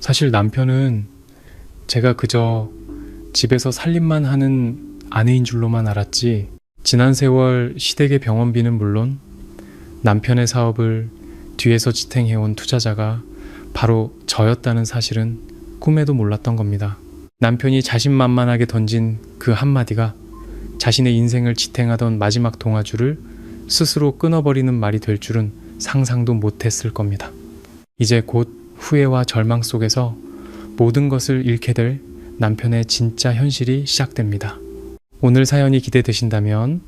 사실 남편은 제가 그저 집에서 살림만 하는 아내인 줄로만 알았지, 지난 세월 시댁의 병원비는 물론 남편의 사업을 뒤에서 지탱해온 투자자가 바로 저였다는 사실은 꿈에도 몰랐던 겁니다. 남편이 자신만만하게 던진 그 한마디가 자신의 인생을 지탱하던 마지막 동아줄을 스스로 끊어버리는 말이 될 줄은 상상도 못했을 겁니다. 이제 곧 후회와 절망 속에서 모든 것을 잃게 될 남편의 진짜 현실이 시작됩니다. 오늘 사연이 기대되신다면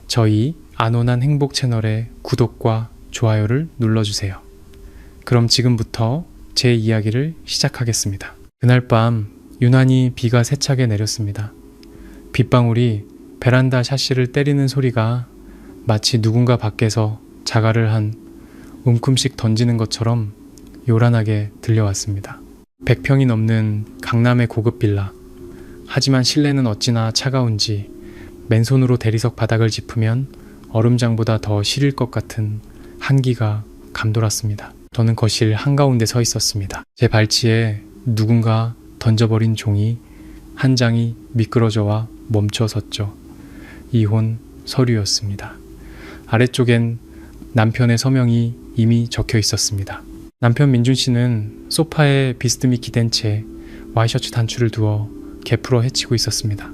저희 안온한 행복 채널의 구독과 좋아요를 눌러주세요. 그럼 지금부터 제 이야기를 시작하겠습니다. 그날 밤 유난히 비가 세차게 내렸습니다. 빗방울이 베란다 샤시를 때리는 소리가 마치 누군가 밖에서 자갈을 한 움큼씩 던지는 것처럼 요란하게 들려왔습니다. 100평이 넘는 강남의 고급 빌라. 하지만 실내는 어찌나 차가운지 맨손으로 대리석 바닥을 짚으면 얼음장보다 더 시릴 것 같은 한기가 감돌았습니다. 저는 거실 한가운데 서 있었습니다. 제 발치에 누군가 던져버린 종이 한 장이 미끄러져와 멈춰섰죠. 이혼 서류였습니다. 아래쪽엔 남편의 서명이 이미 적혀 있었습니다. 남편 민준 씨는 소파에 비스듬히 기댄 채 와이셔츠 단추를 두어 개풀어 헤치고 있었습니다.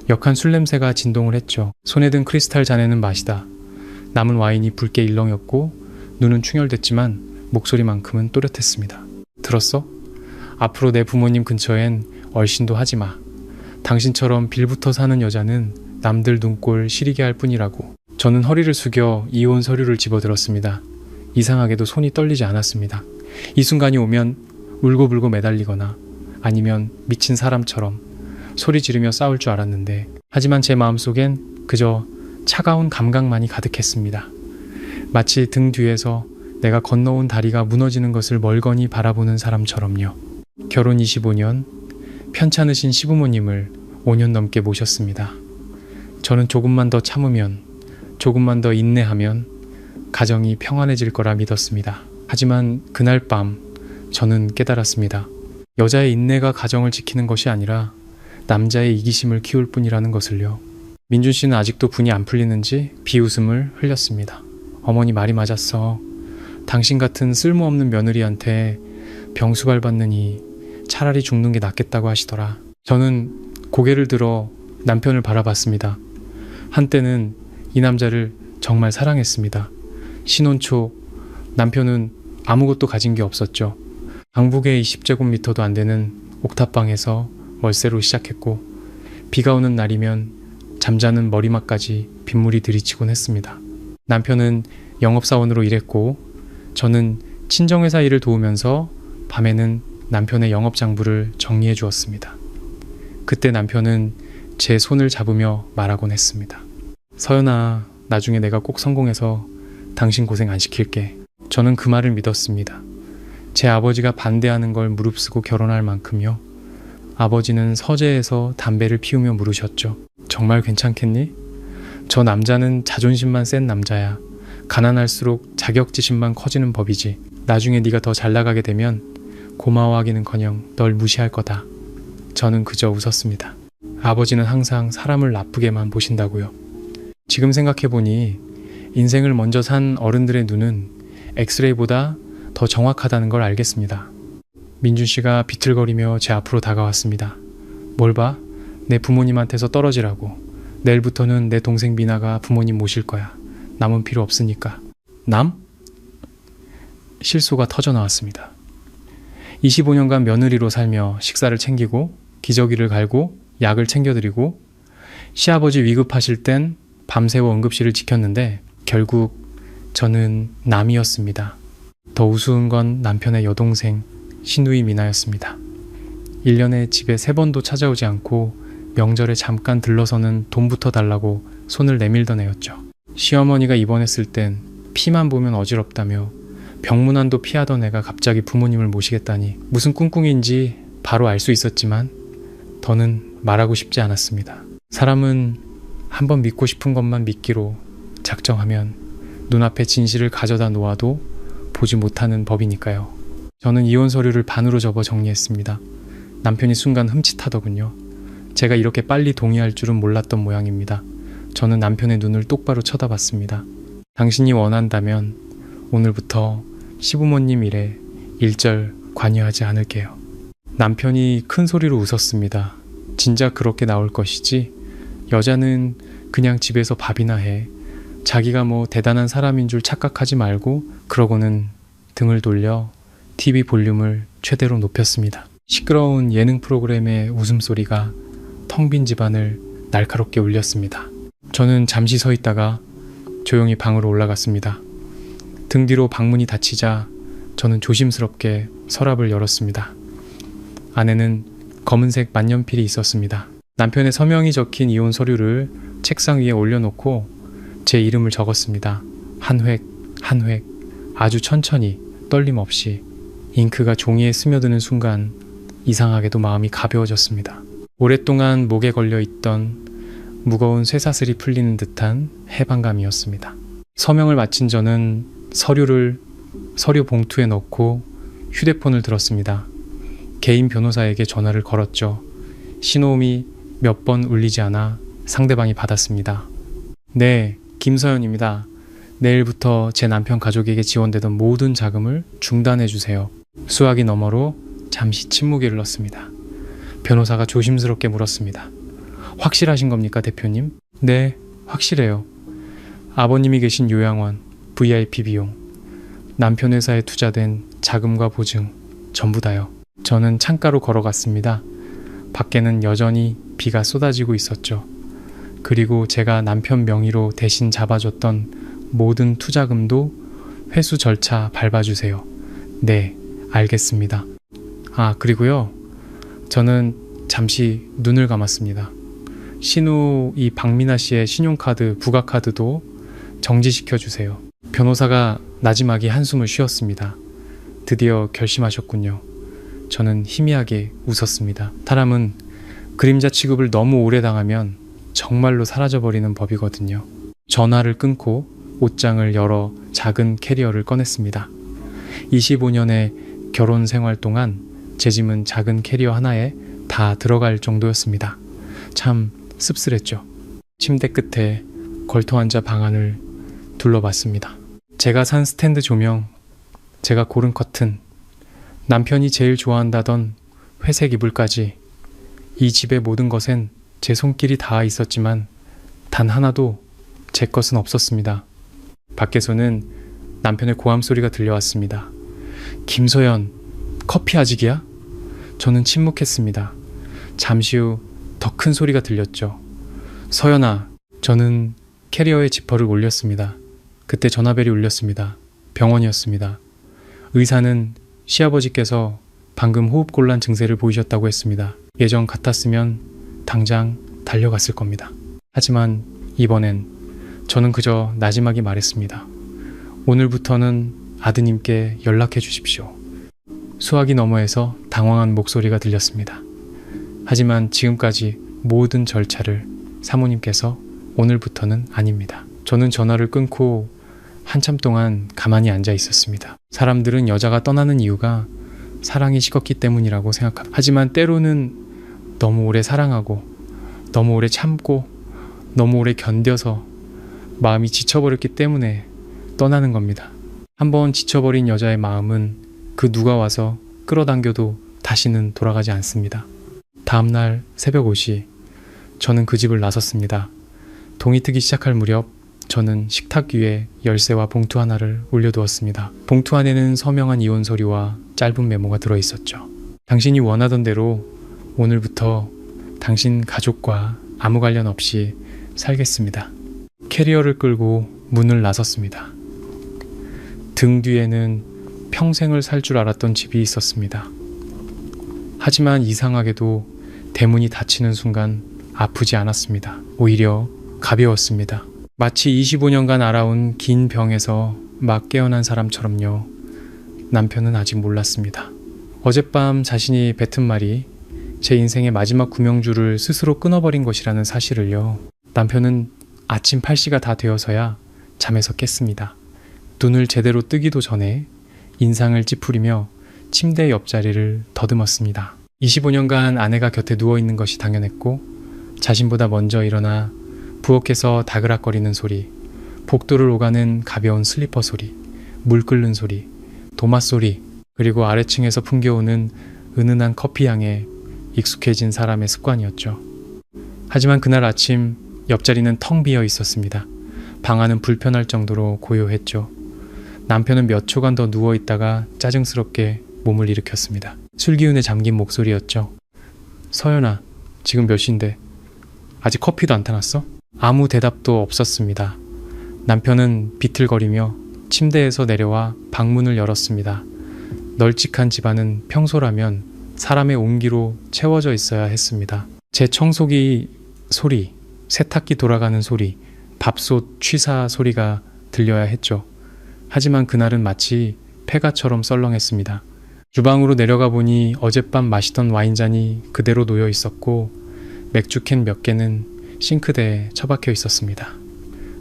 역한 술 냄새가 진동을 했죠. 손에 든 크리스탈 잔에는 마시다. 남은 와인이 붉게 일렁였고 눈은 충혈됐지만 목소리만큼은 또렷했습니다. 들었어? 앞으로 내 부모님 근처엔 얼씬도 하지 마. 당신처럼 빌부터 사는 여자는 남들 눈꼴 시리게 할 뿐이라고. 저는 허리를 숙여 이혼 서류를 집어들었습니다. 이상하게도 손이 떨리지 않았습니다. 이 순간이 오면 울고불고 매달리거나 아니면 미친 사람처럼 소리 지르며 싸울 줄 알았는데, 하지만 제 마음속엔 그저 차가운 감각만이 가득했습니다. 마치 등 뒤에서 내가 건너온 다리가 무너지는 것을 멀거니 바라보는 사람처럼요. 결혼 25년, 편찮으신 시부모님을 5년 넘게 모셨습니다. 저는 조금만 더 참으면, 조금만 더 인내하면 가정이 평안해질 거라 믿었습니다. 하지만 그날 밤 저는 깨달았습니다. 여자의 인내가 가정을 지키는 것이 아니라 남자의 이기심을 키울 뿐이라는 것을요. 민준 씨는 아직도 분이 안 풀리는지 비웃음을 흘렸습니다. 어머니 말이 맞았어. 당신 같은 쓸모없는 며느리한테 병수발 받느니 차라리 죽는 게 낫겠다고 하시더라. 저는 고개를 들어 남편을 바라봤습니다. 한때는 이 남자를 정말 사랑했습니다. 신혼 초 남편은 아무것도 가진 게 없었죠. 강북의 20제곱미터도 안 되는 옥탑방에서 월세로 시작했고, 비가 오는 날이면 잠자는 머리맡까지 빗물이 들이치곤 했습니다. 남편은 영업사원으로 일했고 저는 친정회사 일을 도우면서 밤에는 남편의 영업장부를 정리해 주었습니다. 그때 남편은 제 손을 잡으며 말하곤 했습니다. 서연아, 나중에 내가 꼭 성공해서 당신 고생 안 시킬게. 저는 그 말을 믿었습니다. 제 아버지가 반대하는 걸 무릅쓰고 결혼할 만큼요. 아버지는 서재에서 담배를 피우며 물으셨죠. 정말 괜찮겠니? 저 남자는 자존심만 센 남자야. 가난할수록 자격지심만 커지는 법이지. 나중에 네가 더 잘 나가게 되면 고마워하기는커녕 널 무시할 거다. 저는 그저 웃었습니다. 아버지는 항상 사람을 나쁘게만 보신다고요. 지금 생각해보니 인생을 먼저 산 어른들의 눈은 엑스레이보다 더 정확하다는 걸 알겠습니다. 민준 씨가 비틀거리며 제 앞으로 다가왔습니다. 뭘 봐? 내 부모님한테서 떨어지라고. 내일부터는 내 동생 미나가 부모님 모실 거야. 남은 필요 없으니까. 남? 실소가 터져 나왔습니다. 25년간 며느리로 살며 식사를 챙기고 기저귀를 갈고 약을 챙겨드리고 시아버지 위급하실 땐 밤새워 응급실을 지켰는데 결국 저는 남이었습니다. 더 우스운 건 남편의 여동생 신우이 미나였습니다. 1년에 집에 3번도 찾아오지 않고 명절에 잠깐 들러서는 돈부터 달라고 손을 내밀던 애였죠. 시어머니가 입원했을 땐 피만 보면 어지럽다며 병문안도 피하던 애가 갑자기 부모님을 모시겠다니 무슨 꿍꿍인지 바로 알 수 있었지만 더는 말하고 싶지 않았습니다. 사람은 한번 믿고 싶은 것만 믿기로 작정하면 눈앞에 진실을 가져다 놓아도 보지 못하는 법이니까요. 저는 이혼 서류를 반으로 접어 정리했습니다. 남편이 순간 흠칫하더군요. 제가 이렇게 빨리 동의할 줄은 몰랐던 모양입니다. 저는 남편의 눈을 똑바로 쳐다봤습니다. 당신이 원한다면 오늘부터 시부모님 일에 일절 관여하지 않을게요. 남편이 큰 소리로 웃었습니다. 진작 그렇게 나올 것이지. 여자는 그냥 집에서 밥이나 해. 자기가 뭐 대단한 사람인 줄 착각하지 말고. 그러고는 등을 돌려 TV 볼륨을 최대로 높였습니다. 시끄러운 예능 프로그램의 웃음소리가 텅 빈 집안을 날카롭게 울렸습니다. 저는 잠시 서 있다가 조용히 방으로 올라갔습니다. 등 뒤로 방문이 닫히자 저는 조심스럽게 서랍을 열었습니다. 안에는 검은색 만년필이 있었습니다. 남편의 서명이 적힌 이혼 서류를 책상 위에 올려놓고 제 이름을 적었습니다. 한 획, 한 획, 아주 천천히, 떨림 없이. 잉크가 종이에 스며드는 순간 이상하게도 마음이 가벼워졌습니다. 오랫동안 목에 걸려있던 무거운 쇠사슬이 풀리는 듯한 해방감이었습니다. 서명을 마친 저는 서류 봉투에 넣고 휴대폰을 들었습니다. 개인 변호사에게 전화를 걸었죠. 신호음이 몇 번 울리지 않아 상대방이 받았습니다. 네, 김서연입니다. 내일부터 제 남편 가족에게 지원되던 모든 자금을 중단해 주세요. 수화기 너머로 잠시 침묵이 흘렀습니다. 변호사가 조심스럽게 물었습니다. 확실하신 겁니까, 대표님? 네, 확실해요. 아버님이 계신 요양원, VIP 비용, 남편 회사에 투자된 자금과 보증, 전부 다요. 저는 창가로 걸어갔습니다. 밖에는 여전히 비가 쏟아지고 있었죠. 그리고 제가 남편 명의로 대신 잡아줬던 모든 투자금도 회수 절차 밟아주세요. 네, 알겠습니다. 아, 그리고요. 저는 잠시 눈을 감았습니다. 신우 이 박민아 씨의 신용카드, 부가카드도 정지시켜주세요. 변호사가 나지막이 한숨을 쉬었습니다. 드디어 결심하셨군요. 저는 희미하게 웃었습니다. 사람은 그림자 취급을 너무 오래 당하면 정말로 사라져버리는 법이거든요. 전화를 끊고 옷장을 열어 작은 캐리어를 꺼냈습니다. 25년의 결혼 생활 동안 제 짐은 작은 캐리어 하나에 다 들어갈 정도였습니다. 참 씁쓸했죠. 침대 끝에 걸터 앉아 방안을 둘러봤습니다. 제가 산 스탠드 조명, 제가 고른 커튼, 남편이 제일 좋아한다던 회색 이불까지, 이 집의 모든 것엔 제 손길이 닿아 있었지만 단 하나도 제 것은 없었습니다. 밖에서는 남편의 고함 소리가 들려왔습니다. 김서연, 커피 아직이야? 저는 침묵했습니다. 잠시 후 더 큰 소리가 들렸죠. 서연아. 저는 캐리어에 지퍼를 올렸습니다. 그때 전화벨이 울렸습니다. 병원이었습니다. 의사는 시아버지께서 방금 호흡곤란 증세를 보이셨다고 했습니다. 예전 같았으면 당장 달려갔을 겁니다. 하지만 이번엔 저는 그저 나지막이 말했습니다. 오늘부터는 아드님께 연락해 주십시오. 수화기 너머에서 당황한 목소리가 들렸습니다. 하지만 지금까지 모든 절차를 사모님께서 오늘부터는 아닙니다. 저는 전화를 끊고 한참 동안 가만히 앉아 있었습니다. 사람들은 여자가 떠나는 이유가 사랑이 식었기 때문이라고 생각합니다. 하지만 때로는 너무 오래 사랑하고 너무 오래 참고 너무 오래 견뎌서 마음이 지쳐버렸기 때문에 떠나는 겁니다. 한번 지쳐버린 여자의 마음은 그 누가 와서 끌어당겨도 다시는 돌아가지 않습니다. 다음날 새벽 5시 저는 그 집을 나섰습니다. 동이 트기 시작할 무렵 저는 식탁 위에 열쇠와 봉투 하나를 올려두었습니다. 봉투 안에는 서명한 이혼 서류와 짧은 메모가 들어있었죠. 당신이 원하던 대로 오늘부터 당신 가족과 아무 관련 없이 살겠습니다. 캐리어를 끌고 문을 나섰습니다. 등 뒤에는 평생을 살 줄 알았던 집이 있었습니다. 하지만 이상하게도 대문이 닫히는 순간 아프지 않았습니다. 오히려 가벼웠습니다. 마치 25년간 알아온 긴 병에서 막 깨어난 사람처럼요. 남편은 아직 몰랐습니다. 어젯밤 자신이 뱉은 말이 제 인생의 마지막 구명줄을 스스로 끊어버린 것이라는 사실을요. 남편은 아침 8시가 다 되어서야 잠에서 깼습니다. 눈을 제대로 뜨기도 전에 인상을 찌푸리며 침대 옆자리를 더듬었습니다. 25년간 아내가 곁에 누워있는 것이 당연했고 자신보다 먼저 일어나 부엌에서 다그락거리는 소리, 복도를 오가는 가벼운 슬리퍼 소리, 물 끓는 소리, 도마 소리, 그리고 아래층에서 풍겨오는 은은한 커피 향에 익숙해진 사람의 습관이었죠. 하지만 그날 아침 옆자리는 텅 비어 있었습니다. 방 안은 불편할 정도로 고요했죠. 남편은 몇 초간 더 누워있다가 짜증스럽게 몸을 일으켰습니다. 술기운에 잠긴 목소리였죠. 서연아, 지금 몇 시인데 아직 커피도 안 타놨어? 아무 대답도 없었습니다. 남편은 비틀거리며 침대에서 내려와 방문을 열었습니다. 널찍한 집안은 평소라면 사람의 온기로 채워져 있어야 했습니다. 제 청소기 소리, 세탁기 돌아가는 소리, 밥솥 취사 소리가 들려야 했죠. 하지만 그날은 마치 폐가처럼 썰렁했습니다. 주방으로 내려가 보니 어젯밤 마시던 와인잔이 그대로 놓여 있었고 맥주캔 몇 개는 싱크대에 처박혀 있었습니다.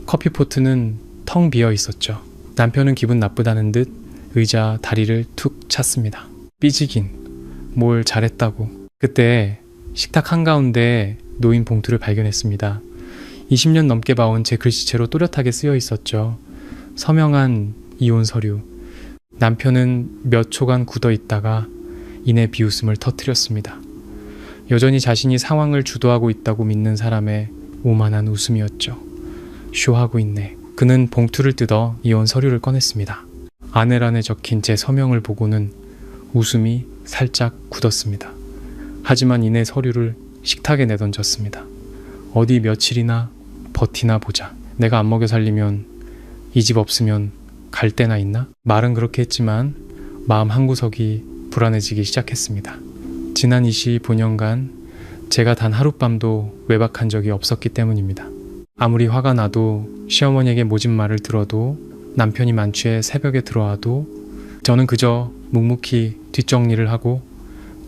커피포트는 텅 비어 있었죠. 남편은 기분 나쁘다는 듯 의자 다리를 툭 찼습니다. 삐지긴 뭘 잘했다고. 그때 식탁 한가운데 놓인 봉투를 발견했습니다. 20년 넘게 봐온 제 글씨체로 또렷하게 쓰여 있었죠. 서명한 이혼 서류. 남편은 몇 초간 굳어 있다가 이내 비웃음을 터뜨렸습니다. 여전히 자신이 상황을 주도하고 있다고 믿는 사람의 오만한 웃음이었죠. 쇼하고 있네. 그는 봉투를 뜯어 이혼 서류를 꺼냈습니다. 아내란에 적힌 제 서명을 보고는 웃음이 살짝 굳었습니다. 하지만 이내 서류를 식탁에 내던졌습니다. 어디 며칠이나 버티나 보자. 내가 안 먹여 살리면 이 집 없으면 갈 데나 있나? 말은 그렇게 했지만 마음 한구석이 불안해지기 시작했습니다. 지난 25년간 제가 단 하룻밤도 외박한 적이 없었기 때문입니다. 아무리 화가 나도 시어머니에게 모진 말을 들어도 남편이 만취해 새벽에 들어와도 저는 그저 묵묵히 뒷정리를 하고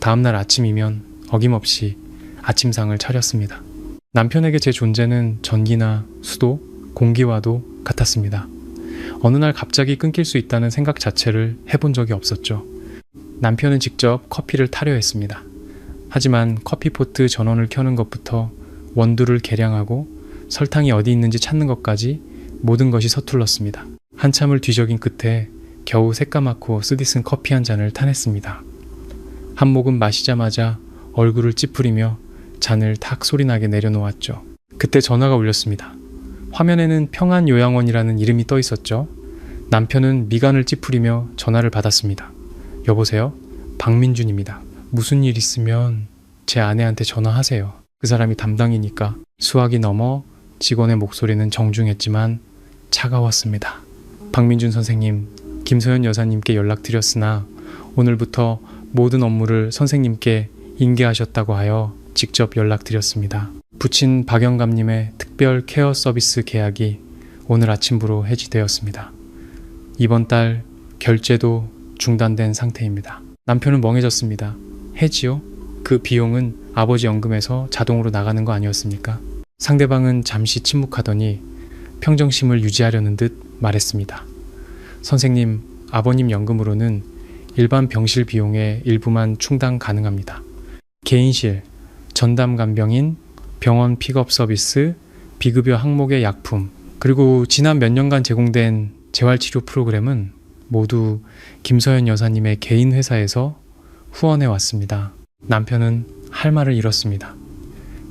다음날 아침이면 어김없이 아침상을 차렸습니다. 남편에게 제 존재는 전기나 수도, 공기와도 같았습니다. 어느 날 갑자기 끊길 수 있다는 생각 자체를 해본 적이 없었죠. 남편은 직접 커피를 타려 했습니다. 하지만 커피포트 전원을 켜는 것부터 원두를 계량하고 설탕이 어디 있는지 찾는 것까지 모든 것이 서툴렀습니다. 한참을 뒤적인 끝에 겨우 새까맣고 쓰디쓴 커피 한 잔을 타냈습니다. 한 모금 마시자마자 얼굴을 찌푸리며 잔을 탁 소리나게 내려놓았죠. 그때 전화가 울렸습니다. 화면에는 평안요양원이라는 이름이 떠 있었죠. 남편은 미간을 찌푸리며 전화를 받았습니다. 여보세요? 박민준입니다. 무슨 일 있으면 제 아내한테 전화하세요. 그 사람이 담당이니까. 수학이 넘어 직원의 목소리는 정중했지만 차가웠습니다. 박민준 선생님, 김서연 여사님께 연락드렸으나 오늘부터 모든 업무를 선생님께 인계하셨다고 하여 직접 연락드렸습니다. 부친 박영감님의 특별 케어 서비스 계약이 오늘 아침부로 해지되었습니다. 이번 달 결제도 중단된 상태입니다. 남편은 멍해졌습니다. 해지요? 그 비용은 아버지 연금에서 자동으로 나가는 거 아니었습니까? 상대방은 잠시 침묵하더니 평정심을 유지하려는 듯 말했습니다. 선생님, 아버님 연금으로는 일반 병실 비용의 일부만 충당 가능합니다. 개인실, 전담 간병인, 병원 픽업 서비스, 비급여 항목의 약품, 그리고 지난 몇 년간 제공된 재활치료 프로그램은 모두 김서연 여사님의 개인 회사에서 후원해 왔습니다. 남편은 할 말을 잃었습니다.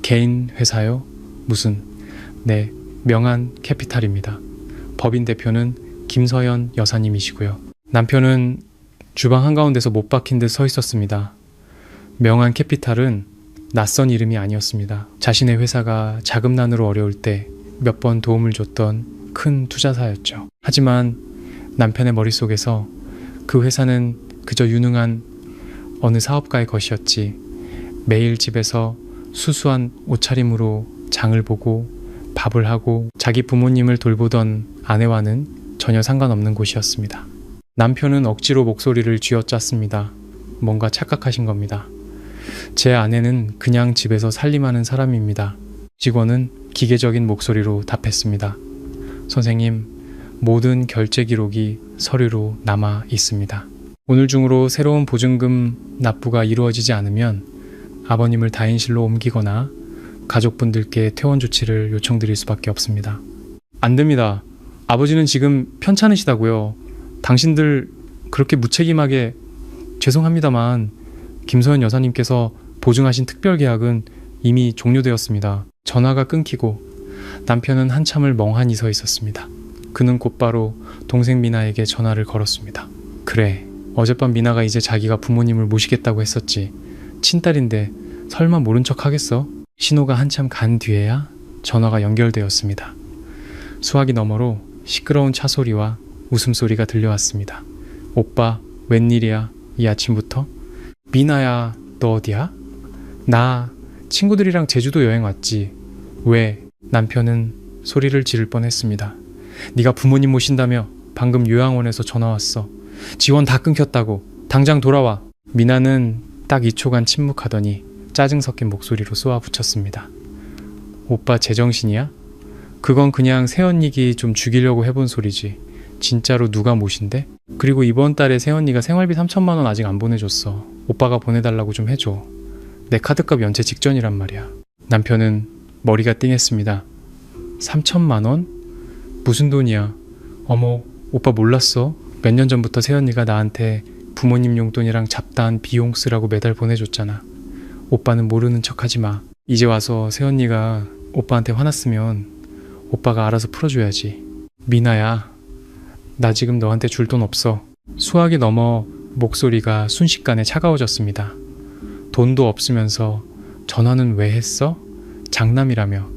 개인 회사요? 무슨? 네, 명한 캐피탈입니다. 법인 대표는 김서연 여사님이시고요. 남편은 주방 한가운데서 못 박힌 듯 서 있었습니다. 명한 캐피탈은 낯선 이름이 아니었습니다. 자신의 회사가 자금난으로 어려울 때 몇 번 도움을 줬던 큰 투자사였죠. 하지만 남편의 머릿속에서 그 회사는 그저 유능한 어느 사업가의 것이었지, 매일 집에서 수수한 옷차림으로 장을 보고 밥을 하고 자기 부모님을 돌보던 아내와는 전혀 상관없는 곳이었습니다. 남편은 억지로 목소리를 쥐어짰습니다. 뭔가 착각하신 겁니다. 제 아내는 그냥 집에서 살림하는 사람입니다. 직원은 기계적인 목소리로 답했습니다. 선생님, 모든 결제 기록이 서류로 남아 있습니다. 오늘 중으로 새로운 보증금 납부가 이루어지지 않으면 아버님을 다인실로 옮기거나 가족분들께 퇴원 조치를 요청드릴 수밖에 없습니다. 안 됩니다. 아버지는 지금 편찮으시다고요. 당신들 그렇게 무책임하게 죄송합니다만 김서연 여사님께서 보증하신 특별계약은 이미 종료되었습니다. 전화가 끊기고 남편은 한참을 멍하니 서 있었습니다. 그는 곧바로 동생 미나에게 전화를 걸었습니다. 그래, 어젯밤 미나가 이제 자기가 부모님을 모시겠다고 했었지. 친딸인데 설마 모른 척 하겠어? 신호가 한참 간 뒤에야 전화가 연결되었습니다. 수화기 너머로 시끄러운 차 소리와 웃음소리가 들려왔습니다. 오빠, 웬일이야? 이 아침부터? 미나야, 너 어디야? 나 친구들이랑 제주도 여행 왔지. 왜? 남편은 소리를 지를 뻔했습니다. 네가 부모님 모신다며 방금 요양원에서 전화 왔어. 지원 다 끊겼다고. 당장 돌아와. 미나는 딱 2초간 침묵하더니 짜증 섞인 목소리로 쏘아붙였습니다. 오빠 제정신이야? 그건 그냥 새언니기 좀 죽이려고 해본 소리지. 진짜로 누가 모신대? 그리고 이번 달에 새언니가 생활비 3천만 원 아직 안 보내줬어. 오빠가 보내달라고 좀 해줘. 내 카드값 연체 직전이란 말이야. 남편은 머리가 띵했습니다. 3천만 원? 무슨 돈이야? 어머, 오빠 몰랐어? 몇 년 전부터 새언니가 나한테 부모님 용돈이랑 잡다한 비용 쓰라고 매달 보내줬잖아. 오빠는 모르는 척하지 마. 이제 와서 새언니가 오빠한테 화났으면 오빠가 알아서 풀어줘야지. 미나야, 나 지금 너한테 줄 돈 없어. 수화기 넘어 목소리가 순식간에 차가워졌습니다. 돈도 없으면서 전화는 왜 했어? 장남이라며.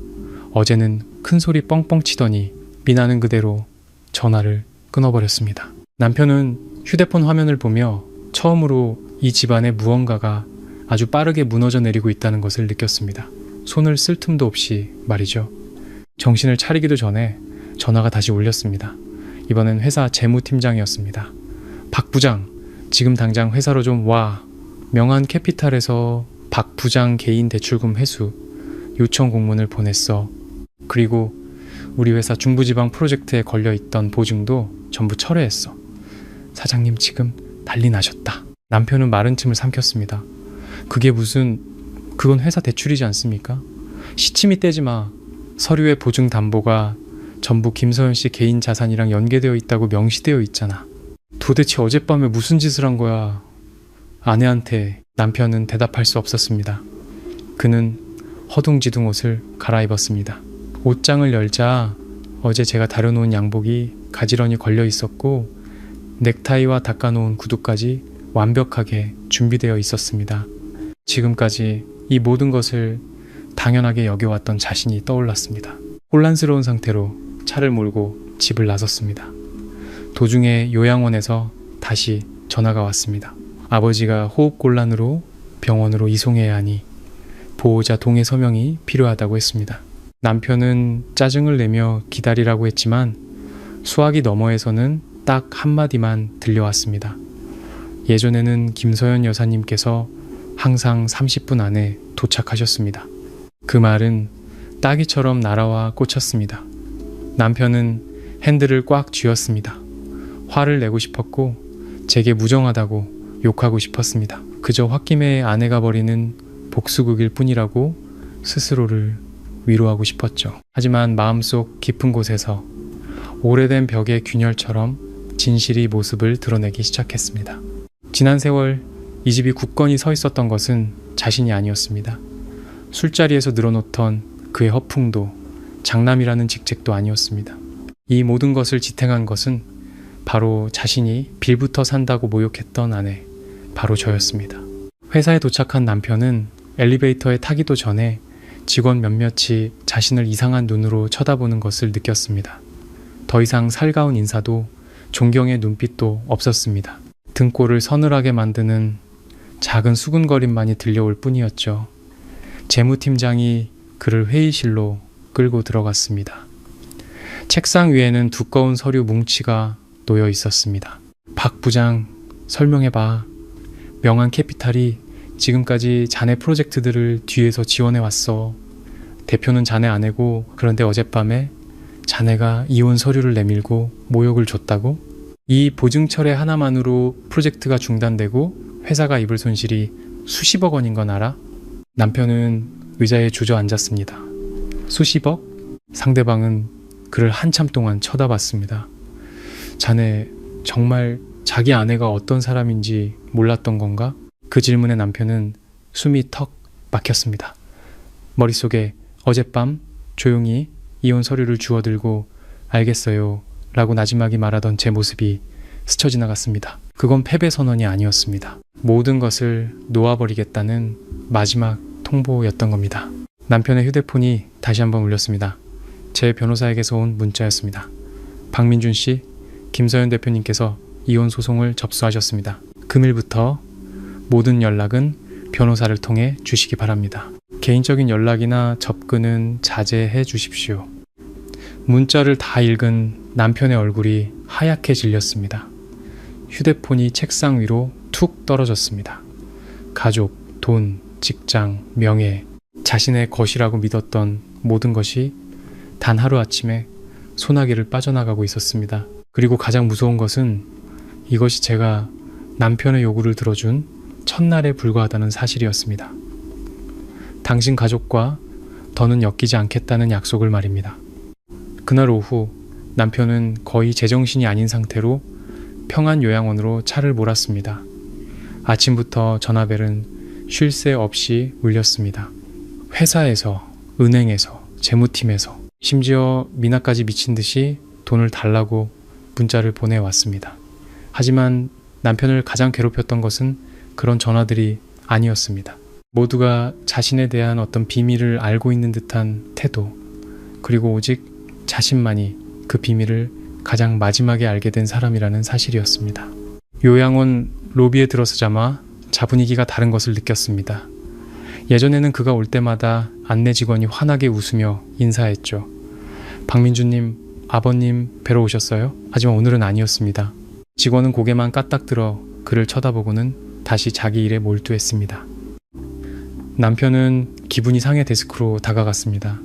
어제는 큰 소리 뻥뻥 치더니 미나는 그대로 전화를 끊어버렸습니다. 남편은 휴대폰 화면을 보며 처음으로 이 집안에 무언가가 아주 빠르게 무너져 내리고 있다는 것을 느꼈습니다. 손을 쓸 틈도 없이 말이죠. 정신을 차리기도 전에 전화가 다시 울렸습니다. 이번엔 회사 재무팀장이었습니다. 박 부장, 지금 당장 회사로 좀 와. 명한 캐피탈에서 박 부장 개인 대출금 회수 요청 공문을 보냈어. 그리고 우리 회사 중부지방 프로젝트에 걸려있던 보증도 전부 철회했어. 사장님 지금 난리 나셨다. 남편은 마른 침을 삼켰습니다. 그게 무슨... 그건 회사 대출이지 않습니까? 시치미 떼지 마. 서류에 보증 담보가 전부 김서연 씨 개인 자산이랑 연계되어 있다고 명시되어 있잖아. 도대체 어젯밤에 무슨 짓을 한 거야? 아내한테. 남편은 대답할 수 없었습니다. 그는 허둥지둥 옷을 갈아입었습니다. 옷장을 열자 어제 제가 다려놓은 양복이 가지런히 걸려 있었고 넥타이와 닦아놓은 구두까지 완벽하게 준비되어 있었습니다. 지금까지 이 모든 것을 당연하게 여겨왔던 자신이 떠올랐습니다. 혼란스러운 상태로 차를 몰고 집을 나섰습니다. 도중에 요양원에서 다시 전화가 왔습니다. 아버지가 호흡곤란으로 병원으로 이송해야 하니 보호자 동의 서명이 필요하다고 했습니다. 남편은 짜증을 내며 기다리라고 했지만 수화기 너머에서는 딱 한마디만 들려왔습니다. 예전에는 김서연 여사님께서 항상 30분 안에 도착하셨습니다. 그 말은 따기처럼 날아와 꽂혔습니다. 남편은 핸들을 꽉 쥐었습니다. 화를 내고 싶었고 제게 무정하다고 욕하고 싶었습니다. 그저 홧김에 아내가 버리는 복수극일 뿐이라고 스스로를 위로하고 싶었죠. 하지만 마음속 깊은 곳에서 오래된 벽의 균열처럼 진실이 모습을 드러내기 시작했습니다. 지난 세월 이 집이 굳건히 서 있었던 것은 자신이 아니었습니다. 술자리에서 늘어놓던 그의 허풍도 장남이라는 직책도 아니었습니다. 이 모든 것을 지탱한 것은 바로 자신이 빌부터 산다고 모욕했던 아내, 바로 저였습니다. 회사에 도착한 남편은 엘리베이터에 타기도 전에 직원 몇몇이 자신을 이상한 눈으로 쳐다보는 것을 느꼈습니다. 더 이상 살가운 인사도 존경의 눈빛도 없었습니다. 등골을 서늘하게 만드는 작은 수군거림만이 들려올 뿐이었죠. 재무팀장이 그를 회의실로 끌고 들어갔습니다. 책상 위에는 두꺼운 서류 뭉치가 놓여 있었습니다. 박 부장, 설명해봐. 명한 캐피탈이 지금까지 자네 프로젝트들을 뒤에서 지원해왔어. 대표는 자네 아내고 그런데 어젯밤에 자네가 이혼 서류를 내밀고 모욕을 줬다고? 이 보증철회 하나만으로 프로젝트가 중단되고 회사가 입을 손실이 수십억 원인 건 알아? 남편은 의자에 주저앉았습니다. 수십억? 상대방은 그를 한참 동안 쳐다봤습니다. 자네 정말 자기 아내가 어떤 사람인지 몰랐던 건가? 그 질문에 남편은 숨이 턱 막혔습니다. 머릿속에 어젯밤 조용히 이혼 서류를 주워들고 알겠어요 라고 나지막이 말하던 제 모습이 스쳐 지나갔습니다. 그건 패배 선언이 아니었습니다. 모든 것을 놓아버리겠다는 마지막 통보였던 겁니다. 남편의 휴대폰이 다시 한번 울렸습니다. 제 변호사에게서 온 문자였습니다. 박민준 씨, 김서연 대표님께서 이혼 소송을 접수하셨습니다. 금일부터 모든 연락은 변호사를 통해 주시기 바랍니다. 개인적인 연락이나 접근은 자제해 주십시오. 문자를 다 읽은 남편의 얼굴이 하얗게 질렸습니다. 휴대폰이 책상 위로 툭 떨어졌습니다. 가족, 돈, 직장, 명예, 자신의 것이라고 믿었던 모든 것이 단 하루아침에 소나기를 빠져나가고 있었습니다. 그리고 가장 무서운 것은 이것이 제가 남편의 요구를 들어준 첫날에 불과하다는 사실이었습니다. 당신 가족과 더는 엮이지 않겠다는 약속을 말입니다. 그날 오후 남편은 거의 제정신이 아닌 상태로 평안요양원으로 차를 몰았습니다. 아침부터 전화벨은 쉴 새 없이 울렸습니다. 회사에서, 은행에서, 재무팀에서, 심지어 미나까지 미친 듯이 돈을 달라고 문자를 보내왔습니다. 하지만 남편을 가장 괴롭혔던 것은 그런 전화들이 아니었습니다. 모두가 자신에 대한 어떤 비밀을 알고 있는 듯한 태도, 그리고 오직 자신만이 그 비밀을 가장 마지막에 알게 된 사람이라는 사실이었습니다. 요양원 로비에 들어서자마 자분위기가 다른 것을 느꼈습니다. 예전에는 그가 올 때마다 안내 직원이 환하게 웃으며 인사했죠. 박민주님, 아버님 뵈러 오셨어요? 하지만 오늘은 아니었습니다. 직원은 고개만 까딱 들어 그를 쳐다보고는 다시 자기 일에 몰두했습니다. 남편은 기분이 상해 데스크로 다가갔습니다.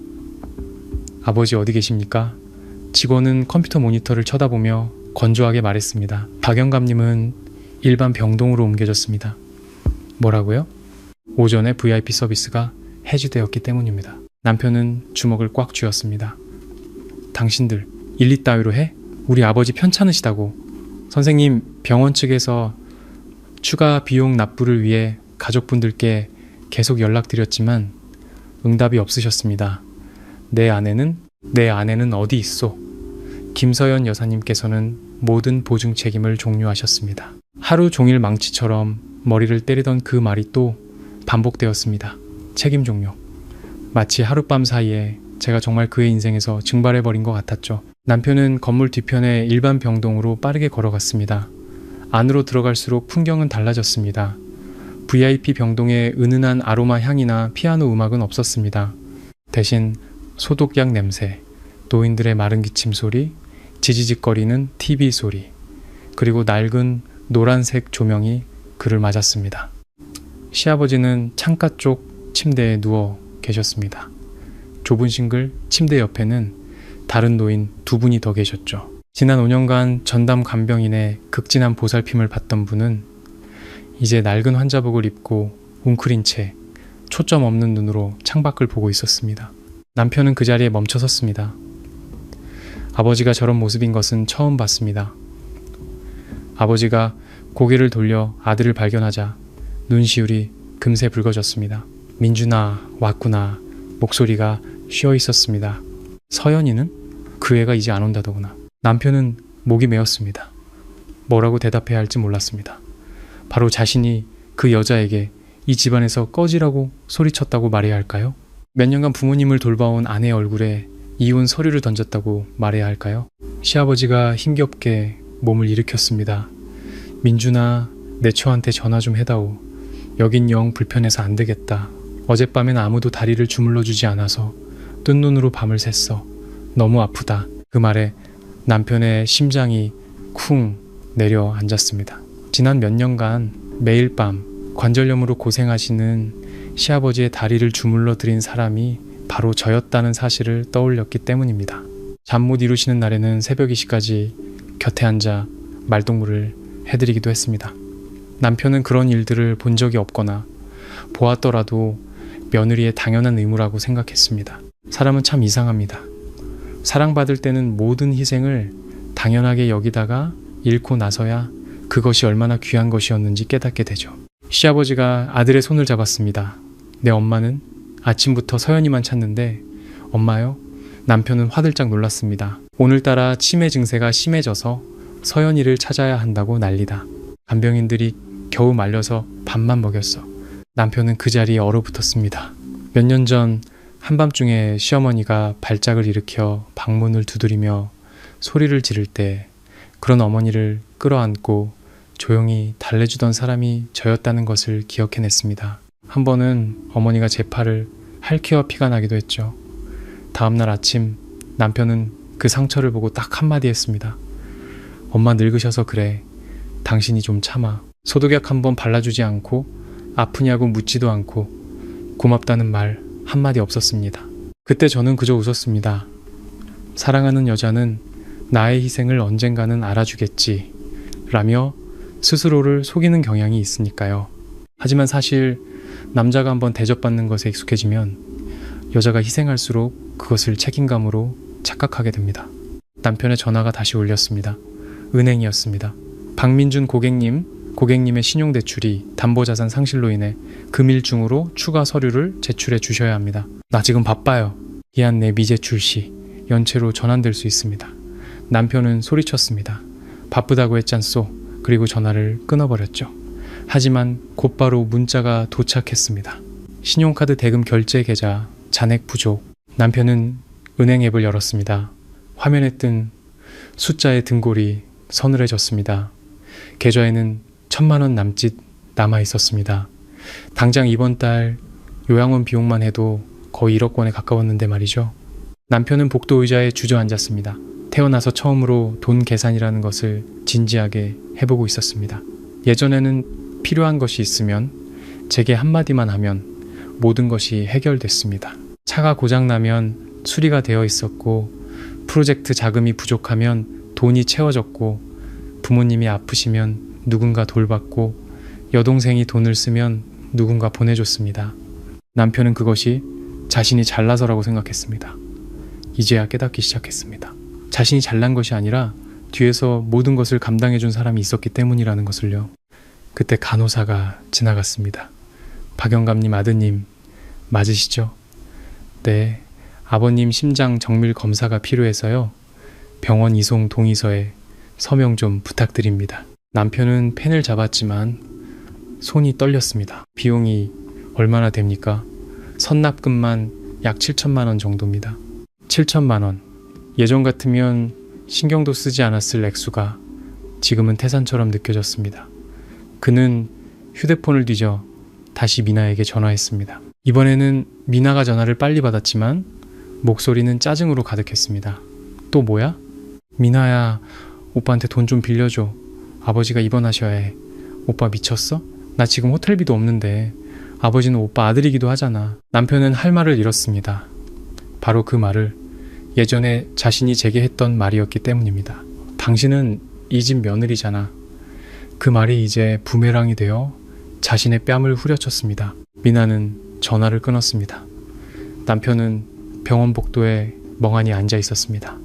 아버지 어디 계십니까? 직원은 컴퓨터 모니터를 쳐다보며 건조하게 말했습니다. 박영감님은 일반 병동으로 옮겨졌습니다. 뭐라고요? 오전에 VIP 서비스가 해지되었기 때문입니다. 남편은 주먹을 꽉 쥐었습니다. 당신들 일리 따위로 해? 우리 아버지 편찮으시다고. 선생님, 병원 측에서 추가 비용 납부를 위해 가족분들께 계속 연락드렸지만 응답이 없으셨습니다. 내 아내는 어디 있소? 김서연 여사님께서는 모든 보증 책임을 종료하셨습니다. 하루 종일 망치처럼 머리를 때리던 그 말이 또 반복되었습니다. 책임 종료. 마치 하룻밤 사이에 제가 정말 그의 인생에서 증발해버린 것 같았죠. 남편은 건물 뒤편의 일반 병동으로 빠르게 걸어갔습니다. 안으로 들어갈수록 풍경은 달라졌습니다. VIP 병동에 은은한 아로마 향이나 피아노 음악은 없었습니다. 대신 소독약 냄새, 노인들의 마른 기침 소리, 지지직거리는 TV 소리, 그리고 낡은 노란색 조명이 그를 맞았습니다. 시아버지는 창가 쪽 침대에 누워 계셨습니다. 좁은 싱글 침대 옆에는 다른 노인 두 분이 더 계셨죠. 지난 5년간 전담 간병인의 극진한 보살핌을 받던 분은 이제 낡은 환자복을 입고 웅크린 채 초점 없는 눈으로 창밖을 보고 있었습니다. 남편은 그 자리에 멈춰 섰습니다. 아버지가 저런 모습인 것은 처음 봤습니다. 아버지가 고개를 돌려 아들을 발견하자 눈시울이 금세 붉어졌습니다. 민준아, 왔구나. 목소리가 쉬어 있었습니다. 서연이는? 그 애가 이제 안 온다더구나. 남편은 목이 메었습니다. 뭐라고 대답해야 할지 몰랐습니다. 바로 자신이 그 여자에게 이 집안에서 꺼지라고 소리쳤다고 말해야 할까요? 몇 년간 부모님을 돌봐온 아내의 얼굴에 이혼 서류를 던졌다고 말해야 할까요? 시아버지가 힘겹게 몸을 일으켰습니다. 민준아, 내 처한테 전화 좀 해다오. 여긴 영 불편해서 안 되겠다. 어젯밤엔 아무도 다리를 주물러주지 않아서 뜬 눈으로 밤을 샜어. 너무 아프다. 그 말에 남편의 심장이 쿵 내려앉았습니다. 지난 몇 년간 매일 밤 관절염으로 고생하시는 시아버지의 다리를 주물러 드린 사람이 바로 저였다는 사실을 떠올렸기 때문입니다. 잠 못 이루시는 날에는 새벽 2시까지 곁에 앉아 말동무를 해드리기도 했습니다. 남편은 그런 일들을 본 적이 없거나 보았더라도 며느리의 당연한 의무라고 생각했습니다. 사람은 참 이상합니다. 사랑받을 때는 모든 희생을 당연하게 여기다가 잃고 나서야 그것이 얼마나 귀한 것이었는지 깨닫게 되죠. 시아버지가 아들의 손을 잡았습니다. 내 엄마는 아침부터 서연이만 찾는데 엄마요? 남편은 화들짝 놀랐습니다. 오늘따라 치매 증세가 심해져서 서연이를 찾아야 한다고 난리다. 간병인들이 겨우 말려서 밥만 먹였어. 남편은 그 자리에 얼어붙었습니다. 몇 년 전 한밤중에 시어머니가 발작을 일으켜 방문을 두드리며 소리를 지를 때 그런 어머니를 끌어안고 조용히 달래주던 사람이 저였다는 것을 기억해냈습니다. 한 번은 어머니가 제 팔을 할퀴어 피가 나기도 했죠. 다음날 아침 남편은 그 상처를 보고 딱 한마디 했습니다. 엄마 늙으셔서 그래. 당신이 좀 참아. 소독약 한번 발라주지 않고 아프냐고 묻지도 않고 고맙다는 말 한마디 없었습니다. 그때 저는 그저 웃었습니다. 사랑하는 여자는 나의 희생을 언젠가는 알아주겠지 라며 스스로를 속이는 경향이 있으니까요. 하지만 사실 남자가 한번 대접받는 것에 익숙해지면 여자가 희생할수록 그것을 책임감으로 착각하게 됩니다. 남편의 전화가 다시 울렸습니다. 은행이었습니다. 박민준 고객님의 신용대출이 담보자산 상실로 인해 금일 중으로 추가 서류를 제출해 주셔야 합니다. 나 지금 바빠요. 이한 내 미제출 시 연체로 전환될 수 있습니다. 남편은 소리쳤습니다. 바쁘다고 했잖소. 그리고 전화를 끊어버렸죠. 하지만 곧바로 문자가 도착했습니다. 신용카드 대금 결제 계좌 잔액 부족. 남편은 은행 앱을 열었습니다. 화면에 뜬 숫자의 등골이 서늘해졌습니다. 계좌에는 1,000만 원 남짓 남아 있었습니다. 당장 이번 달 요양원 비용만 해도 거의 1억 원에 가까웠는데 말이죠. 남편은 복도 의자에 주저앉았습니다. 태어나서 처음으로 돈 계산이라는 것을 진지하게 해보고 있었습니다. 예전에는 필요한 것이 있으면 제게 한마디만 하면 모든 것이 해결됐습니다. 차가 고장나면 수리가 되어 있었고 프로젝트 자금이 부족하면 돈이 채워졌고 부모님이 아프시면 누군가 돌봤고 여동생이 돈을 쓰면 누군가 보내줬습니다. 남편은 그것이 자신이 잘나서라고 생각했습니다. 이제야 깨닫기 시작했습니다. 자신이 잘난 것이 아니라 뒤에서 모든 것을 감당해준 사람이 있었기 때문이라는 것을요. 그때 간호사가 지나갔습니다. 박영감님 아드님 맞으시죠? 네, 아버님 심장 정밀 검사가 필요해서요. 병원 이송 동의서에 서명 좀 부탁드립니다. 남편은 펜을 잡았지만 손이 떨렸습니다. 비용이 얼마나 됩니까? 선납금만 약 7천만 원 정도입니다. 7천만 원. 예전 같으면 신경도 쓰지 않았을 액수가 지금은 태산처럼 느껴졌습니다. 그는 휴대폰을 뒤져 다시 미나에게 전화했습니다. 이번에는 미나가 전화를 빨리 받았지만 목소리는 짜증으로 가득했습니다. 또 뭐야? 미나야, 오빠한테 돈 좀 빌려줘. 아버지가 입원하셔야 해. 오빠 미쳤어? 나 지금 호텔비도 없는데 아버지는 오빠 아들이기도 하잖아. 남편은 할 말을 잃었습니다. 바로 그 말을 예전에 자신이 제게 했던 말이었기 때문입니다. 당신은 이 집 며느리잖아. 그 말이 이제 부메랑이 되어 자신의 뺨을 후려쳤습니다. 미나는 전화를 끊었습니다. 남편은 병원 복도에 멍하니 앉아 있었습니다.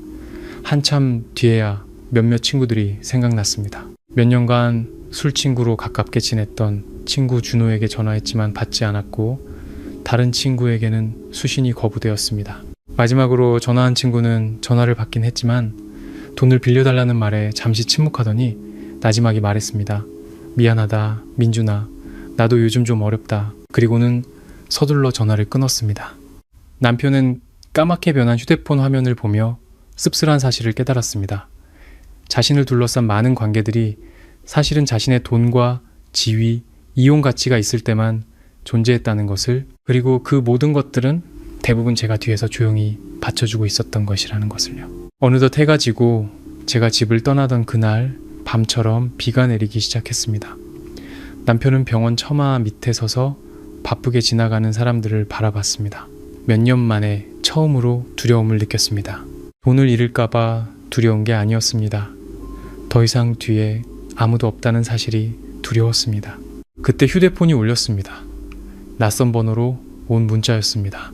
한참 뒤에야 몇몇 친구들이 생각났습니다. 몇 년간 술 친구로 가깝게 지냈던 친구 준호에게 전화했지만 받지 않았고 다른 친구에게는 수신이 거부되었습니다. 마지막으로 전화한 친구는 전화를 받긴 했지만 돈을 빌려달라는 말에 잠시 침묵하더니 나지막이 말했습니다. 미안하다, 민준아. 나도 요즘 좀 어렵다. 그리고는 서둘러 전화를 끊었습니다. 남편은 까맣게 변한 휴대폰 화면을 보며 씁쓸한 사실을 깨달았습니다. 자신을 둘러싼 많은 관계들이 사실은 자신의 돈과 지위, 이용 가치가 있을 때만 존재했다는 것을, 그리고 그 모든 것들은 대부분 제가 뒤에서 조용히 받쳐주고 있었던 것이라는 것을요. 어느덧 해가 지고 제가 집을 떠나던 그날 밤처럼 비가 내리기 시작했습니다. 남편은 병원 처마 밑에 서서 바쁘게 지나가는 사람들을 바라봤습니다. 몇 년 만에 처음으로 두려움을 느꼈습니다. 돈을 잃을까봐 두려운 게 아니었습니다. 더 이상 뒤에 아무도 없다는 사실이 두려웠습니다. 그때 휴대폰이 울렸습니다. 낯선 번호로 온 문자였습니다.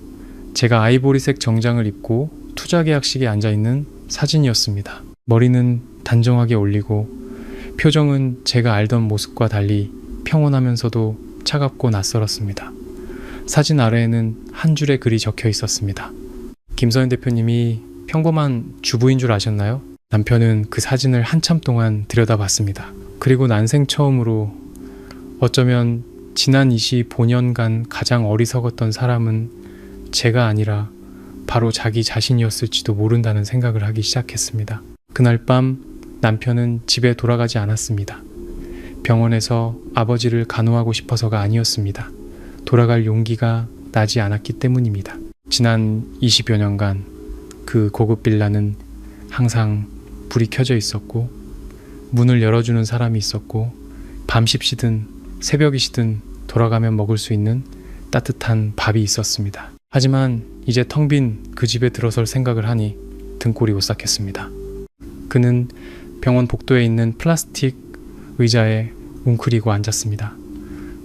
제가 아이보리색 정장을 입고 투자 계약식에 앉아있는 사진이었습니다. 머리는 단정하게 올리고 표정은 제가 알던 모습과 달리 평온하면서도 차갑고 낯설었습니다. 사진 아래에는 한 줄의 글이 적혀 있었습니다. 김서연 대표님이 평범한 주부인 줄 아셨나요? 남편은 그 사진을 한참 동안 들여다봤습니다. 그리고 난생 처음으로 어쩌면 지난 25년간 가장 어리석었던 사람은 제가 아니라 바로 자기 자신이었을지도 모른다는 생각을 하기 시작했습니다. 그날 밤 남편은 집에 돌아가지 않았습니다. 병원에서 아버지를 간호하고 싶어서가 아니었습니다. 돌아갈 용기가 나지 않았기 때문입니다. 지난 20여 년간 그 고급 빌라는 항상 불이 켜져 있었고 문을 열어주는 사람이 있었고 밤십시든 새벽이시든 돌아가면 먹을 수 있는 따뜻한 밥이 있었습니다. 하지만 이제 텅 빈 그 집에 들어설 생각을 하니 등골이 오싹했습니다. 그는 병원 복도에 있는 플라스틱 의자에 웅크리고 앉았습니다.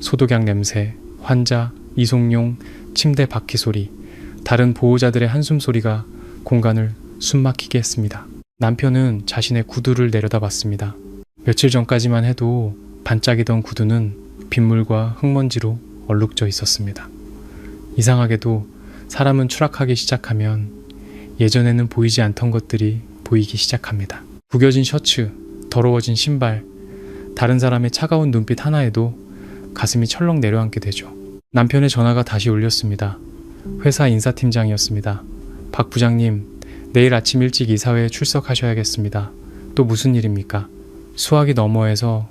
소독약 냄새, 환자, 이송용, 침대 바퀴 소리, 다른 보호자들의 한숨 소리가 공간을 숨막히게 했습니다. 남편은 자신의 구두를 내려다봤습니다. 며칠 전까지만 해도 반짝이던 구두는 빗물과 흙먼지로 얼룩져 있었습니다. 이상하게도 사람은 추락하기 시작하면 예전에는 보이지 않던 것들이 보이기 시작합니다. 구겨진 셔츠, 더러워진 신발, 다른 사람의 차가운 눈빛 하나에도 가슴이 철렁 내려앉게 되죠. 남편의 전화가 다시 울렸습니다. 회사 인사팀장이었습니다. 박 부장님, 내일 아침 일찍 이사회에 출석하셔야겠습니다. 또 무슨 일입니까? 수화기 너머에서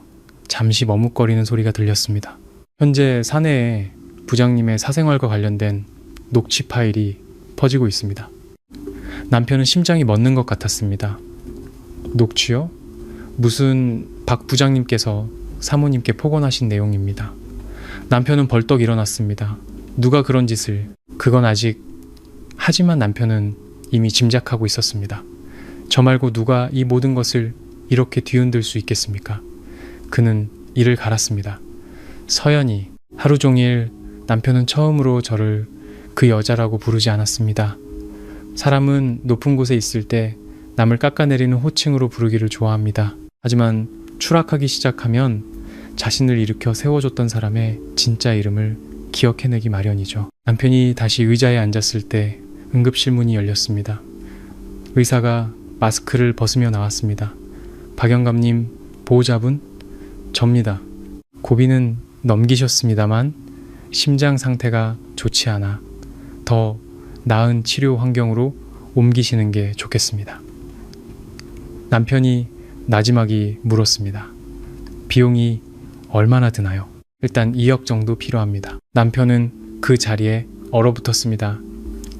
잠시 머뭇거리는 소리가 들렸습니다. 현재 사내에 부장님의 사생활과 관련된 녹취 파일이 퍼지고 있습니다. 남편은 심장이 멎는 것 같았습니다. 녹취요? 무슨 박 부장님께서 사모님께 폭언하신 내용입니다. 남편은 벌떡 일어났습니다. 누가 그런 짓을... 그건 아직... 하지만 남편은 이미 짐작하고 있었습니다. 저 말고 누가 이 모든 것을 이렇게 뒤흔들 수 있겠습니까? 그는 이를 갈았습니다. 서연이. 하루 종일 남편은 처음으로 저를 그 여자라고 부르지 않았습니다. 사람은 높은 곳에 있을 때 남을 깎아내리는 호칭으로 부르기를 좋아합니다. 하지만 추락하기 시작하면 자신을 일으켜 세워줬던 사람의 진짜 이름을 기억해내기 마련이죠. 남편이 다시 의자에 앉았을 때 응급실 문이 열렸습니다. 의사가 마스크를 벗으며 나왔습니다. 박영감님, 보호자분? 접니다. 고비는 넘기셨습니다만 심장 상태가 좋지 않아 더 나은 치료 환경으로 옮기시는 게 좋겠습니다. 남편이 나지막이 물었습니다. 비용이 얼마나 드나요? 일단 2억 정도 필요합니다. 남편은 그 자리에 얼어붙었습니다.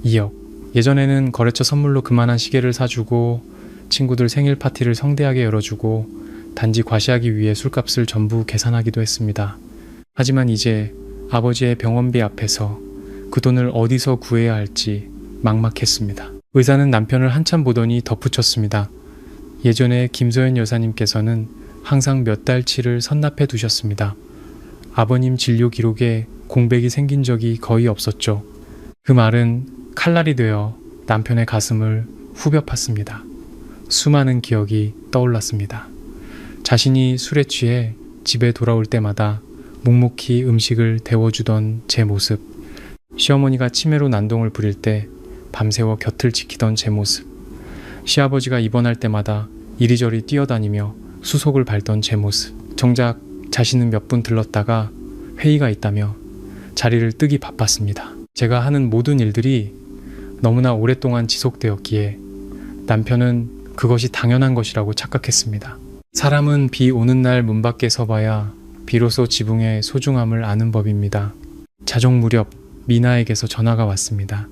2억. 예전에는 거래처 선물로 그만한 시계를 사주고 친구들 생일 파티를 성대하게 열어주고 단지 과시하기 위해 술값을 전부 계산하기도 했습니다. 하지만 이제 아버지의 병원비 앞에서 그 돈을 어디서 구해야 할지 막막했습니다. 의사는 남편을 한참 보더니 덧붙였습니다. 예전에 김소연 여사님께서는 항상 몇 달치를 선납해 두셨습니다. 아버님 진료 기록에 공백이 생긴 적이 거의 없었죠. 그 말은 칼날이 되어 남편의 가슴을 후벼 팠습니다. 수많은 기억이 떠올랐습니다. 자신이 술에 취해 집에 돌아올 때마다 묵묵히 음식을 데워주던 제 모습, 시어머니가 치매로 난동을 부릴 때 밤새워 곁을 지키던 제 모습, 시아버지가 입원할 때마다 이리저리 뛰어다니며 수속을 밟던 제 모습. 정작 자신은 몇 분 들렀다가 회의가 있다며 자리를 뜨기 바빴습니다. 제가 하는 모든 일들이 너무나 오랫동안 지속되었기에 남편은 그것이 당연한 것이라고 착각했습니다. 사람은 비 오는 날 문 밖에 서봐야 비로소 지붕의 소중함을 아는 법입니다. 자정 무렵 미나에게서 전화가 왔습니다.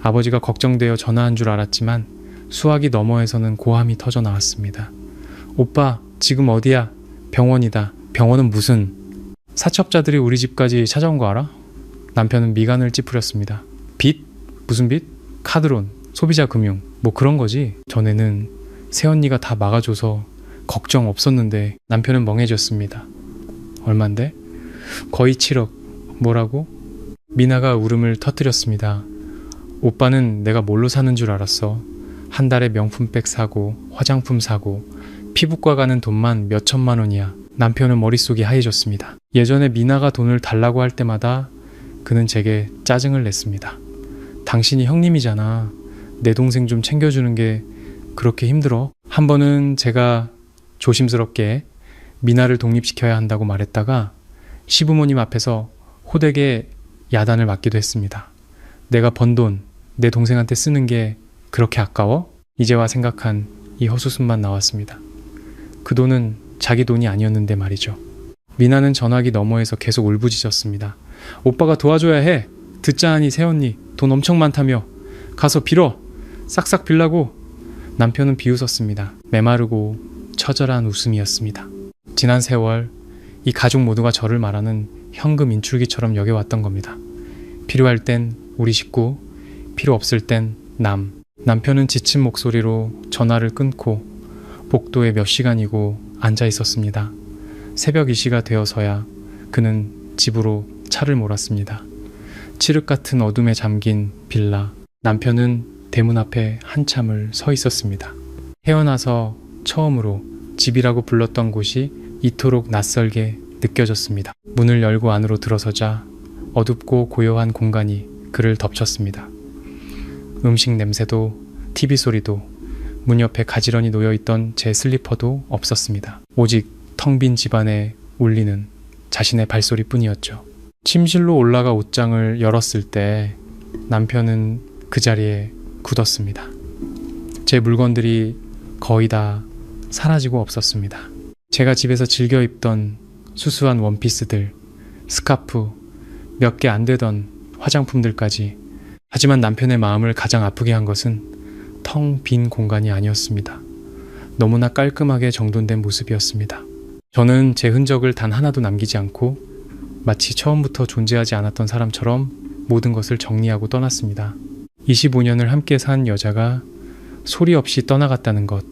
아버지가 걱정되어 전화한 줄 알았지만 수화기 너머에서는 고함이 터져 나왔습니다. 오빠, 지금 어디야? 병원이다. 병원은 무슨... 사첩자들이 우리 집까지 찾아온 거 알아? 남편은 미간을 찌푸렸습니다. 빚? 무슨 빚? 카드론, 소비자 금융, 뭐 그런 거지. 전에는 새언니가 다 막아줘서 걱정 없었는데 남편은 멍해졌습니다. 얼만데? 거의 7억. 뭐라고? 미나가 울음을 터뜨렸습니다. 오빠는 내가 뭘로 사는 줄 알았어. 한 달에 명품백 사고 화장품 사고 피부과 가는 돈만 몇 천만 원이야. 남편은 머릿속이 하얘졌습니다. 예전에 미나가 돈을 달라고 할 때마다 그는 제게 짜증을 냈습니다. 당신이 형님이잖아. 내 동생 좀 챙겨주는 게 그렇게 힘들어? 한 번은 제가 조심스럽게 미나를 독립시켜야 한다고 말했다가 시부모님 앞에서 호되게 야단을 맞기도 했습니다. 내가 번 돈 내 동생한테 쓰는 게 그렇게 아까워? 이제와 생각한 이 헛웃음만 나왔습니다. 그 돈은 자기 돈이 아니었는데 말이죠. 미나는 전화기 너머에서 계속 울부짖었습니다. 오빠가 도와줘야 해. 듣자 하니 새언니 돈 엄청 많다며. 가서 빌어. 싹싹 빌라고. 남편은 비웃었습니다. 메마르고 처절한 웃음이었습니다. 지난 세월 이 가족 모두가 저를 말하는 현금 인출기처럼 여겨왔던 겁니다. 필요할 땐 우리 식구, 필요 없을 땐 남. 남편은 지친 목소리로 전화를 끊고 복도에 몇 시간이고 앉아 있었습니다. 새벽 2시가 되어서야 그는 집으로 차를 몰았습니다. 칠흑 같은 어둠에 잠긴 빌라. 남편은 대문 앞에 한참을 서 있었습니다. 태어나서 처음으로 집이라고 불렀던 곳이 이토록 낯설게 느껴졌습니다. 문을 열고 안으로 들어서자 어둡고 고요한 공간이 그를 덮쳤습니다. 음식 냄새도 TV 소리도 문 옆에 가지런히 놓여있던 제 슬리퍼도 없었습니다. 오직 텅 빈 집안에 울리는 자신의 발소리뿐이었죠. 침실로 올라가 옷장을 열었을 때 남편은 그 자리에 굳었습니다. 제 물건들이 거의 다 사라지고 없었습니다. 제가 집에서 즐겨 입던 수수한 원피스들, 스카프, 몇 개 안 되던 화장품들까지. 하지만 남편의 마음을 가장 아프게 한 것은 텅 빈 공간이 아니었습니다. 너무나 깔끔하게 정돈된 모습이었습니다. 저는 제 흔적을 단 하나도 남기지 않고 마치 처음부터 존재하지 않았던 사람처럼 모든 것을 정리하고 떠났습니다. 25년을 함께 산 여자가 소리 없이 떠나갔다는 것,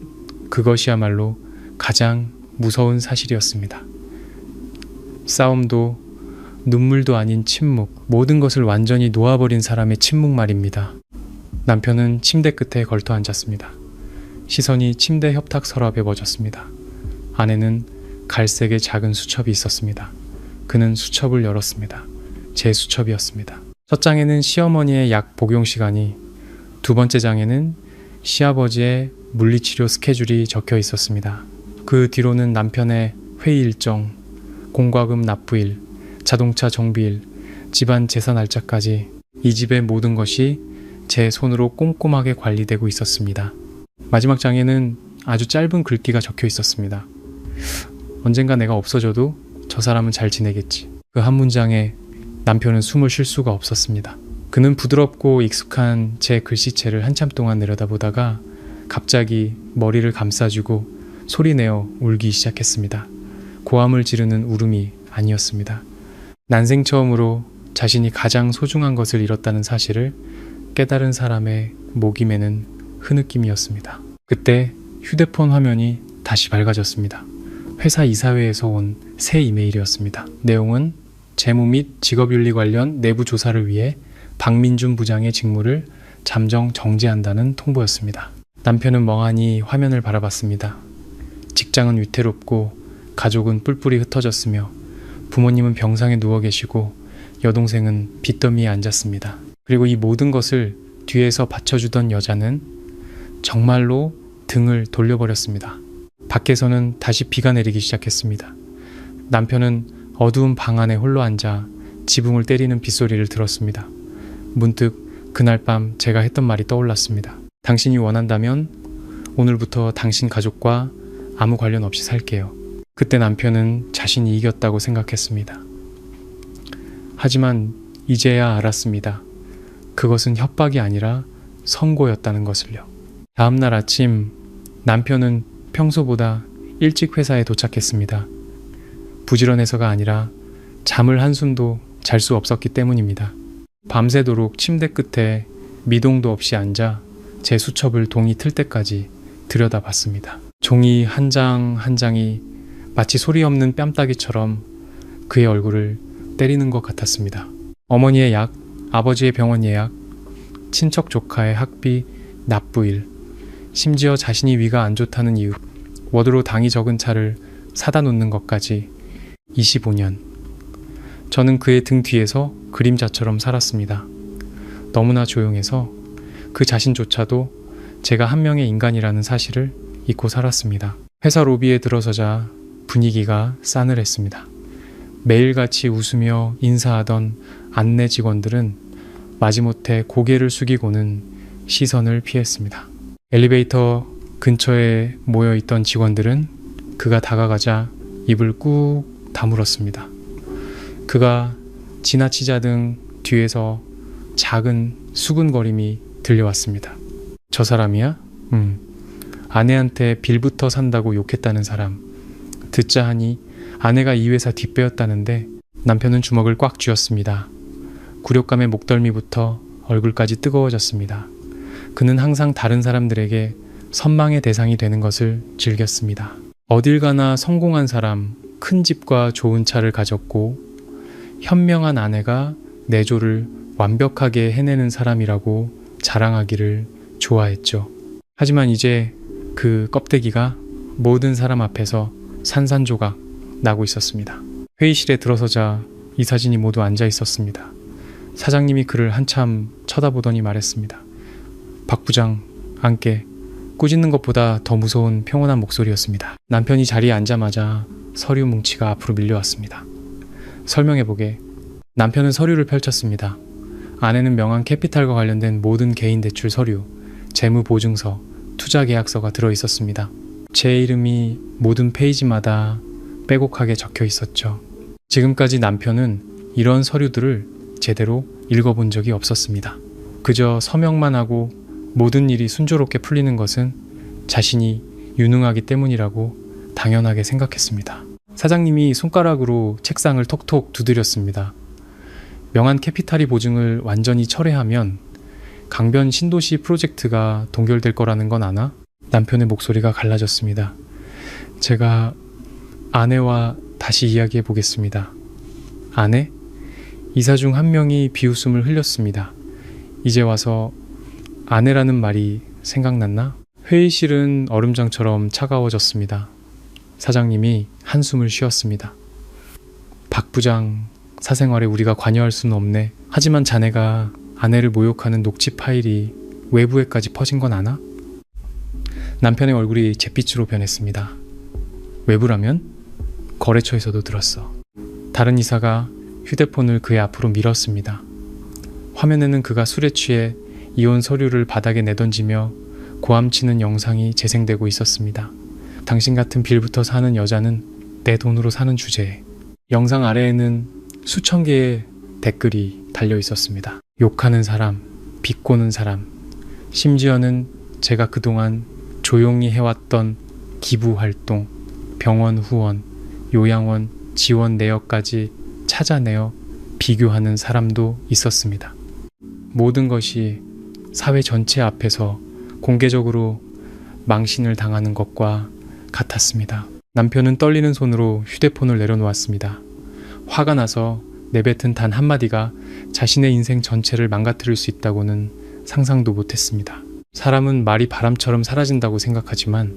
그것이야말로 가장 무서운 사실이었습니다. 싸움도 눈물도 아닌 침묵, 모든 것을 완전히 놓아버린 사람의 침묵 말입니다. 남편은 침대 끝에 걸터 앉았습니다. 시선이 침대 협탁 서랍에 멎었습니다. 안에는 갈색의 작은 수첩이 있었습니다. 그는 수첩을 열었습니다. 제 수첩이었습니다. 첫 장에는 시어머니의 약 복용 시간이, 두 번째 장에는 시아버지의 물리치료 스케줄이 적혀 있었습니다. 그 뒤로는 남편의 회의 일정, 공과금 납부일, 자동차 정비일, 집안 제사 날짜까지 이 집의 모든 것이 제 손으로 꼼꼼하게 관리되고 있었습니다. 마지막 장에는 아주 짧은 글귀가 적혀 있었습니다. 언젠가 내가 없어져도 저 사람은 잘 지내겠지. 그 한 문장에 남편은 숨을 쉴 수가 없었습니다. 그는 부드럽고 익숙한 제 글씨체를 한참 동안 내려다보다가 갑자기 머리를 감싸주고 소리내어 울기 시작했습니다. 고함을 지르는 울음이 아니었습니다. 난생 처음으로 자신이 가장 소중한 것을 잃었다는 사실을 깨달은 사람의 목이 메는 흐느낌이었습니다. 그때 휴대폰 화면이 다시 밝아졌습니다. 회사 이사회에서 온 새 이메일이었습니다. 내용은 재무 및 직업윤리 관련 내부 조사를 위해 박민준 부장의 직무를 잠정 정지한다는 통보였습니다. 남편은 멍하니 화면을 바라봤습니다. 직장은 위태롭고 가족은 뿔뿔이 흩어졌으며 부모님은 병상에 누워 계시고 여동생은 빚더미에 앉았습니다. 그리고 이 모든 것을 뒤에서 받쳐주던 여자는 정말로 등을 돌려버렸습니다. 밖에서는 다시 비가 내리기 시작했습니다. 남편은 어두운 방 안에 홀로 앉아 지붕을 때리는 빗소리를 들었습니다. 문득 그날 밤 제가 했던 말이 떠올랐습니다. 당신이 원한다면 오늘부터 당신 가족과 아무 관련 없이 살게요. 그때 남편은 자신이 이겼다고 생각했습니다. 하지만 이제야 알았습니다. 그것은 협박이 아니라 선고였다는 것을요. 다음날 아침 남편은 평소보다 일찍 회사에 도착했습니다. 부지런해서가 아니라 잠을 한숨도 잘 수 없었기 때문입니다. 밤새도록 침대 끝에 미동도 없이 앉아 제 수첩을 동이 틀 때까지 들여다봤습니다. 종이 한 장 한 장이 마치 소리 없는 뺨따기처럼 그의 얼굴을 때리는 것 같았습니다. 어머니의 약, 아버지의 병원 예약, 친척 조카의 학비, 납부일, 심지어 자신이 위가 안 좋다는 이유, 워드로 당이 적은 차를 사다 놓는 것까지 25년. 저는 그의 등 뒤에서 그림자처럼 살았습니다. 너무나 조용해서 그 자신조차도 제가 한 명의 인간이라는 사실을 잊고 살았습니다. 회사 로비에 들어서자 분위기가 싸늘했습니다. 매일같이 웃으며 인사하던 안내 직원들은 마지못해 고개를 숙이고는 시선을 피했습니다. 엘리베이터 근처에 모여있던 직원들은 그가 다가가자 입을 꾹 다물었습니다. 그가 지나치자등 뒤에서 작은 수근거림이 들려왔습니다. 저 사람이야? 아내한테 빌부터 산다고 욕했다는 사람. 듣자 하니 아내가 이 회사 뒷배였다는데 남편은 주먹을 꽉 쥐었습니다. 굴욕감의 목덜미부터 얼굴까지 뜨거워졌습니다. 그는 항상 다른 사람들에게 선망의 대상이 되는 것을 즐겼습니다. 어딜 가나 성공한 사람, 큰 집과 좋은 차를 가졌고 현명한 아내가 내조를 완벽하게 해내는 사람이라고 자랑하기를 좋아했죠. 하지만 이제 그 껍데기가 모든 사람 앞에서 산산조각 나고 있었습니다. 회의실에 들어서자 이사진이 모두 앉아 있었습니다. 사장님이 그를 한참 쳐다보더니 말했습니다. 박 부장, 앉게. 꾸짖는 것보다 더 무서운 평온한 목소리였습니다. 남편이 자리에 앉자마자 서류 뭉치가 앞으로 밀려왔습니다. 설명해보게. 남편은 서류를 펼쳤습니다. 안에는 명한 캐피탈과 관련된 모든 개인 대출 서류, 재무보증서, 투자계약서가 들어있었습니다. 제 이름이 모든 페이지마다 빼곡하게 적혀 있었죠. 지금까지 남편은 이런 서류들을 제대로 읽어본 적이 없었습니다. 그저 서명만 하고 모든 일이 순조롭게 풀리는 것은 자신이 유능하기 때문이라고 당연하게 생각했습니다. 사장님이 손가락으로 책상을 톡톡 두드렸습니다. 명한 캐피탈이 보증을 완전히 철회하면 강변 신도시 프로젝트가 동결될 거라는 건 아나? 남편의 목소리가 갈라졌습니다. 제가 아내와 다시 이야기해 보겠습니다. 아내? 이사 중 한 명이 비웃음을 흘렸습니다. 이제 와서 아내라는 말이 생각났나? 회의실은 얼음장처럼 차가워졌습니다. 사장님이 한숨을 쉬었습니다. 박 부장, 사생활에 우리가 관여할 수는 없네. 하지만 자네가 아내를 모욕하는 녹취 파일이 외부에까지 퍼진 건 아나? 남편의 얼굴이 잿빛으로 변했습니다. 외부라면? 거래처에서도 들었어. 다른 이사가 휴대폰을 그의 앞으로 밀었습니다. 화면에는 그가 술에 취해 이혼 서류를 바닥에 내던지며 고함치는 영상이 재생되고 있었습니다. 당신 같은 빌부터 사는 여자는 내 돈으로 사는 주제에. 영상 아래에는 수천 개의 댓글이 달려 있었습니다. 욕하는 사람, 비꼬는 사람, 심지어는 제가 그동안 조용히 해왔던 기부활동, 병원 후원, 요양원 지원 내역까지 찾아내어 비교하는 사람도 있었습니다. 모든 것이 사회 전체 앞에서 공개적으로 망신을 당하는 것과 같았습니다. 남편은 떨리는 손으로 휴대폰을 내려놓았습니다. 화가 나서 내뱉은 단 한마디가 자신의 인생 전체를 망가뜨릴 수 있다고는 상상도 못했습니다. 사람은 말이 바람처럼 사라진다고 생각하지만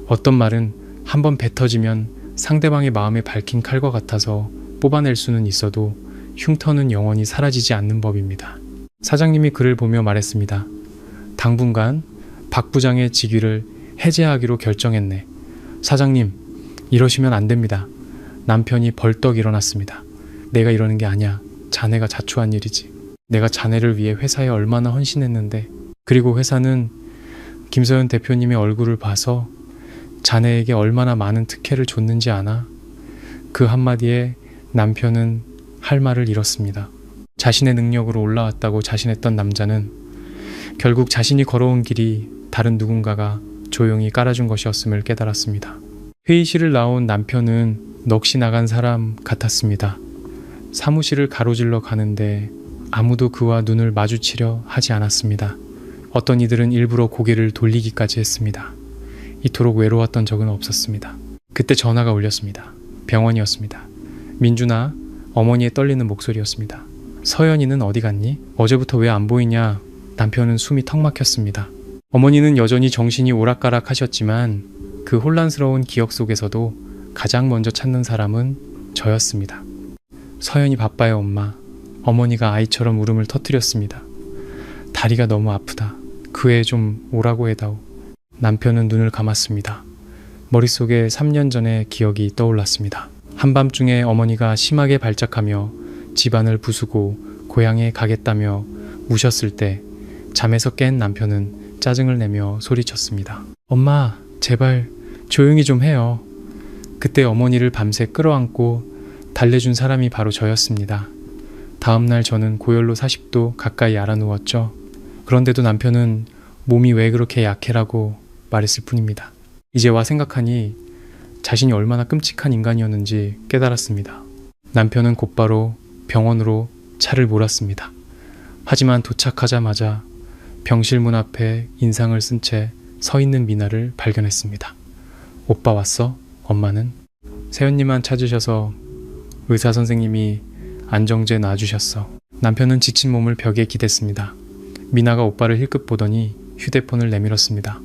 어떤 말은 한번 뱉어지면 상대방의 마음에 밝힌 칼과 같아서 뽑아낼 수는 있어도 흉터는 영원히 사라지지 않는 법입니다. 사장님이 그를 보며 말했습니다. 당분간 박 부장의 직위를 해제하기로 결정했네. 사장님, 이러시면 안 됩니다. 남편이 벌떡 일어났습니다. 내가 이러는 게 아니야. 자네가 자초한 일이지. 내가 자네를 위해 회사에 얼마나 헌신했는데. 그리고 회사는 김서연 대표님의 얼굴을 봐서 자네에게 얼마나 많은 특혜를 줬는지 아나? 그 한마디에 남편은 할 말을 잃었습니다. 자신의 능력으로 올라왔다고 자신했던 남자는 결국 자신이 걸어온 길이 다른 누군가가 조용히 깔아준 것이었음을 깨달았습니다. 회의실을 나온 남편은 넋이 나간 사람 같았습니다. 사무실을 가로질러 가는데 아무도 그와 눈을 마주치려 하지 않았습니다. 어떤 이들은 일부러 고개를 돌리기까지 했습니다. 이토록 외로웠던 적은 없었습니다. 그때 전화가 울렸습니다. 병원이었습니다. 민준아, 어머니의 떨리는 목소리였습니다. 서연이는 어디 갔니? 어제부터 왜 안 보이냐? 남편은 숨이 턱 막혔습니다. 어머니는 여전히 정신이 오락가락 하셨지만 그 혼란스러운 기억 속에서도 가장 먼저 찾는 사람은 저였습니다. 서연이 바빠요, 엄마. 어머니가 아이처럼 울음을 터뜨렸습니다. 다리가 너무 아프다. 그 애 좀 오라고 해다오. 남편은 눈을 감았습니다. 머릿속에 3년 전의 기억이 떠올랐습니다. 한밤중에 어머니가 심하게 발작하며 집안을 부수고 고향에 가겠다며 우셨을 때 잠에서 깬 남편은 짜증을 내며 소리쳤습니다. 엄마, 제발 조용히 좀 해요. 그때 어머니를 밤새 끌어안고 달래준 사람이 바로 저였습니다. 다음날 저는 고열로 40도 가까이 알아누웠죠. 그런데도 남편은 몸이 왜 그렇게 약해라고 말했을 뿐입니다. 이제 와 생각하니 자신이 얼마나 끔찍한 인간이었는지 깨달았습니다. 남편은 곧바로 병원으로 차를 몰았습니다. 하지만 도착하자마자 병실 문 앞에 인상을 쓴 채 서 있는 미나를 발견했습니다. 오빠 왔어? 엄마는? 세연님만 찾으셔서 의사 선생님이 안정제 놔주셨어. 남편은 지친 몸을 벽에 기댔습니다. 미나가 오빠를 힐끗 보더니 휴대폰을 내밀었습니다.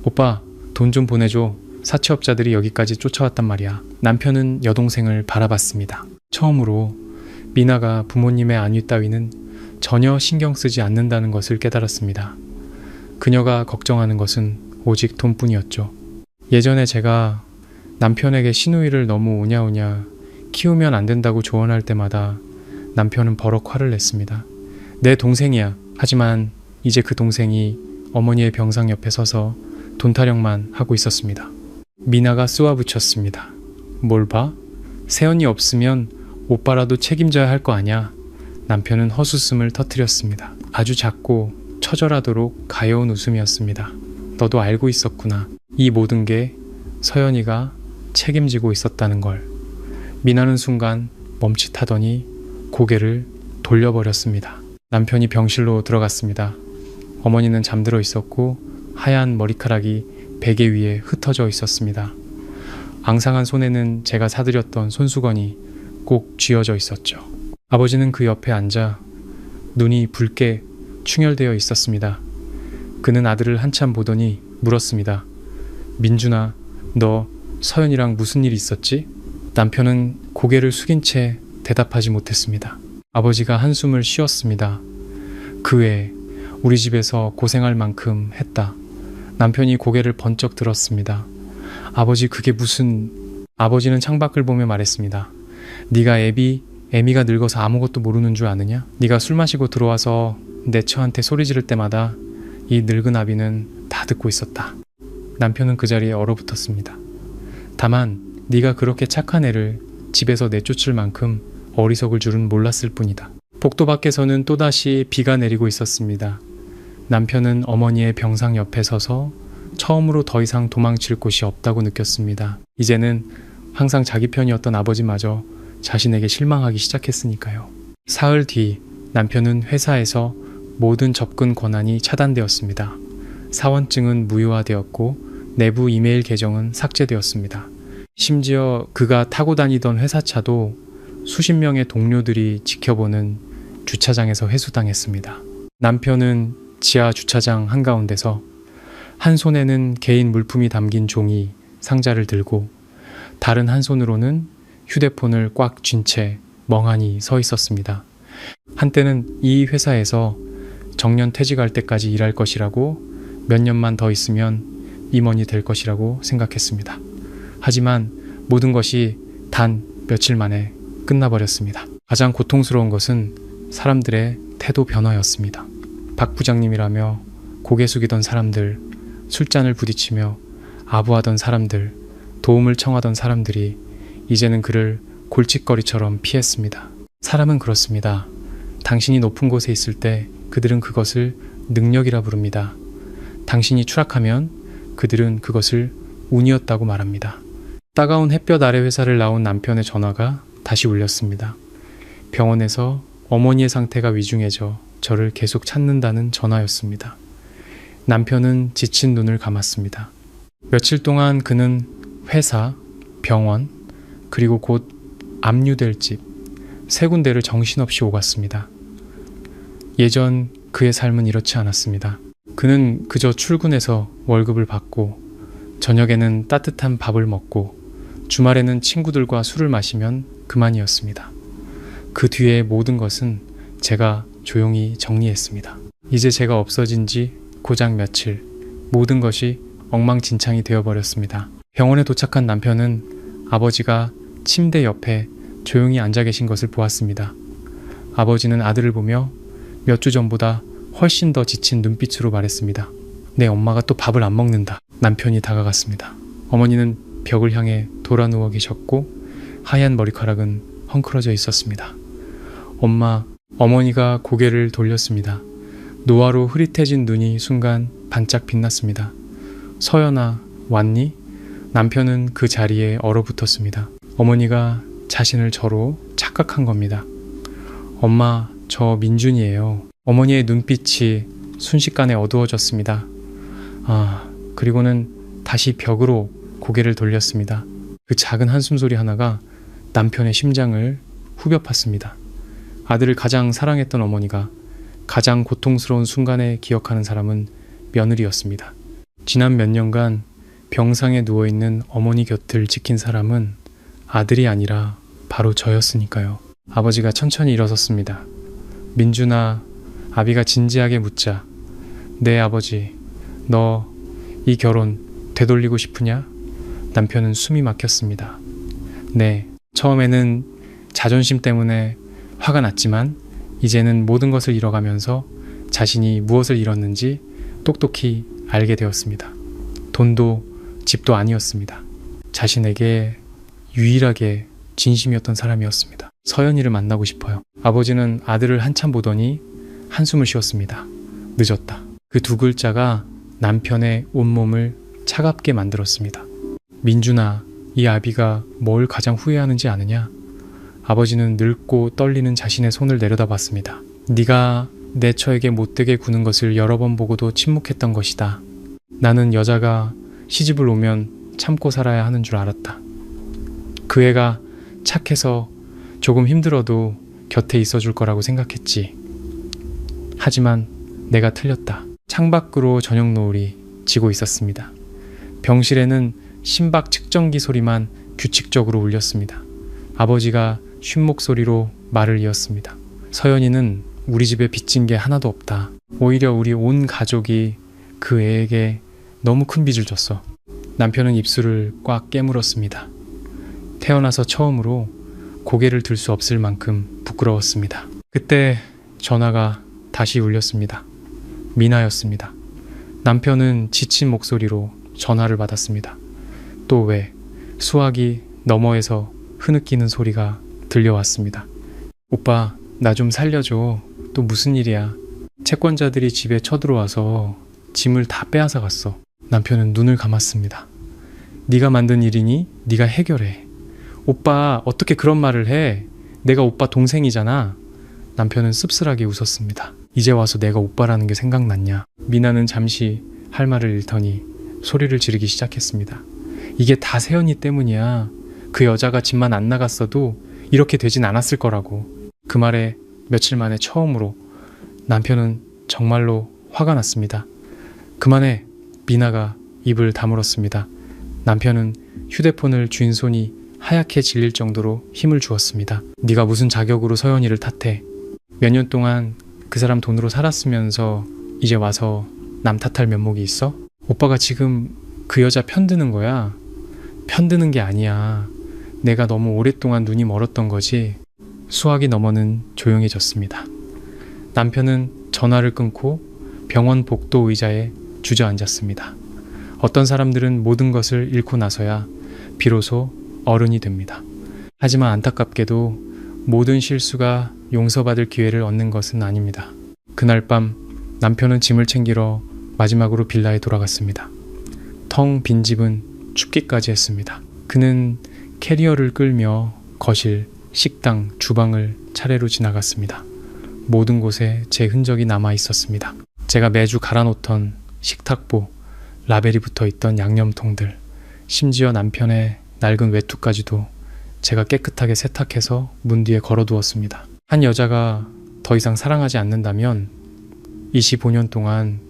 오빠, 돈 좀 보내줘. 사채업자들이 여기까지 쫓아왔단 말이야. 남편은 여동생을 바라봤습니다. 처음으로 미나가 부모님의 안위 따위는 전혀 신경 쓰지 않는다는 것을 깨달았습니다. 그녀가 걱정하는 것은 오직 돈뿐이었죠. 예전에 제가 남편에게 시누이를 너무 오냐오냐 키우면 안 된다고 조언할 때마다 남편은 버럭 화를 냈습니다. 내 동생이야. 하지만 이제 그 동생이 어머니의 병상 옆에 서서 돈 타령만 하고 있었습니다. 미나가 쏘아붙였습니다. 뭘 봐? 세연이 없으면 오빠라도 책임져야 할 거 아냐. 남편은 헛웃음을 터뜨렸습니다. 아주 작고 처절하도록 가여운 웃음이었습니다. 너도 알고 있었구나. 이 모든 게 서연이가 책임지고 있었다는 걸. 미나는 순간 멈칫하더니 고개를 돌려버렸습니다. 남편이 병실로 들어갔습니다. 어머니는 잠들어 있었고 하얀 머리카락이 베개 위에 흩어져 있었습니다. 앙상한 손에는 제가 사들였던 손수건이 꼭 쥐어져 있었죠. 아버지는 그 옆에 앉아 눈이 붉게 충혈되어 있었습니다. 그는 아들을 한참 보더니 물었습니다. 민준아, 너 서연이랑 무슨 일 있었지? 남편은 고개를 숙인 채 대답하지 못했습니다. 아버지가 한숨을 쉬었습니다. 그 애, 우리 집에서 고생할 만큼 했다. 남편이 고개를 번쩍 들었습니다. 아버지, 그게 무슨... 아버지는 창밖을 보며 말했습니다. 네가 애미가 늙어서 아무것도 모르는 줄 아느냐? 네가 술 마시고 들어와서 내 처한테 소리 지를 때마다 이 늙은 아비는 다 듣고 있었다. 남편은 그 자리에 얼어붙었습니다. 다만 네가 그렇게 착한 애를 집에서 내쫓을 만큼 어리석을 줄은 몰랐을 뿐이다. 복도 밖에서는 또다시 비가 내리고 있었습니다. 남편은 어머니의 병상 옆에 서서 처음으로 더 이상 도망칠 곳이 없다고 느꼈습니다. 이제는 항상 자기 편이었던 아버지마저 자신에게 실망하기 시작했으니까요. 사흘 뒤 남편은 회사에서 모든 접근 권한이 차단되었습니다. 사원증은 무효화되었고 내부 이메일 계정은 삭제되었습니다. 심지어 그가 타고 다니던 회사차도 수십 명의 동료들이 지켜보는 주차장에서 회수당했습니다. 남편은 지하 주차장 한가운데서 한 손에는 개인 물품이 담긴 종이 상자를 들고 다른 한 손으로는 휴대폰을 꽉 쥔 채 멍하니 서 있었습니다. 한때는 이 회사에서 정년 퇴직할 때까지 일할 것이라고, 몇 년만 더 있으면 임원이 될 것이라고 생각했습니다. 하지만 모든 것이 단 며칠 만에 끝나버렸습니다. 가장 고통스러운 것은 사람들의 태도 변화였습니다. 박 부장님이라며 고개 숙이던 사람들, 술잔을 부딪히며 아부하던 사람들, 도움을 청하던 사람들이 이제는 그를 골칫거리처럼 피했습니다. 사람은 그렇습니다. 당신이 높은 곳에 있을 때 그들은 그것을 능력이라 부릅니다. 당신이 추락하면 그들은 그것을 운이었다고 말합니다. 따가운 햇볕 아래 회사를 나온 남편의 전화가 다시 울렸습니다. 병원에서 어머니의 상태가 위중해져 저를 계속 찾는다는 전화였습니다. 남편은 지친 눈을 감았습니다. 며칠 동안 그는 회사, 병원, 그리고 곧 압류될 집, 세 군데를 정신없이 오갔습니다. 예전 그의 삶은 이렇지 않았습니다. 그는 그저 출근해서 월급을 받고 저녁에는 따뜻한 밥을 먹고 주말에는 친구들과 술을 마시면 그만이었습니다. 그 뒤에 모든 것은 제가 조용히 정리했습니다. 이제 제가 없어진 지 고작 며칠, 모든 것이 엉망진창이 되어버렸습니다. 병원에 도착한 남편은 아버지가 침대 옆에 조용히 앉아 계신 것을 보았습니다. 아버지는 아들을 보며 몇 주 전보다 훨씬 더 지친 눈빛으로 말했습니다. 내 엄마가 또 밥을 안 먹는다. 남편이 다가갔습니다. 어머니는 벽을 향해 돌아 누워 계셨고 하얀 머리카락은 헝클어져 있었습니다. 어머니가 고개를 돌렸습니다. 노화로 흐릿해진 눈이 순간 반짝 빛났습니다. 서연아, 왔니? 남편은 그 자리에 얼어붙었습니다. 어머니가 자신을 저로 착각한 겁니다. 엄마, 저 민준이에요. 어머니의 눈빛이 순식간에 어두워졌습니다. 그리고는 다시 벽으로 고개를 돌렸습니다. 그 작은 한숨소리 하나가 남편의 심장을 후벼 팠습니다. 아들을 가장 사랑했던 어머니가 가장 고통스러운 순간에 기억하는 사람은 며느리였습니다. 지난 몇 년간 병상에 누워있는 어머니 곁을 지킨 사람은 아들이 아니라 바로 저였으니까요. 아버지가 천천히 일어섰습니다. 민준아, 아비가 진지하게 묻자, 네 아버지, 너 이 결혼 되돌리고 싶으냐? 남편은 숨이 막혔습니다. 네, 처음에는 자존심 때문에 화가 났지만 이제는 모든 것을 잃어가면서 자신이 무엇을 잃었는지 똑똑히 알게 되었습니다. 돈도 집도 아니었습니다. 자신에게 유일하게 진심이었던 사람이었습니다. 서연이를 만나고 싶어요. 아버지는 아들을 한참 보더니 한숨을 쉬었습니다. 늦었다. 그 두 글자가 남편의 온몸을 차갑게 만들었습니다. 민준아, 이 아비가 뭘 가장 후회하는지 아느냐? 아버지는 늙고 떨리는 자신의 손을 내려다봤습니다. 네가 내 처에게 못되게 구는 것을 여러 번 보고도 침묵했던 것이다. 나는 여자가 시집을 오면 참고 살아야 하는 줄 알았다. 그 애가 착해서 조금 힘들어도 곁에 있어줄 거라고 생각했지. 하지만 내가 틀렸다. 창밖으로 저녁 노을이 지고 있었습니다. 병실에는 심박 측정기 소리만 규칙적으로 울렸습니다. 아버지가 쉰 목소리로 말을 이었습니다. 서연이는 우리 집에 빚진 게 하나도 없다. 오히려 우리 온 가족이 그 애에게 너무 큰 빚을 졌어. 남편은 입술을 꽉 깨물었습니다. 태어나서 처음으로 고개를 들 수 없을 만큼 부끄러웠습니다. 그때 전화가 다시 울렸습니다. 미나였습니다. 남편은 지친 목소리로 전화를 받았습니다. 또 왜 수화기 너머에서 흐느끼는 소리가 들려왔습니다. 오빠, 나 좀 살려줘. 또 무슨 일이야? 채권자들이 집에 쳐들어와서 짐을 다 빼앗아 갔어. 남편은 눈을 감았습니다. 네가 만든 일이니 네가 해결해. 오빠, 어떻게 그런 말을 해? 내가 오빠 동생이잖아. 남편은 씁쓸하게 웃었습니다. 이제 와서 내가 오빠라는 게 생각났냐? 미나는 잠시 할 말을 잃더니 소리를 지르기 시작했습니다. 이게 다 세연이 때문이야. 그 여자가 집만 안 나갔어도 이렇게 되진 않았을 거라고. 그 말에 며칠 만에 처음으로 남편은 정말로 화가 났습니다. 그만해. 미나가 입을 다물었습니다. 남편은 휴대폰을 쥔 손이 하얗게 질릴 정도로 힘을 주었습니다. 네가 무슨 자격으로 서연이를 탓해? 몇 년 동안 그 사람 돈으로 살았으면서 이제 와서 남 탓할 면목이 있어? 오빠가 지금 그 여자 편드는 거야. 편드는 게 아니야. 내가 너무 오랫동안 눈이 멀었던 거지. 수화기 너머는 조용해졌습니다. 남편은 전화를 끊고 병원 복도 의자에 주저앉았습니다. 어떤 사람들은 모든 것을 잃고 나서야 비로소 어른이 됩니다. 하지만 안타깝게도 모든 실수가 용서받을 기회를 얻는 것은 아닙니다. 그날 밤 남편은 짐을 챙기러 마지막으로 빌라에 돌아갔습니다. 텅 빈 집은 춥기까지 했습니다. 그는 캐리어를 끌며 거실, 식당, 주방을 차례로 지나갔습니다. 모든 곳에 제 흔적이 남아 있었습니다. 제가 매주 갈아놓던 식탁보, 라벨이 붙어 있던 양념통들, 심지어 남편의 낡은 외투까지도 제가 깨끗하게 세탁해서 문 뒤에 걸어두었습니다. 한 여자가 더 이상 사랑하지 않는다면 25년 동안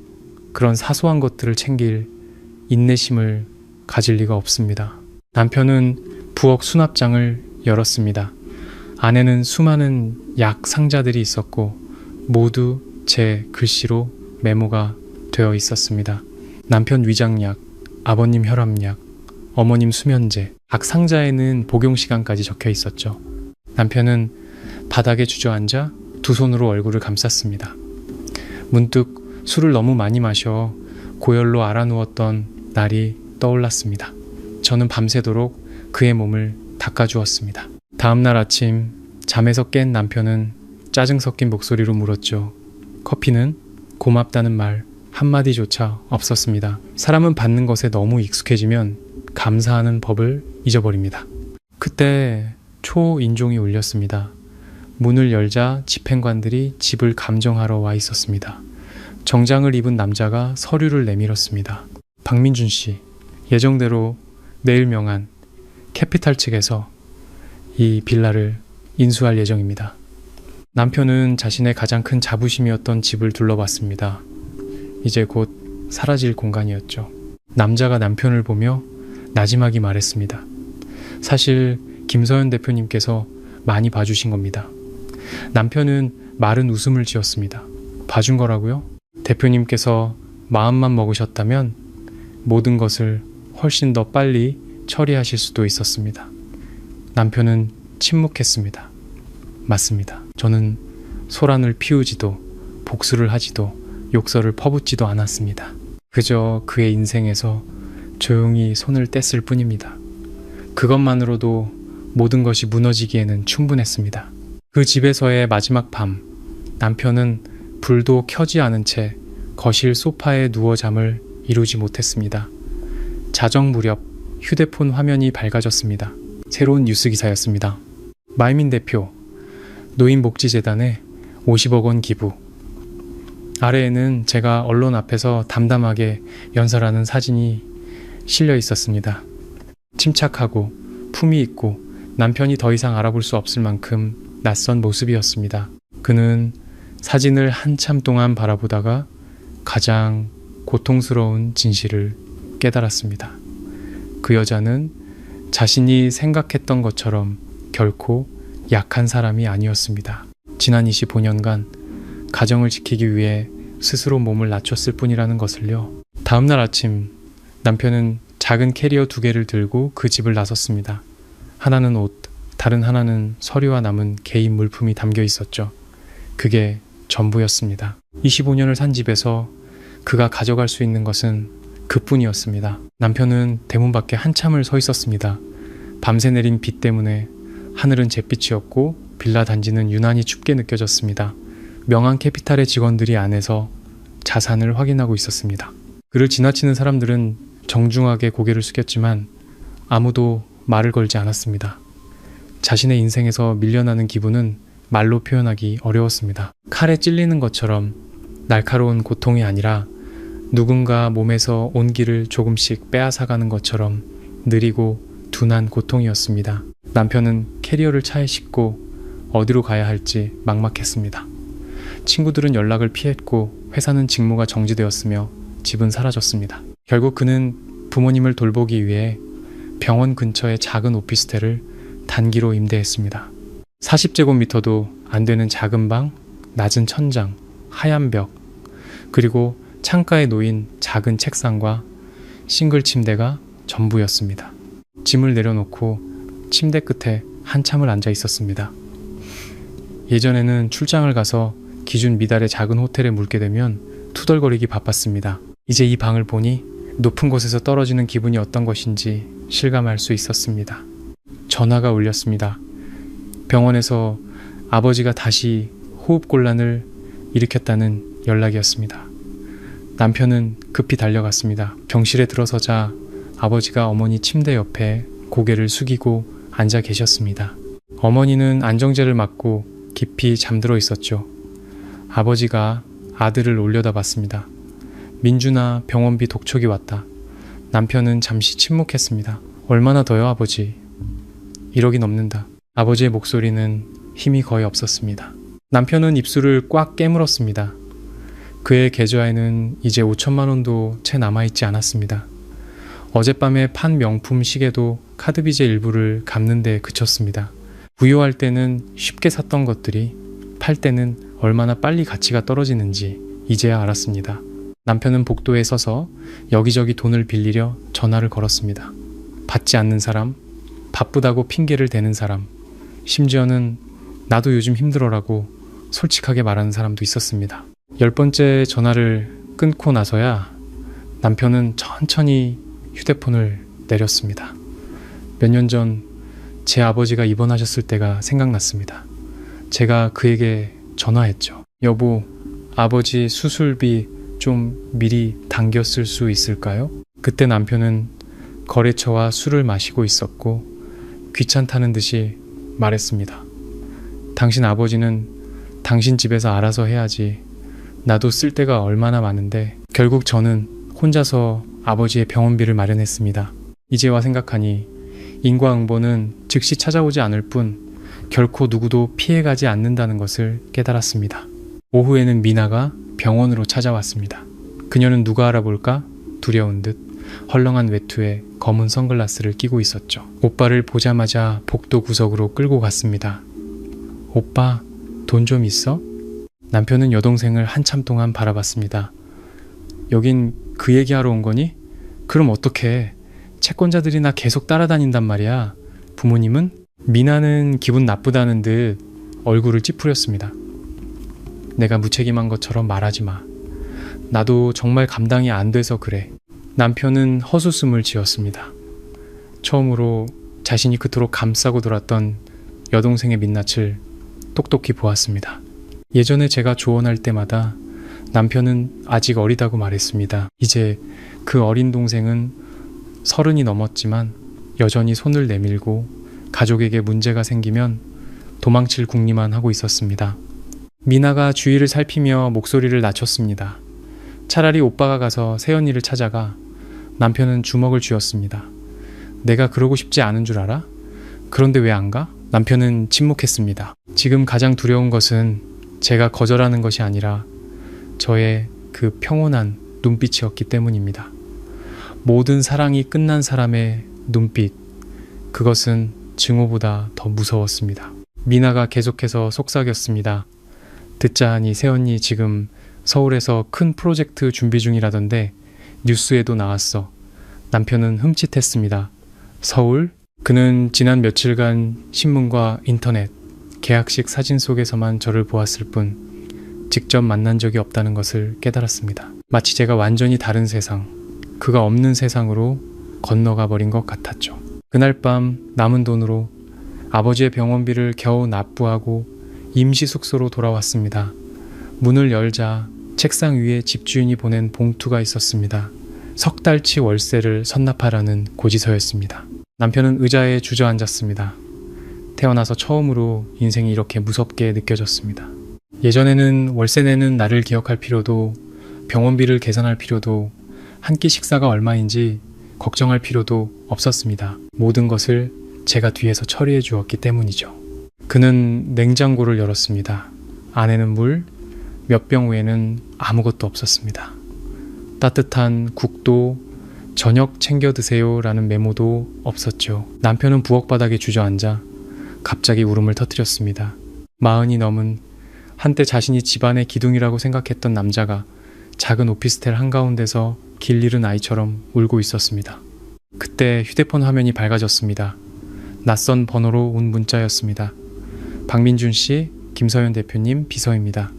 그런 사소한 것들을 챙길 인내심을 가질 리가 없습니다. 남편은 부엌 수납장을 열었습니다. 안에는 수많은 약 상자들이 있었고 모두 제 글씨로 메모가 되어 있었습니다. 남편 위장약, 아버님 혈압약, 어머님 수면제, 각 상자에는 복용시간까지 적혀 있었죠. 남편은 바닥에 주저앉아 두 손으로 얼굴을 감쌌습니다. 문득 술을 너무 많이 마셔 고열로 앓아누웠던 날이 떠올랐습니다. 저는 밤새도록 그의 몸을 닦아주었습니다. 다음날 아침 잠에서 깬 남편은 짜증 섞인 목소리로 물었죠. 커피는? 고맙다는 말 한마디조차 없었습니다. 사람은 받는 것에 너무 익숙해지면 감사하는 법을 잊어버립니다. 그때 초인종이 울렸습니다. 문을 열자 집행관들이 집을 감정하러 와 있었습니다. 정장을 입은 남자가 서류를 내밀었습니다. 박민준 씨, 예정대로 내일 명한 캐피탈 측에서 이 빌라를 인수할 예정입니다. 남편은 자신의 가장 큰 자부심이었던 집을 둘러봤습니다. 이제 곧 사라질 공간이었죠. 남자가 남편을 보며 나지막이 말했습니다. 사실 김서연 대표님께서 많이 봐주신 겁니다. 남편은 마른 웃음을 지었습니다. 봐준 거라고요? 대표님께서 마음만 먹으셨다면 모든 것을 훨씬 더 빨리 처리하실 수도 있었습니다. 남편은 침묵했습니다. 맞습니다. 저는 소란을 피우지도 복수를 하지도 욕설을 퍼붓지도 않았습니다. 그저 그의 인생에서 조용히 손을 뗐을 뿐입니다. 그것만으로도 모든 것이 무너지기에는 충분했습니다. 그 집에서의 마지막 밤, 남편은 불도 켜지 않은 채 거실 소파에 누워 잠을 이루지 못했습니다. 자정 무렵 휴대폰 화면이 밝아졌습니다. 새로운 뉴스 기사였습니다. 마이민 대표, 노인복지재단에 50억 원 기부. 아래에는 제가 언론 앞에서 담담하게 연설하는 사진이 실려 있었습니다. 침착하고 품위 있고 남편이 더 이상 알아볼 수 없을 만큼 낯선 모습이었습니다. 그는 사진을 한참 동안 바라보다가 가장 고통스러운 진실을 깨달았습니다. 그 여자는 자신이 생각했던 것처럼 결코 약한 사람이 아니었습니다. 지난 25년간 가정을 지키기 위해 스스로 몸을 낮췄을 뿐이라는 것을요. 다음날 아침 남편은 작은 캐리어 2개를 들고 그 집을 나섰습니다. 하나는 옷, 다른 하나는 서류와 남은 개인 물품이 담겨 있었죠. 그게 전부였습니다. 25년을 산 집에서 그가 가져갈 수 있는 것은 그뿐이었습니다. 남편은 대문 밖에 한참을 서 있었습니다. 밤새 내린 비 때문에 하늘은 잿빛이었고 빌라 단지는 유난히 춥게 느껴졌습니다. 명한 캐피탈의 직원들이 안에서 자산을 확인하고 있었습니다. 그를 지나치는 사람들은 정중하게 고개를 숙였지만 아무도 말을 걸지 않았습니다. 자신의 인생에서 밀려나는 기분은 말로 표현하기 어려웠습니다. 칼에 찔리는 것처럼 날카로운 고통이 아니라 누군가 몸에서 온기를 조금씩 빼앗아가는 것처럼 느리고 둔한 고통이었습니다. 남편은 캐리어를 차에 싣고 어디로 가야 할지 막막했습니다. 친구들은 연락을 피했고 회사는 직무가 정지되었으며 집은 사라졌습니다. 결국 그는 부모님을 돌보기 위해 병원 근처의 작은 오피스텔을 단기로 임대했습니다. 40제곱미터도 안 되는 작은 방, 낮은 천장, 하얀 벽, 그리고 창가에 놓인 작은 책상과 싱글 침대가 전부였습니다. 짐을 내려놓고 침대 끝에 한참을 앉아 있었습니다. 예전에는 출장을 가서 기준 미달의 작은 호텔에 묵게 되면 투덜거리기 바빴습니다. 이제 이 방을 보니 높은 곳에서 떨어지는 기분이 어떤 것인지 실감할 수 있었습니다. 전화가 울렸습니다. 병원에서 아버지가 다시 호흡곤란을 일으켰다는 연락이었습니다. 남편은 급히 달려갔습니다. 병실에 들어서자 아버지가 어머니 침대 옆에 고개를 숙이고 앉아 계셨습니다. 어머니는 안정제를 맞고 깊이 잠들어 있었죠. 아버지가 아들을 올려다봤습니다. 민주나 병원비 독촉이 왔다. 남편은 잠시 침묵했습니다. 얼마나 더요, 아버지? 1억이 넘는다. 아버지의 목소리는 힘이 거의 없었습니다. 남편은 입술을 꽉 깨물었습니다. 그의 계좌에는 이제 5천만 원도 채 남아있지 않았습니다. 어젯밤에 판 명품 시계도 카드 빚의 일부를 갚는 데 그쳤습니다. 부유할 때는 쉽게 샀던 것들이 팔 때는 얼마나 빨리 가치가 떨어지는지 이제야 알았습니다. 남편은 복도에 서서 여기저기 돈을 빌리려 전화를 걸었습니다. 받지 않는 사람, 바쁘다고 핑계를 대는 사람, 심지어는 나도 요즘 힘들어라고 솔직하게 말하는 사람도 있었습니다. 10번째 전화를 끊고 나서야 남편은 천천히 휴대폰을 내렸습니다. 몇 년 전 제 아버지가 입원하셨을 때가 생각났습니다. 제가 그에게 전화했죠. 여보, 아버지 수술비 좀 미리 당겼을 수 있을까요? 그때 남편은 거래처와 술을 마시고 있었고 귀찮다는 듯이 말했습니다. 당신 아버지는 당신 집에서 알아서 해야지. 나도 쓸 데가 얼마나 많은데. 결국 저는 혼자서 아버지의 병원비를 마련했습니다. 이제와 생각하니 인과응보는 즉시 찾아오지 않을 뿐 결코 누구도 피해가지 않는다는 것을 깨달았습니다. 오후에는 미나가 병원으로 찾아왔습니다. 그녀는 누가 알아볼까 두려운 듯 헐렁한 외투에 검은 선글라스를 끼고 있었죠. 오빠를 보자마자 복도 구석으로 끌고 갔습니다. 오빠, 돈 좀 있어? 남편은 여동생을 한참 동안 바라봤습니다. 여긴 그 얘기하러 온 거니? 그럼 어떡해. 채권자들이 나 계속 따라다닌단 말이야. 부모님은? 미나는 기분 나쁘다는 듯 얼굴을 찌푸렸습니다. 내가 무책임한 것처럼 말하지 마. 나도 정말 감당이 안 돼서 그래. 남편은 헛웃음을 지었습니다. 처음으로 자신이 그토록 감싸고 돌았던 여동생의 민낯을 똑똑히 보았습니다. 예전에 제가 조언할 때마다 남편은 아직 어리다고 말했습니다. 이제 그 어린 동생은 30이 넘었지만 여전히 손을 내밀고 가족에게 문제가 생기면 도망칠 궁리만 하고 있었습니다. 미나가 주위를 살피며 목소리를 낮췄습니다. 차라리 오빠가 가서 새언니를 찾아가. 남편은 주먹을 쥐었습니다. 내가 그러고 싶지 않은 줄 알아? 그런데 왜 안 가? 남편은 침묵했습니다. 지금 가장 두려운 것은 제가 거절하는 것이 아니라 저의 그 평온한 눈빛이었기 때문입니다. 모든 사랑이 끝난 사람의 눈빛, 그것은 증오보다 더 무서웠습니다. 미나가 계속해서 속삭였습니다. 듣자 하니 새언니 지금 서울에서 큰 프로젝트 준비 중이라던데 뉴스에도 나왔어. 남편은 흠칫했습니다. 서울? 그는 지난 며칠간 신문과 인터넷, 계약식 사진 속에서만 저를 보았을 뿐 직접 만난 적이 없다는 것을 깨달았습니다. 마치 제가 완전히 다른 세상, 그가 없는 세상으로 건너가 버린 것 같았죠. 그날 밤 남은 돈으로 아버지의 병원비를 겨우 납부하고 임시 숙소로 돌아왔습니다. 문을 열자 책상 위에 집주인이 보낸 봉투가 있었습니다. 석 달치 월세를 선납하라는 고지서였습니다. 남편은 의자에 주저앉았습니다. 태어나서 처음으로 인생이 이렇게 무섭게 느껴졌습니다. 예전에는 월세 내는 나를 기억할 필요도, 병원비를 계산할 필요도, 한 끼 식사가 얼마인지 걱정할 필요도 없었습니다. 모든 것을 제가 뒤에서 처리해 주었기 때문이죠. 그는 냉장고를 열었습니다. 안에는 물, 몇 병 외에는 아무것도 없었습니다. 따뜻한 국도, 저녁 챙겨 드세요 라는 메모도 없었죠. 남편은 부엌바닥에 주저앉아 갑자기 울음을 터뜨렸습니다. 40이 넘은 한때 자신이 집안의 기둥이라고 생각했던 남자가 작은 오피스텔 한가운데서 길 잃은 아이처럼 울고 있었습니다. 그때 휴대폰 화면이 밝아졌습니다. 낯선 번호로 온 문자였습니다. 박민준 씨, 김서연 대표님 비서입니다.